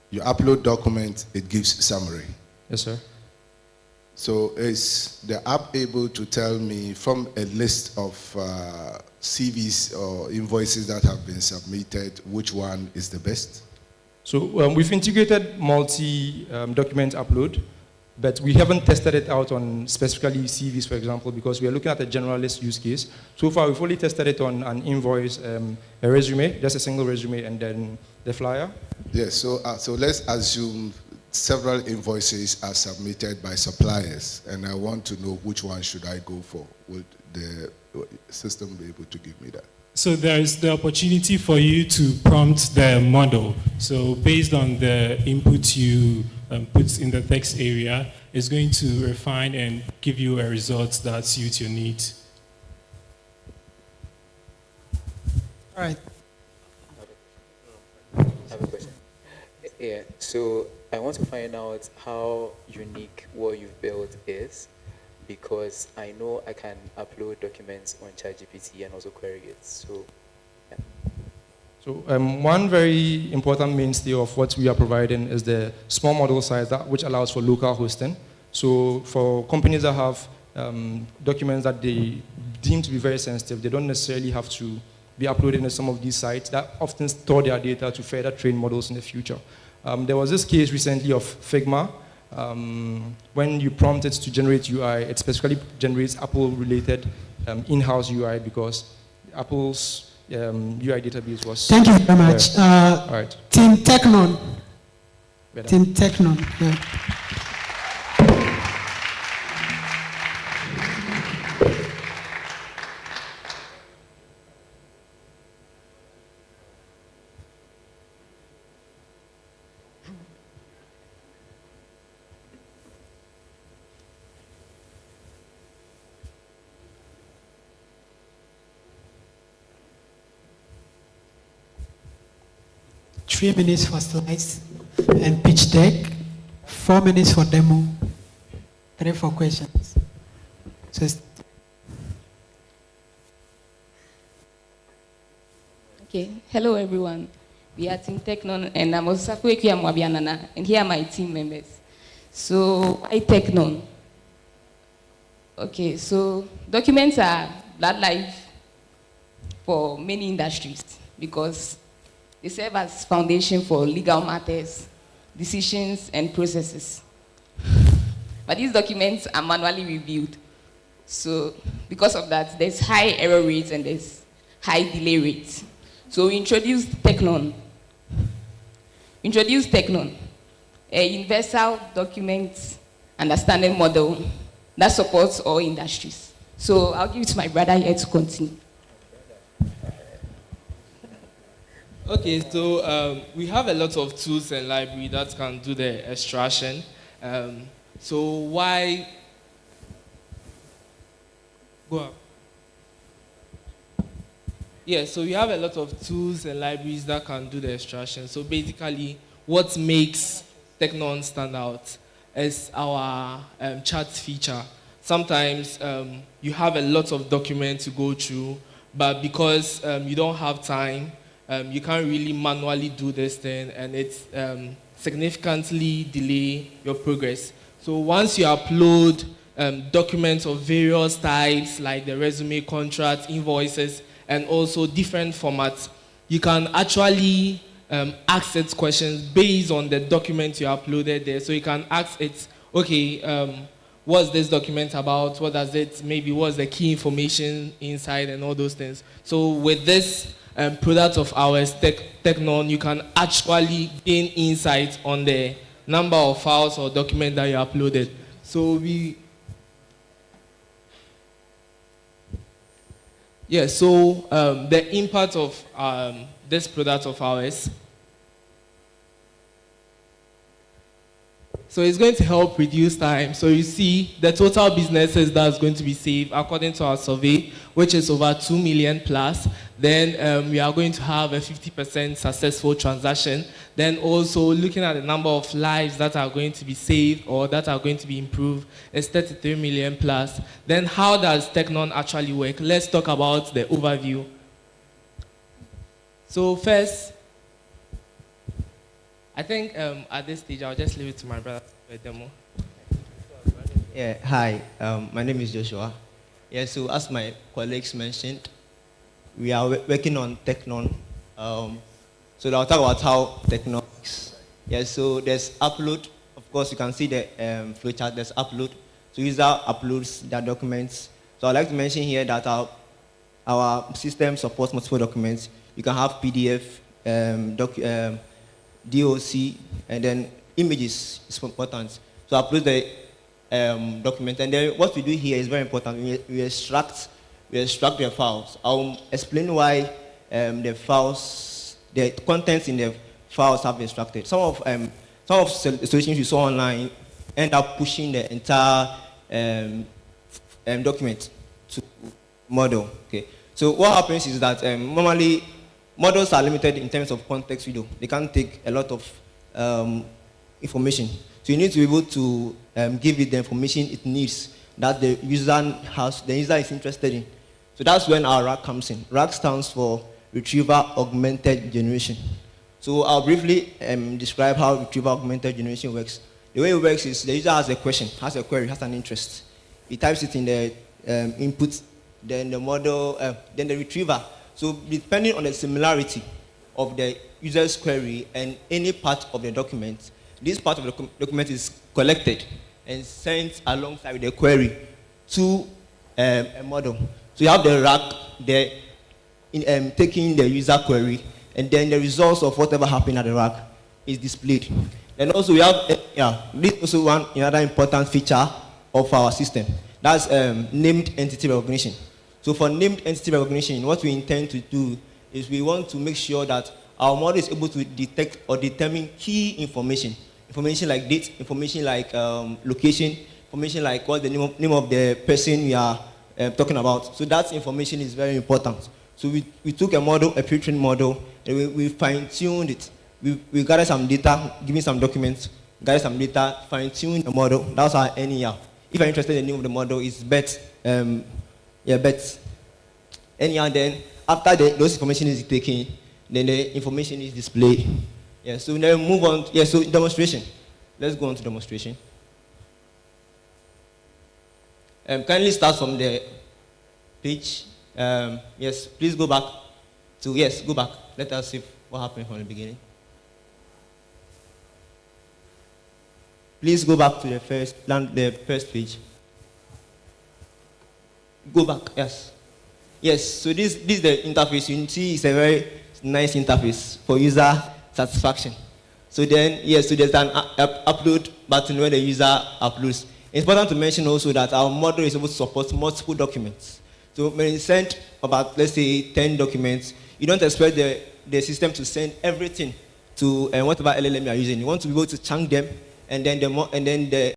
you upload document, it gives summary. Yes, sir. So is the app able to tell me from a list of CVs or invoices that have been submitted, which one is the best? So we've integrated multi-document upload, but we haven't tested it out on specifically CVs, for example, because we are looking at a generalist use case. So far, we've only tested it on an invoice, a resume, just a single resume, and then the flyer. Yes, so let's assume several invoices are submitted by suppliers, and I want to know which one should I go for. Would the system be able to give me that? So there is the opportunity for you to prompt the model. So based on the input you put in the text area, it's going to refine and give you a result that suits your needs. All right. I have a question. Yeah, so I want to find out how unique what you've built is, because I know I can upload documents on ChatGPT and also query it. So, yeah. So one very important mainstay of what we are providing is the small model size, which allows for local hosting. So for companies that have documents that they deem to be very sensitive, they don't necessarily have to be uploaded in some of these sites that often store their data to further train models in the future. There was this case recently of Figma. When you prompt it to generate UI, it specifically generates Apple-related in-house UI because Apple's UI database was... Thank you very much. All right. Team Technon. Better. Team Technon. Yeah. Three minutes for slides and pitch deck, 4 minutes for demo, 3 for questions. So okay, hello everyone. We are Team Technon and I'm Osafweki Amwabianana, and here are my team members. So, why Technon? Okay, so documents are blood life for many industries because they serve as foundation for legal matters, decisions, and processes. But these documents are manually reviewed. So because of that, there's high error rates and there's high delay rates. So we introduced Technon. A universal document understanding model that supports all industries. So I'll give it to my brother here to continue. Okay, so we have a lot of tools and library that can do the extraction. So why go up? Yeah, so we have a lot of tools and libraries that can do the extraction. So basically, what makes Technon stand out is our chat feature. Sometimes you have a lot of documents to go through, but because you don't have time, you can't really manually do this thing, and it's significantly delay your progress. So once you upload documents of various types, like the resume, contract, invoices, and also different formats, you can actually ask it questions based on the document you uploaded there. So you can ask it, okay, what's this document about? What does it, maybe what's the key information inside and all those things. So with this product of ours, Technon, you can actually gain insight on the number of files or documents that you uploaded. So the impact of this product of ours, so it's going to help reduce time. So you see the total businesses that's going to be saved according to our survey, which is over 2 million plus. Then we are going to have a 50% successful transaction. Then also looking at the number of lives that are going to be saved or that are going to be improved is 33 million plus. Then how does Technon actually work? Let's talk about the overview. So first, I think at this stage, I'll just leave it to my brother for a demo. Yeah, hi, my name is Joshua. Yeah, so as my colleagues mentioned, we are working on Technon. So I'll talk about how Technon works. Yeah, so there's upload. Of course, you can see the flowchart, there's upload. So user uploads their documents. So I'd like to mention here that our system supports multiple documents. You can have PDF, DOC, and then images is important. So upload the document, and then what we do here is very important. We extract the files. I'll explain why the contents in the files have been extracted. Some of solutions you saw online end up pushing the entire document to model. Okay. So what happens is that normally models are limited in terms of context window. They can't take a lot of information. So you need to be able to give it the information it needs that the user is interested in. So that's when our RAG comes in. RAG stands for Retrieval Augmented Generation. So I'll briefly describe how Retrieval Augmented Generation works. The way it works is the user has a question, has a query, has an interest. He types it in the input, then the model, then the retriever. So depending on the similarity of the user's query and any part of the document, this part of the document is collected and sent alongside the query to a model. So you have the RAG there taking the user query, and then the results of whatever happened at the RAG is displayed. And also we have, this is also another important feature of our system. That's named entity recognition. So for named entity recognition, what we intend to do is we want to make sure that our model is able to detect or determine key information. Information like date, information like location, information like what's the name of the person we are talking about. So that information is very important. So we took a model, a pre-trained model, and we fine-tuned it. We gathered some data, given some documents, gathered some data, fine-tuned the model. That's our NER. If you're interested in the name of the model, it's BET. BET. NER, then after those information is taken, then the information is displayed. Yeah, so then move on. Yeah, so demonstration. Let's go on to demonstration. Kindly start from the page. Yes, please go back to, yes, go back. Let us see what happened from the beginning. Please go back to the first page. Go back, yes. Yes, so this is the interface. You see it's a very nice interface for user satisfaction. So then, yes, so there's an upload button where the user uploads. It's important to mention also that our model is able to support multiple documents. So when you send about, let's say, 10 documents, you don't expect the system to send everything to whatever LLM you are using. You want to be able to chunk them, and then the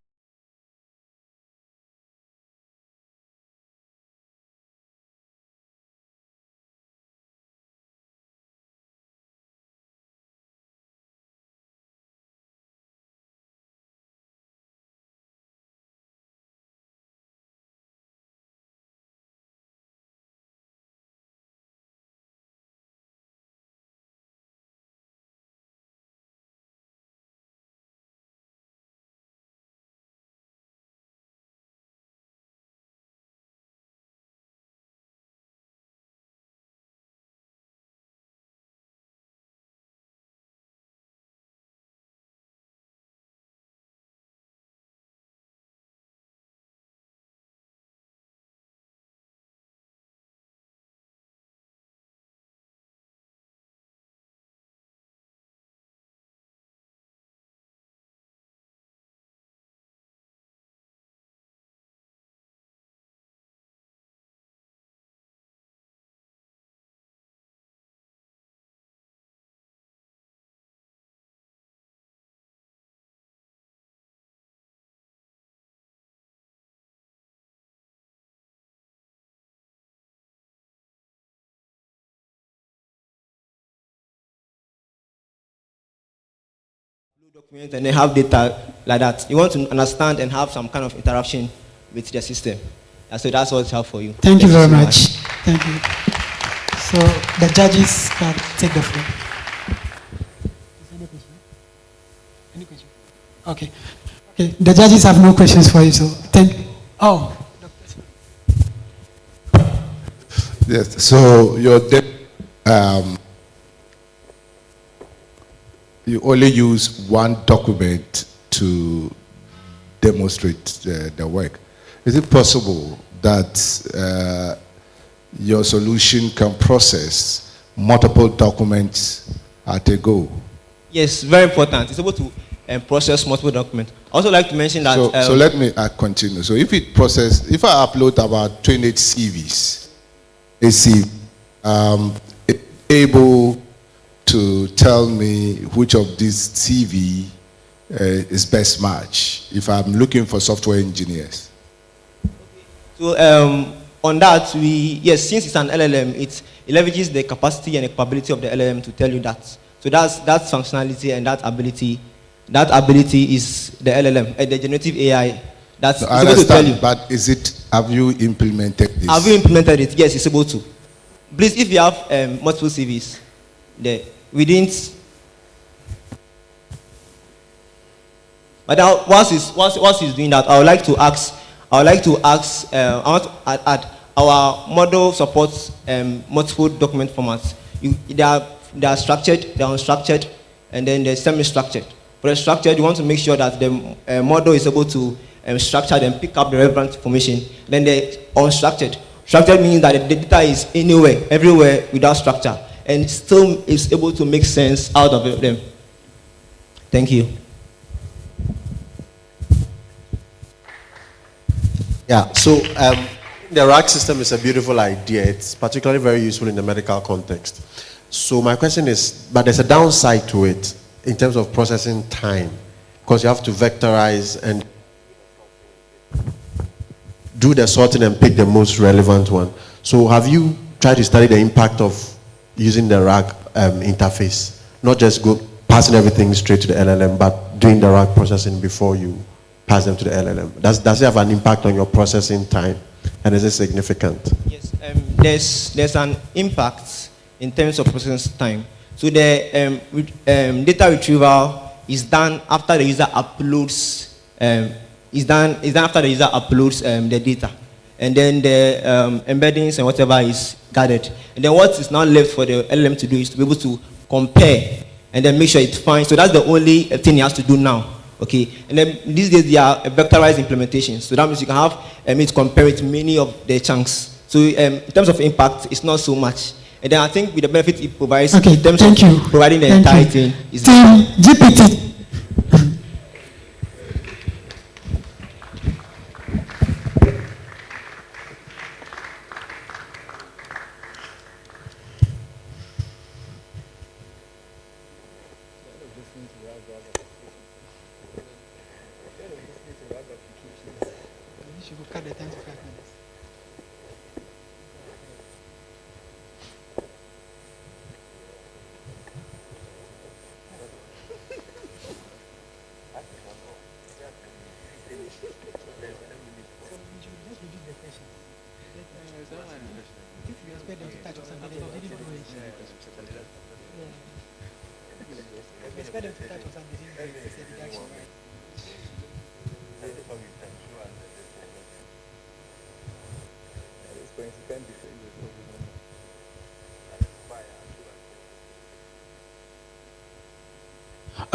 document and they have data like that. You want to understand and have some kind of interaction with the system. And so that's what it's helpful for you. Thank you very much. Thank you. So the judges can take the floor. Any question? Okay. Okay. The judges have no questions for you. So thank. Oh. Yes. So you only use one document to demonstrate the work. Is it possible that your solution can process multiple documents at a go? Yes, very important. It's able to process multiple documents. I also like to mention that. So let me continue. So if if I upload about 28 CVs, it's able to tell me which of these CV is best match if I'm looking for software engineers. So on that, since it's an LLM, it leverages the capacity and the capability of the LLM to tell you that. So that's functionality and that ability is the LLM, the generative AI. That's able to tell you. But have you implemented this? Have you implemented it? Yes, it's able to. Please, if you have multiple CVs, we didn't. But now, once he's doing that, I would like to ask. I want to add our model supports multiple document formats. They are structured, they are unstructured, and then they're semi-structured. For the structured, you want to make sure that the model is able to structure and pick up the relevant information. Then the unstructured. Structured means that the data is anywhere, everywhere without structure, and still is able to make sense out of them. Thank you. Yeah, so the rack system is a beautiful idea. It's particularly very useful in the medical context. So my question is, but there's a downside to it in terms of processing time, because you have to vectorize and do the sorting and pick the most relevant one. So have you tried to study the impact of using the RAG interface? Not just passing everything straight to the LLM, but doing the RAG processing before you pass them to the LLM. Does it have an impact on your processing time? And is it significant? Yes, there's an impact in terms of processing time. So the data retrieval is done after the user uploads. Is done after the user uploads the data, and then the embeddings and whatever is gathered. And then what is now left for the LLM to do is to be able to compare and then make sure it's fine. So that's the only thing he has to do now. Okay, and then these days they are a vectorized implementation. So that means you can have it compare it to many of the chunks. So in terms of impact, it's not so much. And then I think with the benefit it provides in terms of providing the entire thing is Team GPT.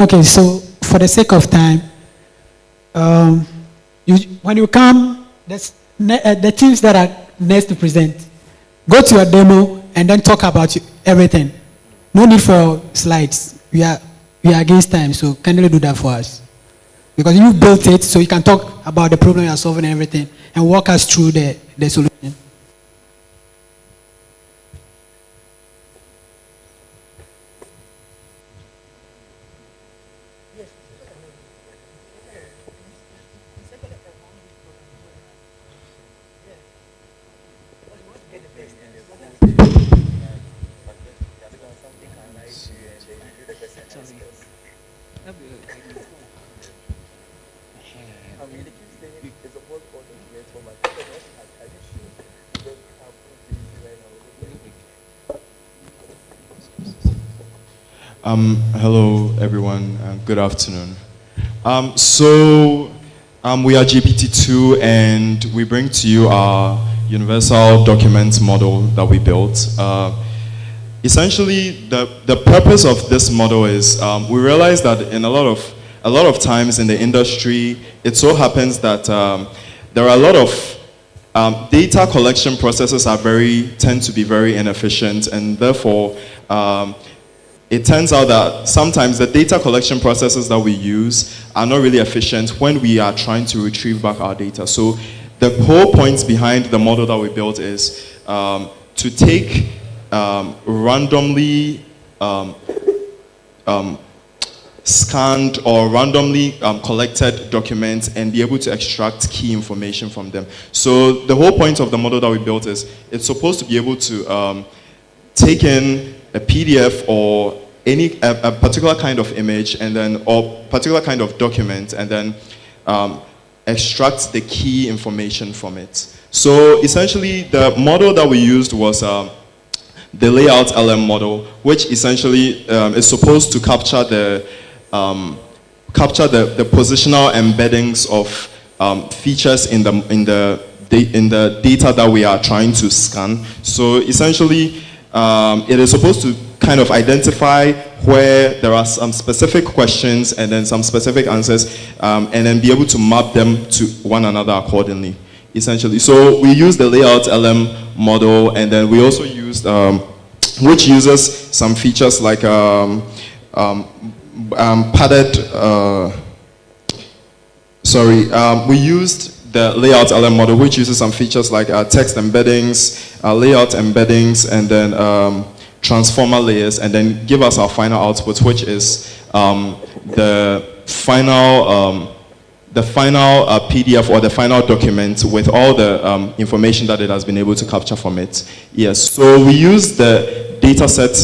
Okay, so for the sake of time, when you come, the teams that are next to present, go to your demo and then talk about everything. No need for slides. We are against time, so kindly do that for us. Because you built it, so you can talk about the problem you are solving and everything, and walk us through the solution. Hello, everyone. Good afternoon. We are GPT-2, and we bring to you our universal document model that we built. Essentially, the purpose of this model is we realize that in a lot of times in the industry, it so happens that there are a lot of data collection processes tend to be very inefficient, and therefore it turns out that sometimes the data collection processes that we use are not really efficient when we are trying to retrieve back our data. So the whole point behind the model that we built is to take randomly scanned or randomly collected documents and be able to extract key information from them. So the whole point of the model that we built is it's supposed to be able to take in a PDF or a particular kind of image and then or particular kind of document and then extract the key information from it. So essentially the model that we used was the layout LM model, which essentially is supposed to capture the positional embeddings of features in the data that we are trying to scan. So essentially it is supposed to kind of identify where there are some specific questions and then some specific answers and then be able to map them to one another accordingly, essentially. So we use the layout LM model, and then we also used, which uses some features like we used the layout LM model, which uses some features like text embeddings, layout embeddings, and then transformer layers, and then give us our final output, which is the final PDF or the final document with all the information that it has been able to capture from it. Yes, so we use the data set.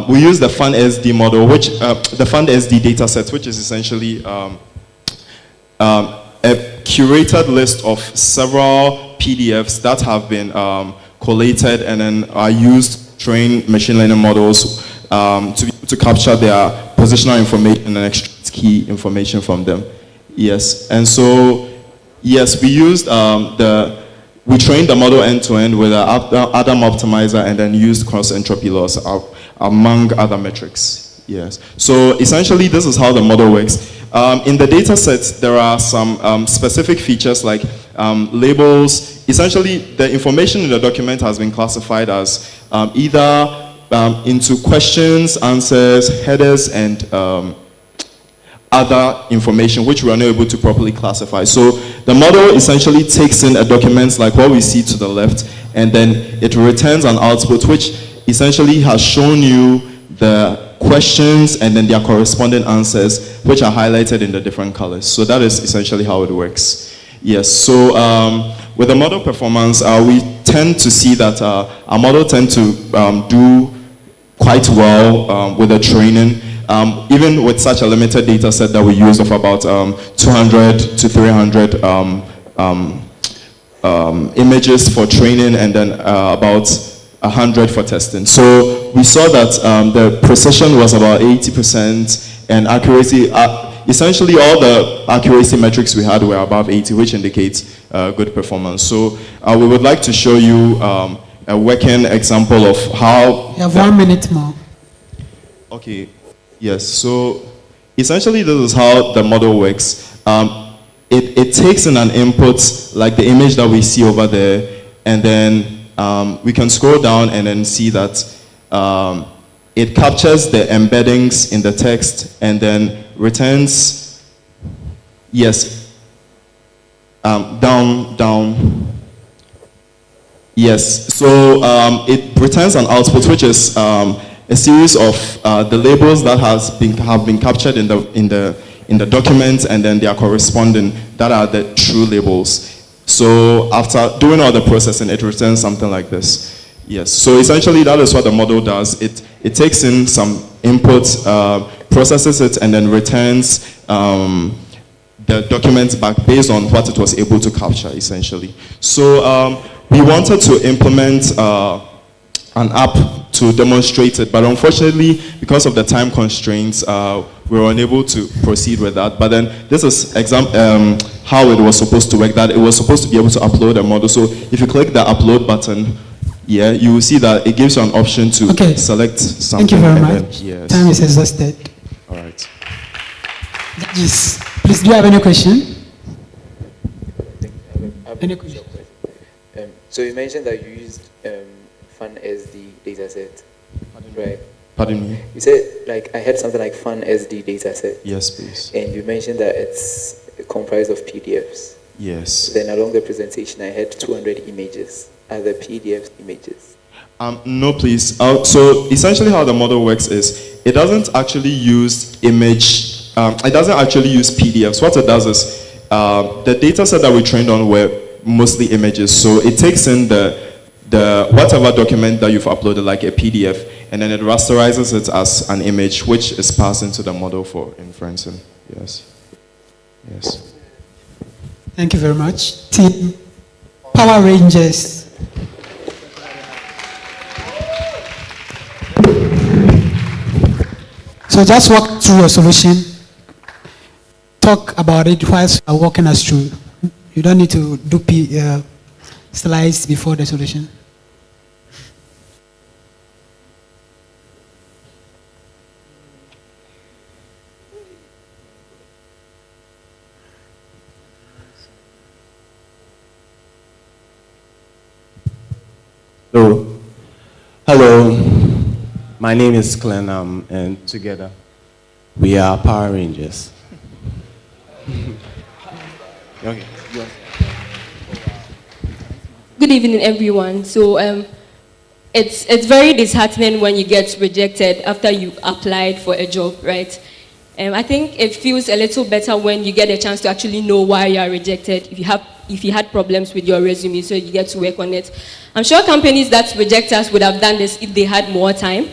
We use the FunSD model, which the FunSD data set, which is essentially a curated list of several PDFs that have been collated and then are used to train machine learning models to capture their positional information and extract key information from them. Yes, and so yes, we used we trained the model end to end with an Adam optimizer and then used cross entropy loss among other metrics. Yes, so essentially this is how the model works. In the data set, there are some specific features like labels. Essentially, the information in the document has been classified as either into questions, answers, headers, and other information which we are not able to properly classify. So the model essentially takes in a document like what we see to the left, and then it returns an output which essentially has shown you the questions and then their corresponding answers, which are highlighted in the different colors. So that is essentially how it works. Yes, so with the model performance, we tend to see that our model tend to do quite well with the training. Even with such a limited data set that we use of about 200 to 300 images for training, and then about 100 for testing. So we saw that the precision was about 80%, and accuracy, essentially all the accuracy metrics we had were above 80, which indicates good performance. So we would like to show you a working example of how... You have 1 minute more. Okay. Yes, so essentially this is how the model works. It takes in an input like the image that we see over there, and then we can scroll down and then see that it captures the embeddings in the text and then returns, yes, down. Yes, so it returns an output which is a series of the labels that have been captured in the document, and then they are corresponding, that are the true labels. So after doing all the processing, it returns something like this. Yes, so essentially that is what the model does. It takes in some input, processes it, and then returns the documents back based on what it was able to capture, essentially. So we wanted to implement an app to demonstrate it, but unfortunately, because of the time constraints, we were unable to proceed with that. But then this is how it was supposed to work, that it was supposed to be able to upload a model. So if you click the upload button, yeah, you will see that it gives you an option to select something. Thank you very and much. Then, yes. Time is exhausted. All right. Judges, please, do you have any question? Any question? So you mentioned that you used FunSD dataset, right? Pardon me? You said, like, I had something like FunSD dataset. Yes, please. And you mentioned that it's comprised of PDFs. Yes. Then along the presentation, I had 200 images. Are the PDFs images? No, please. So essentially how the model works is it doesn't actually use image, it doesn't actually use PDFs. What it does is the data set that we trained on were mostly images. So it takes in the whatever document that you've uploaded, like a PDF, and then it rasterizes it as an image, which is passed into the model for inferencing. Yes. Yes. Thank you very much. Team Power Rangers. So just walk through a solution. Talk about it whilst you are walking us through. You don't need to do slides before the solution. Hello, my name is Glenn, and together we are Power Rangers. Okay. Good evening, everyone. So it's very disheartening when you get rejected after you applied for a job, right? I think it feels a little better when you get a chance to actually know why you are rejected. If you had problems with your resume, so you get to work on it. I'm sure companies that reject us would have done this if they had more time.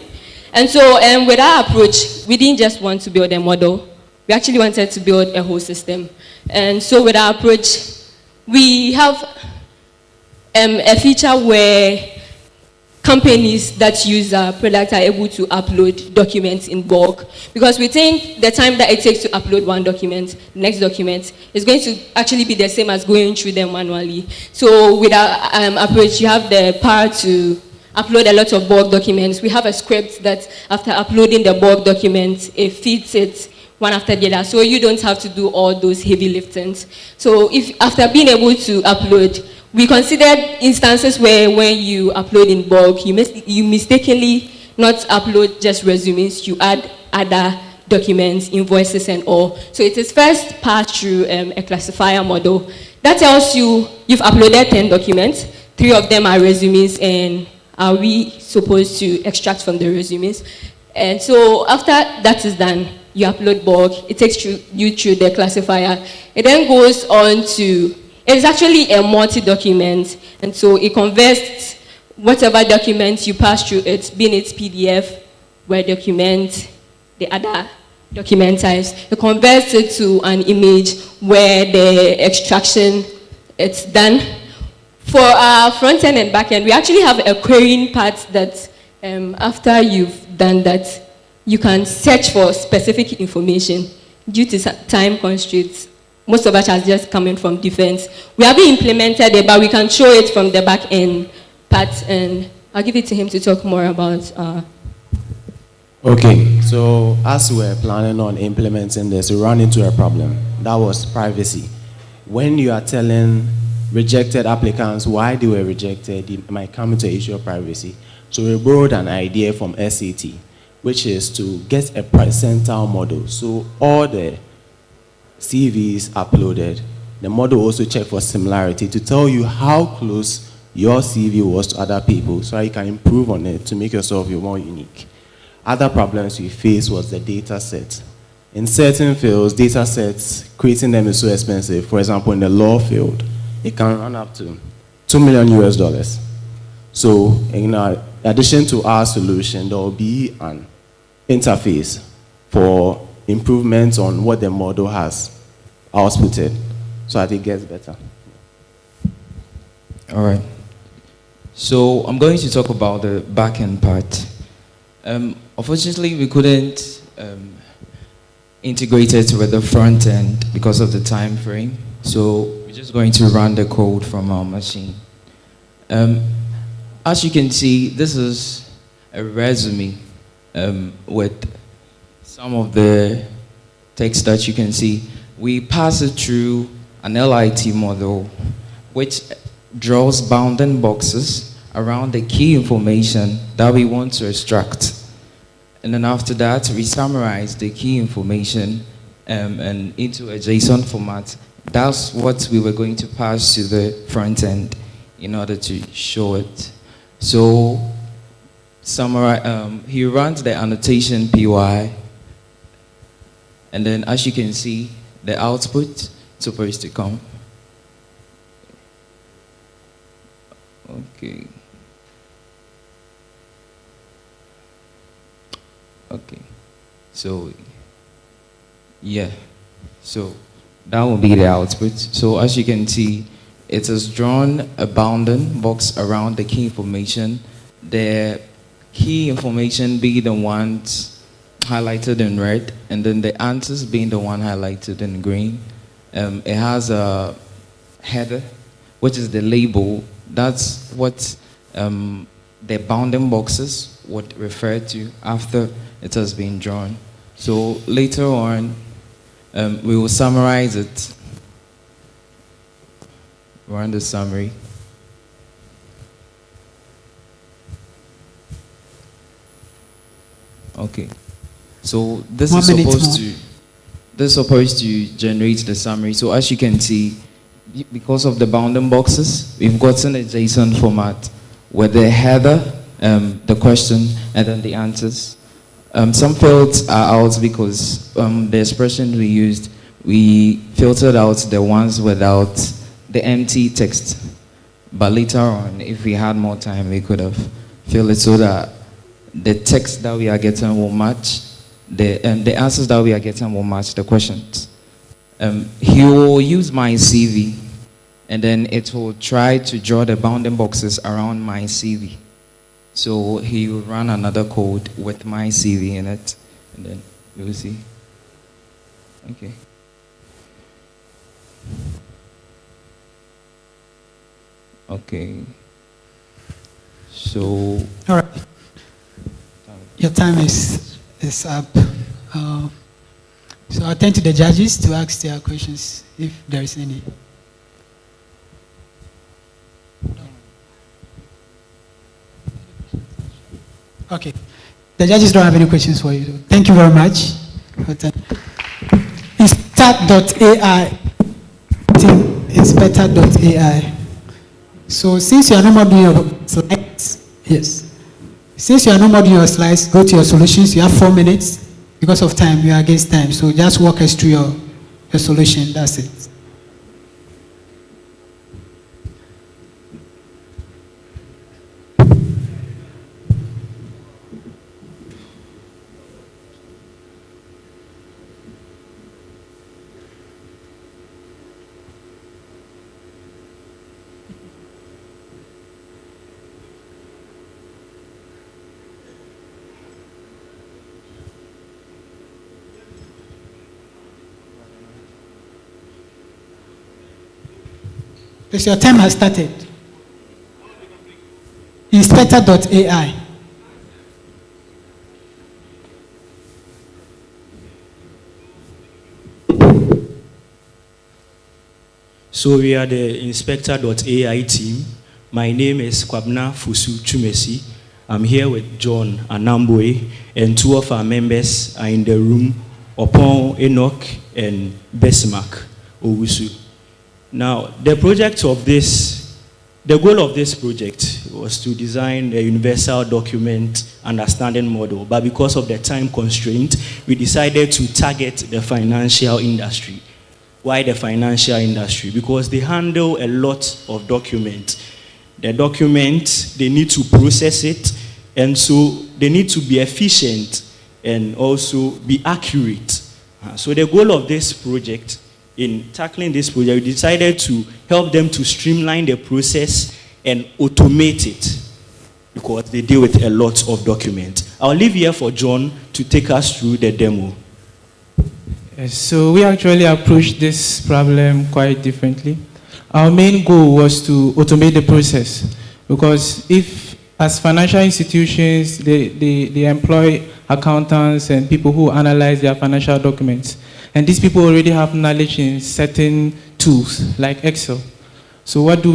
And so with our approach, we didn't just want to build a model. We actually wanted to build a whole system. And so with our approach, we have a feature where companies that use our product are able to upload documents in bulk, because we think the time that it takes to upload one document, the next document, is going to actually be the same as going through them manually. So with our approach, you have the power to upload a lot of bulk documents. We have a script that after uploading the bulk document, it feeds it one after the other, so you don't have to do all those heavy liftings. So if after being able to upload, we considered instances where when you upload in bulk, you mistakenly not upload just resumes, you add other documents, invoices and all. So it is first passed through a classifier model. That tells you you've uploaded 10 documents, 3 of them are resumes, and are we supposed to extract from the resumes? And so after that is done, you upload bulk, it takes you through the classifier. It then goes on to, it's actually a multi-document, and so it converts whatever documents you pass through it, being it PDF, Word document, the other document types, it converts it to an image where the extraction, it's done. For our front end and back end, we actually have a querying part that after you've done that, you can search for specific information due to time constraints. Most of us are just coming from defense. We haven't implemented it, but we can show it from the back end part, and I'll give it to him to talk more about. Okay, so as we were planning on implementing this, we ran into a problem. That was privacy. When you are telling rejected applicants why they were rejected, it might come into an issue of privacy. So we borrowed an idea from SAT, which is to get a percentile model. So all the CVs uploaded, the model also checked for similarity to tell you how close your CV was to other people, so you can improve on it to make yourself more unique. Other problems we faced was the data set. In certain fields, data sets, creating them is so expensive. For example, in the law field, it can run up to $2 million US. So in addition to our solution, there will be an interface for improvements on what the model has outputted, so that it gets better. All right. So I'm going to talk about the back-end part. Unfortunately, we couldn't integrate it with the front end because of the time frame. So we're just going to run the code from our machine. As you can see, this is a resume with some of the text that you can see. We pass it through an LIT model, which draws bounding boxes around the key information that we want to extract. And then after that, we summarize the key information and into a JSON format. That's what we were going to pass to the front end in order to show it. So he runs the annotation PY, and then as you can see, the output is supposed to come. Okay. Okay. So, yeah. So, that will be the output. So, as you can see, it has drawn a bounding box around the key information. The key information being the ones highlighted in red, and then the answers being the one highlighted in green. It has a header, which is the label. That's what the bounding boxes would refer to after it has been drawn. So later on, we will summarize it. Run the summary. Okay. So this is supposed to generate the summary. So as you can see, because of the bounding boxes, we've gotten a JSON format with the header, the question, and then the answers. Some fields are out because the expression we used, we filtered out the ones without the empty text. But later on, if we had more time, we could have filled it so that the text that we are getting will match, the answers that we are getting will match the questions. He will use my CV, and then it will try to draw the bounding boxes around my CV. So he will run another code with my CV in it, and then you will see. Okay. Okay. So. All right. Your time is up. So I'll turn to the judges to ask their questions, if there is any. Okay. The judges don't have any questions for you. Thank you very much. Inspector.ai. Inspector.ai. So since you are no more doing your slides, yes. Since you are no more doing your slides, go to your solutions. You have 4 minutes. Because of time, you are against time. So just walk us through your solution. That's it. Because your time has started. Inspector.ai. So we are the Inspector.ai team. My name is Kwabna Fusu Chumesi. I'm here with John Anambwe, and 2 of our members are in the room, Opon Enoch and Besmak Owusu. Now, the goal of this project was to design a universal document understanding model, but because of the time constraint, we decided to target the financial industry. Why the financial industry? Because they handle a lot of documents. The document, they need to process it, and so they need to be efficient and also be accurate. So the goal of this project, in tackling this project, we decided to help them to streamline the process and automate it, because they deal with a lot of documents. I'll leave here for John to take us through the demo. Yes, so we actually approached this problem quite differently. Our main goal was to automate the process, because if, as financial institutions, they employ accountants and people who analyze their financial documents, and these people already have knowledge in certain tools like Excel. So what do?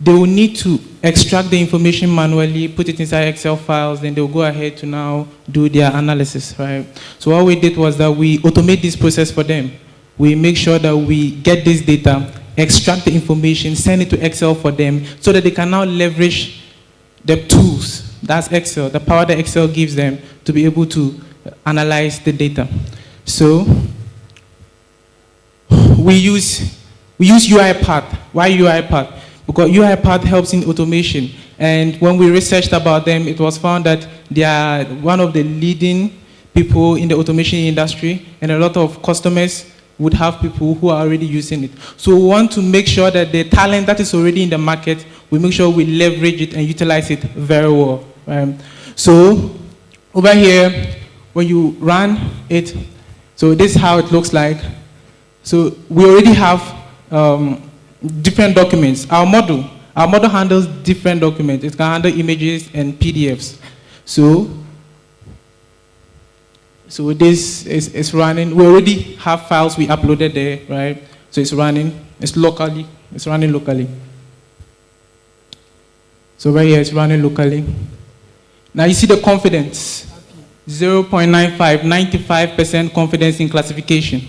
They will need to extract the information manually, put it inside Excel files, then they'll go ahead to now do their analysis, right? So what we did was that we automate this process for them. We make sure that we get this data, extract the information, send it to Excel for them, so that they can now leverage the tools, that's Excel, the power that Excel gives them to be able to analyze the data. So we use UiPath. Why UiPath? Because UiPath helps in automation. And when we researched about them, it was found that they are one of the leading people in the automation industry, and a lot of customers would have people who are already using it. So we want to make sure that the talent that is already in the market, we make sure we leverage it and utilize it very well. So over here, when you run it, so this is how it looks like. So we already have different documents. Our model handles different documents. It can handle images and PDFs. So this is running. We already have files we uploaded there, right? So it's running. It's running locally. So right here, it's running locally. Now you see the confidence. 0.95, 95% confidence in classification.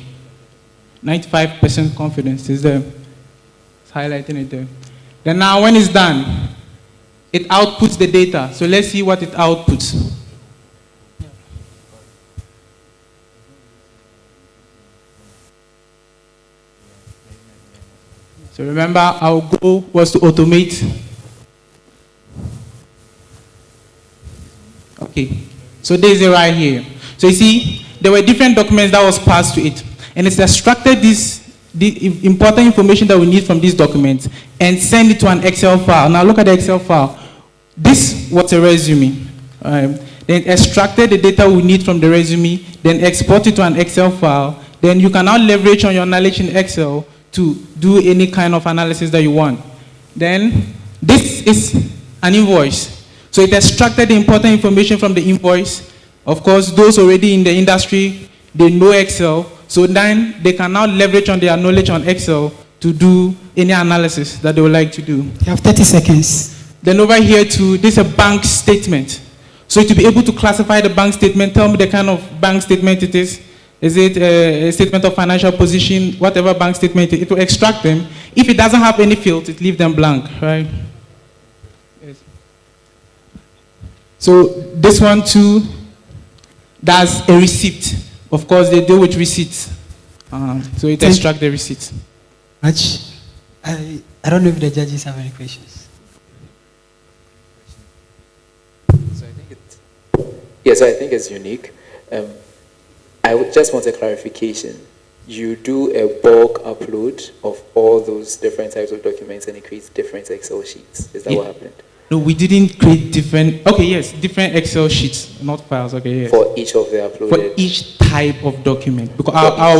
95% confidence is there. It's highlighting it there. Then now when it's done, it outputs the data. So let's see what it outputs. So remember, our goal was to automate. Okay, so this is it right here. So you see, there were different documents that was passed to it, and it's extracted the important information that we need from these documents and send it to an Excel file. Now look at the Excel file. This was a resume. Then extracted the data we need from the resume, then export it to an Excel file. Then you can now leverage on your knowledge in Excel to do any kind of analysis that you want. Then this is an invoice. So it extracted the important information from the invoice. Of course, those already in the industry, they know Excel, so then they can now leverage on their knowledge on Excel to do any analysis that they would like to do. You have 30 seconds. Then over here too, this is a bank statement. So to be able to classify the bank statement, tell me the kind of bank statement it is. Is it a statement of financial position, whatever bank statement, it will extract them. If it doesn't have any fields, it leaves them blank, right? Yes. So this one too, that's a receipt. Of course, they deal with receipts. So it extracts the receipt. Much. I don't know if the judges have any questions. Yes, I think it's unique. I would just want a clarification. You do a bulk upload of all those different types of documents and it creates different Excel sheets. Is that what happened? No, we didn't create different, okay, yes, different Excel sheets, not files, okay, yes. For each of the uploaded? For each type of document. Because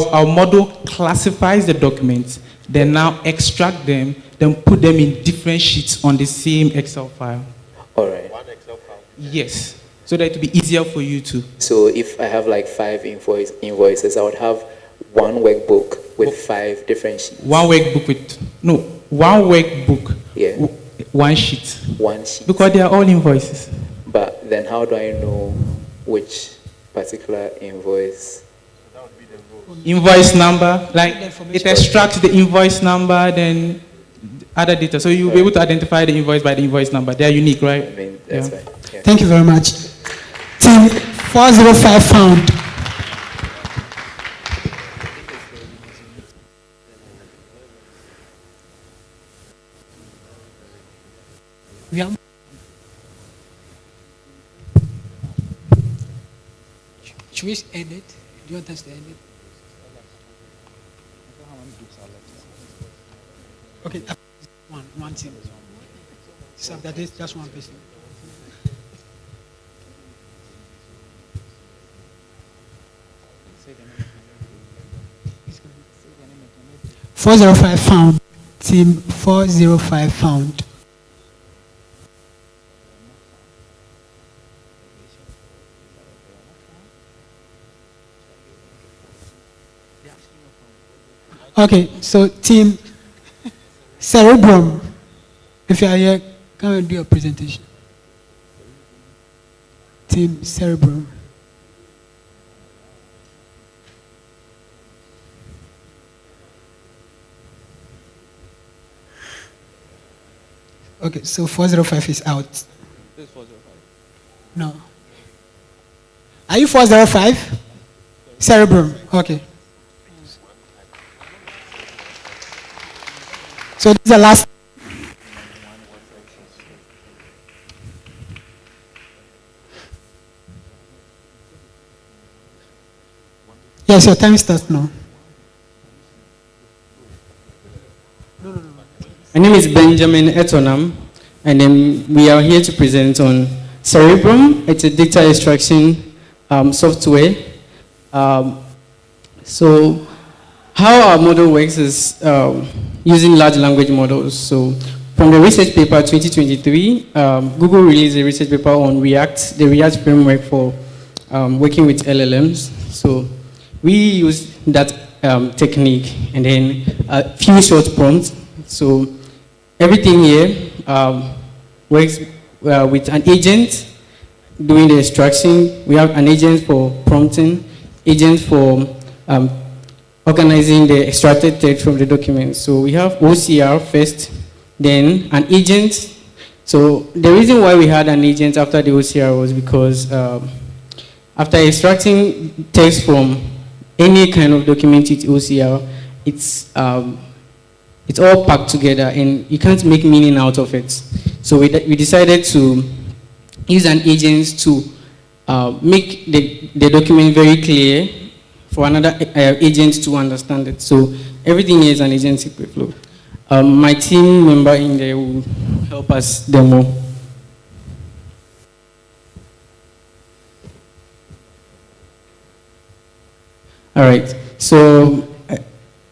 our model classifies the documents, then now extract them, then put them in different sheets on the same Excel file. All right. One Excel file? Yes. So that it will be easier for you to. So if I have like 5 invoices, I would have one workbook with 5 different sheets. One workbook with, no, one workbook. Yeah. One sheet. One sheet. Because they are all invoices. But then how do I know which particular invoice? Invoice number, like it extracts the invoice number, then other data. So you'll be able to identify the invoice by the invoice number. They are unique, right? I mean, that's fine. Yeah. Thank you very much. Team 405 found. Should we end it? Do you want us to end it? Okay, one team. So that is just one person. .405 found. Team 405 found. Okay, so team Cerebrum, if you are here, come and do your presentation. Team Cerebrum. Okay, so 405 is out. This is 405. No. Are you 405? Cerebrum, okay. So this is the last. Yes, your time starts now. My name is Benjamin Etonam, and then we are here to present on Cerebrum. It's a data extraction software. So how our model works is using large language models. So from the research paper 2023, Google released a research paper on React, the React framework for working with LLMs. So we use that technique and then a few short prompts. So everything here works with an agent doing the extraction. We have an agent for prompting, agent for organizing the extracted text from the document. So we have OCR first, then an agent. So the reason why we had an agent after the OCR was because after extracting text from any kind of document with OCR, it's all packed together and you can't make meaning out of it. So we decided to use an agent to make the document very clear for another agent to understand it. So everything here is an agentic workflow. My team member in there will help us demo. All right, so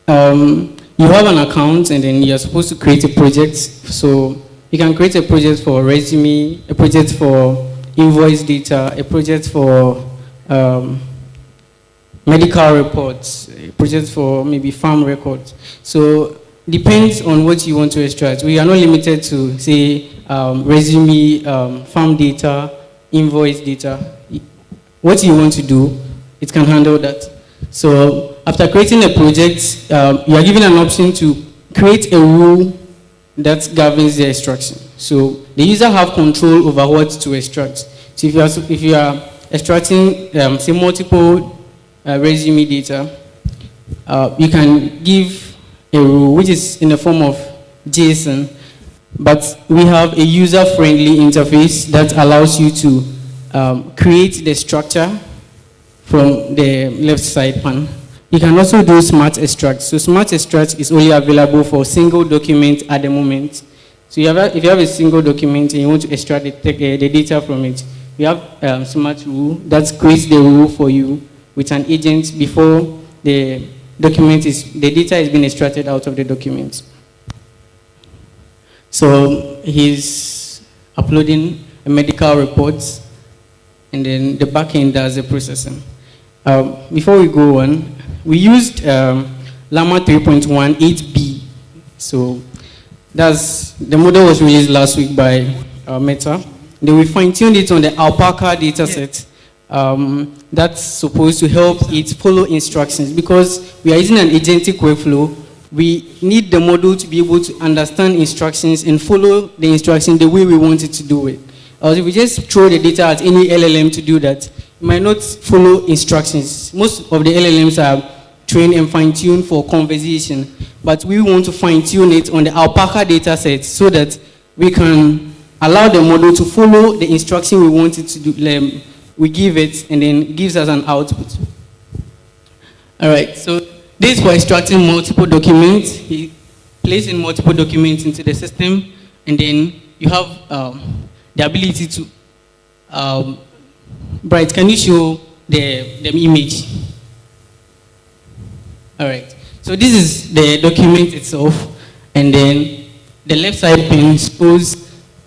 you have an account and then you're supposed to create a project. So you can create a project for resume, a project for invoice data, a project for medical reports, projects for maybe farm records. So depends on what you want to extract. We are not limited to, say, resume, farm data, invoice data. What you want to do, it can handle that. So after creating a project, you are given an option to create a rule that governs the extraction. So the user have control over what to extract. So if you are extracting, say, multiple resume data, you can give a rule which is in the form of JSON, but we have a user-friendly interface that allows you to create the structure from the left side panel. You can also do smart extract. So smart extract is only available for single document at the moment. So if you have a single document and you want to extract the data from it, we have smart rule that creates the rule for you with an agent before the data is being extracted out of the document. So he's uploading a medical report, and then the backend does the processing. Before we go on, we used Llama 3.1 8B. So the model was released last week by Meta. Then we fine-tuned it on the Alpaca dataset. That's supposed to help it follow instructions, because we are using an agentic workflow. We need the model to be able to understand instructions and follow the instruction the way we want it to do it. Or if we just throw the data at any LLM to do that, it might not follow instructions. Most of the LLMs are trained and fine-tuned for conversation, but we want to fine-tune it on the Alpaca data set so that we can allow the model to follow the instruction we want it to do. We give it, and then it gives us an output. All right, so this is for extracting multiple documents. He places multiple documents into the system, and then you have the ability to, Bright, can you show the image? All right, so this is the document itself, and then the left side pane shows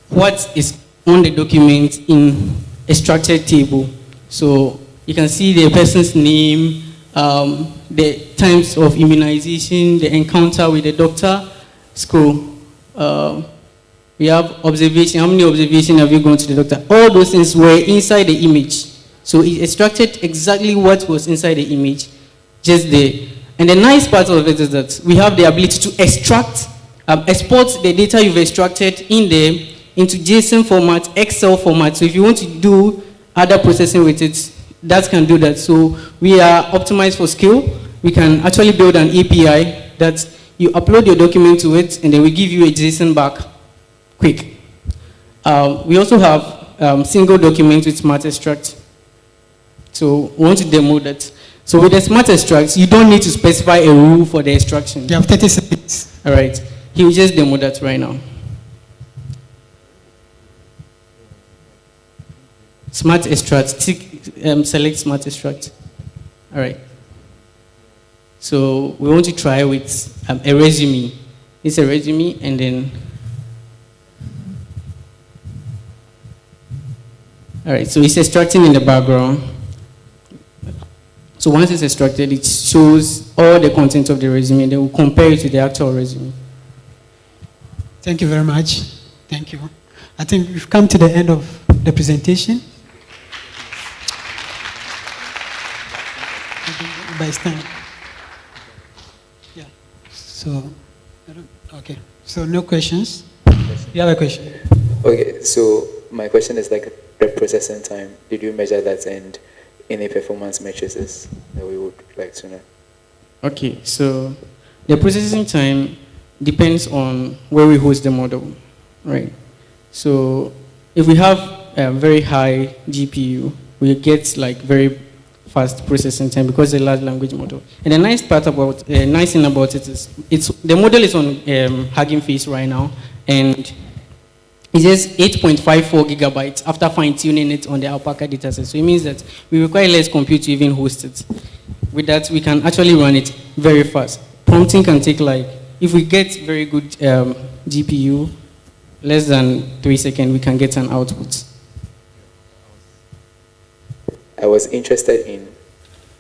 what is on the document in a structured table. So you can see the person's name, the times of immunization, the encounter with the doctor, scroll. We have observation. How many observations have you gone to the doctor? All those things were inside the image. So it extracted exactly what was inside the image, just there. And the nice part of it is that we have the ability to extract, export the data you've extracted in there into JSON format, Excel format. So if you want to do other processing with it, that can do that. So we are optimized for scale. We can actually build an API that you upload your document to it, and then we give you a JSON back quick. We also have single document with smart extract. So we want to demo that. So with the smart extracts, you don't need to specify a rule for the extraction. You have 30 seconds. All right. He will just demo that right now. Smart extract, select smart extract. All right. So we want to try with a resume. It's a resume, and then, all right, so it's extracting in the background. So once it's extracted, it shows all the content of the resume, then we'll compare it to the actual resume. Thank you very much. Thank you. I think we've come to the end of the presentation. By stand. Yeah. So, okay. So no questions. You have a question? Okay. So my question is like the processing time. Did you measure that, and any performance matrices that we would like to know? Okay. So the processing time depends on where we host the model, right? So if we have a very high GPU, we get like very fast processing time because it's a large language model. And the nice thing about it is, the model is on Hugging Face right now, and it's just 8.54 gigabytes after fine-tuning it on the Alpaca dataset. So it means that we require less compute to even host it. With that, we can actually run it very fast. Prompting can take like, if we get very good GPU, less than 3 seconds, we can get an output. I was interested in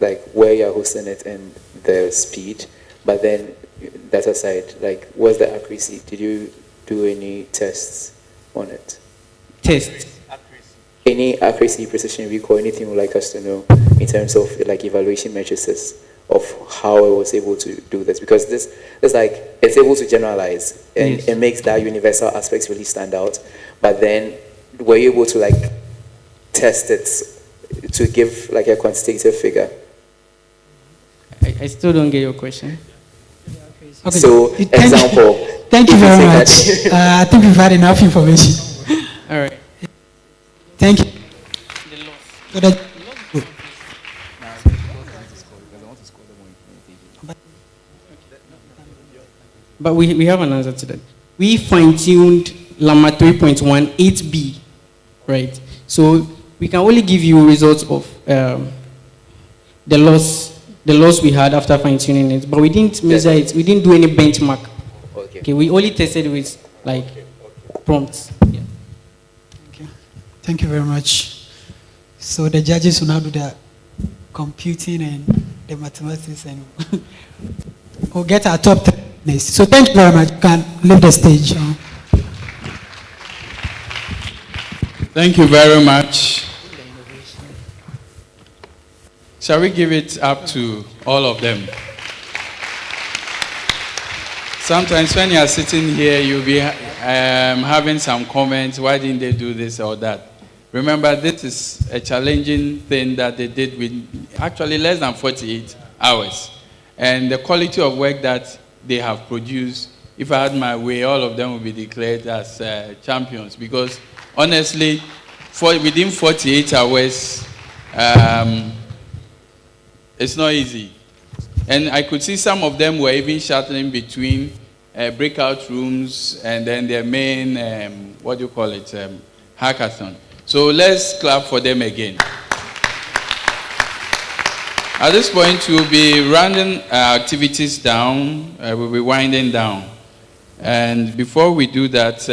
like where you're hosting it and the speed, but then that aside, like what's the accuracy? Did you do any tests on it? Test. Any accuracy, precision, recall, anything you'd like us to know in terms of like evaluation matrices of how it was able to do this? Because this is like, it's able to generalize and Yes. it makes that universal aspects really stand out. But then were you able to like test it to give like a quantitative figure? I still don't get your question. Okay. So, Thank example. Thank you if very say much. that- I think we've had enough information. All right. Thank you. So that- But we have an answer to that. We fine-tuned Llama 3.1 8B, right? So we can only give you results of the loss we had after fine-tuning it, but we didn't measure it. We didn't do any benchmark. Okay. We only tested with like prompts. Yeah. Thank you very much. So the judges will now do the computing and the mathematics, and we'll get our top 10 next. So thank you very much. You can leave the stage. Thank you very much. Shall we give it up to all of them? Sometimes when you are sitting here, you'll be having some comments, why didn't they do this or that? Remember, this is a challenging thing that they did with actually less than 48 hours. And the quality of work that they have produced, if I had my way, all of them would be declared as champions. Because honestly, within 48 hours, it's not easy. And I could see some of them were even shuttling between breakout rooms and then their main, hackathon. So let's clap for them again. At this point, we'll be rounding our activities down. We'll be winding down. And before we do that,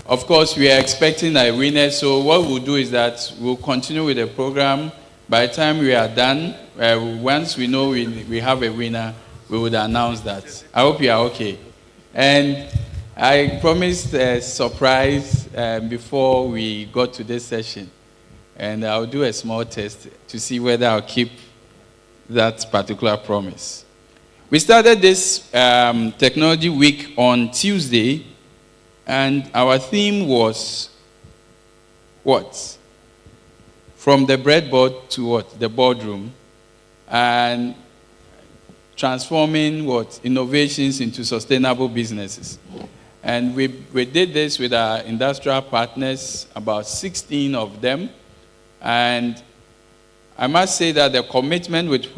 of course, we are expecting a winner. So what we'll do is that we'll continue with the program. By the time we are done, once we know we have a winner, we would announce that. I hope you are okay. And I promised a surprise before we got to this session. And I'll do a small test to see whether I'll keep that particular promise. We started this technology week on Tuesday, and our theme was what? From the breadboard to what? The boardroom. And transforming what? Innovations into sustainable businesses. And we did this with our industrial partners, about 16 of them. And I must say that the commitment with which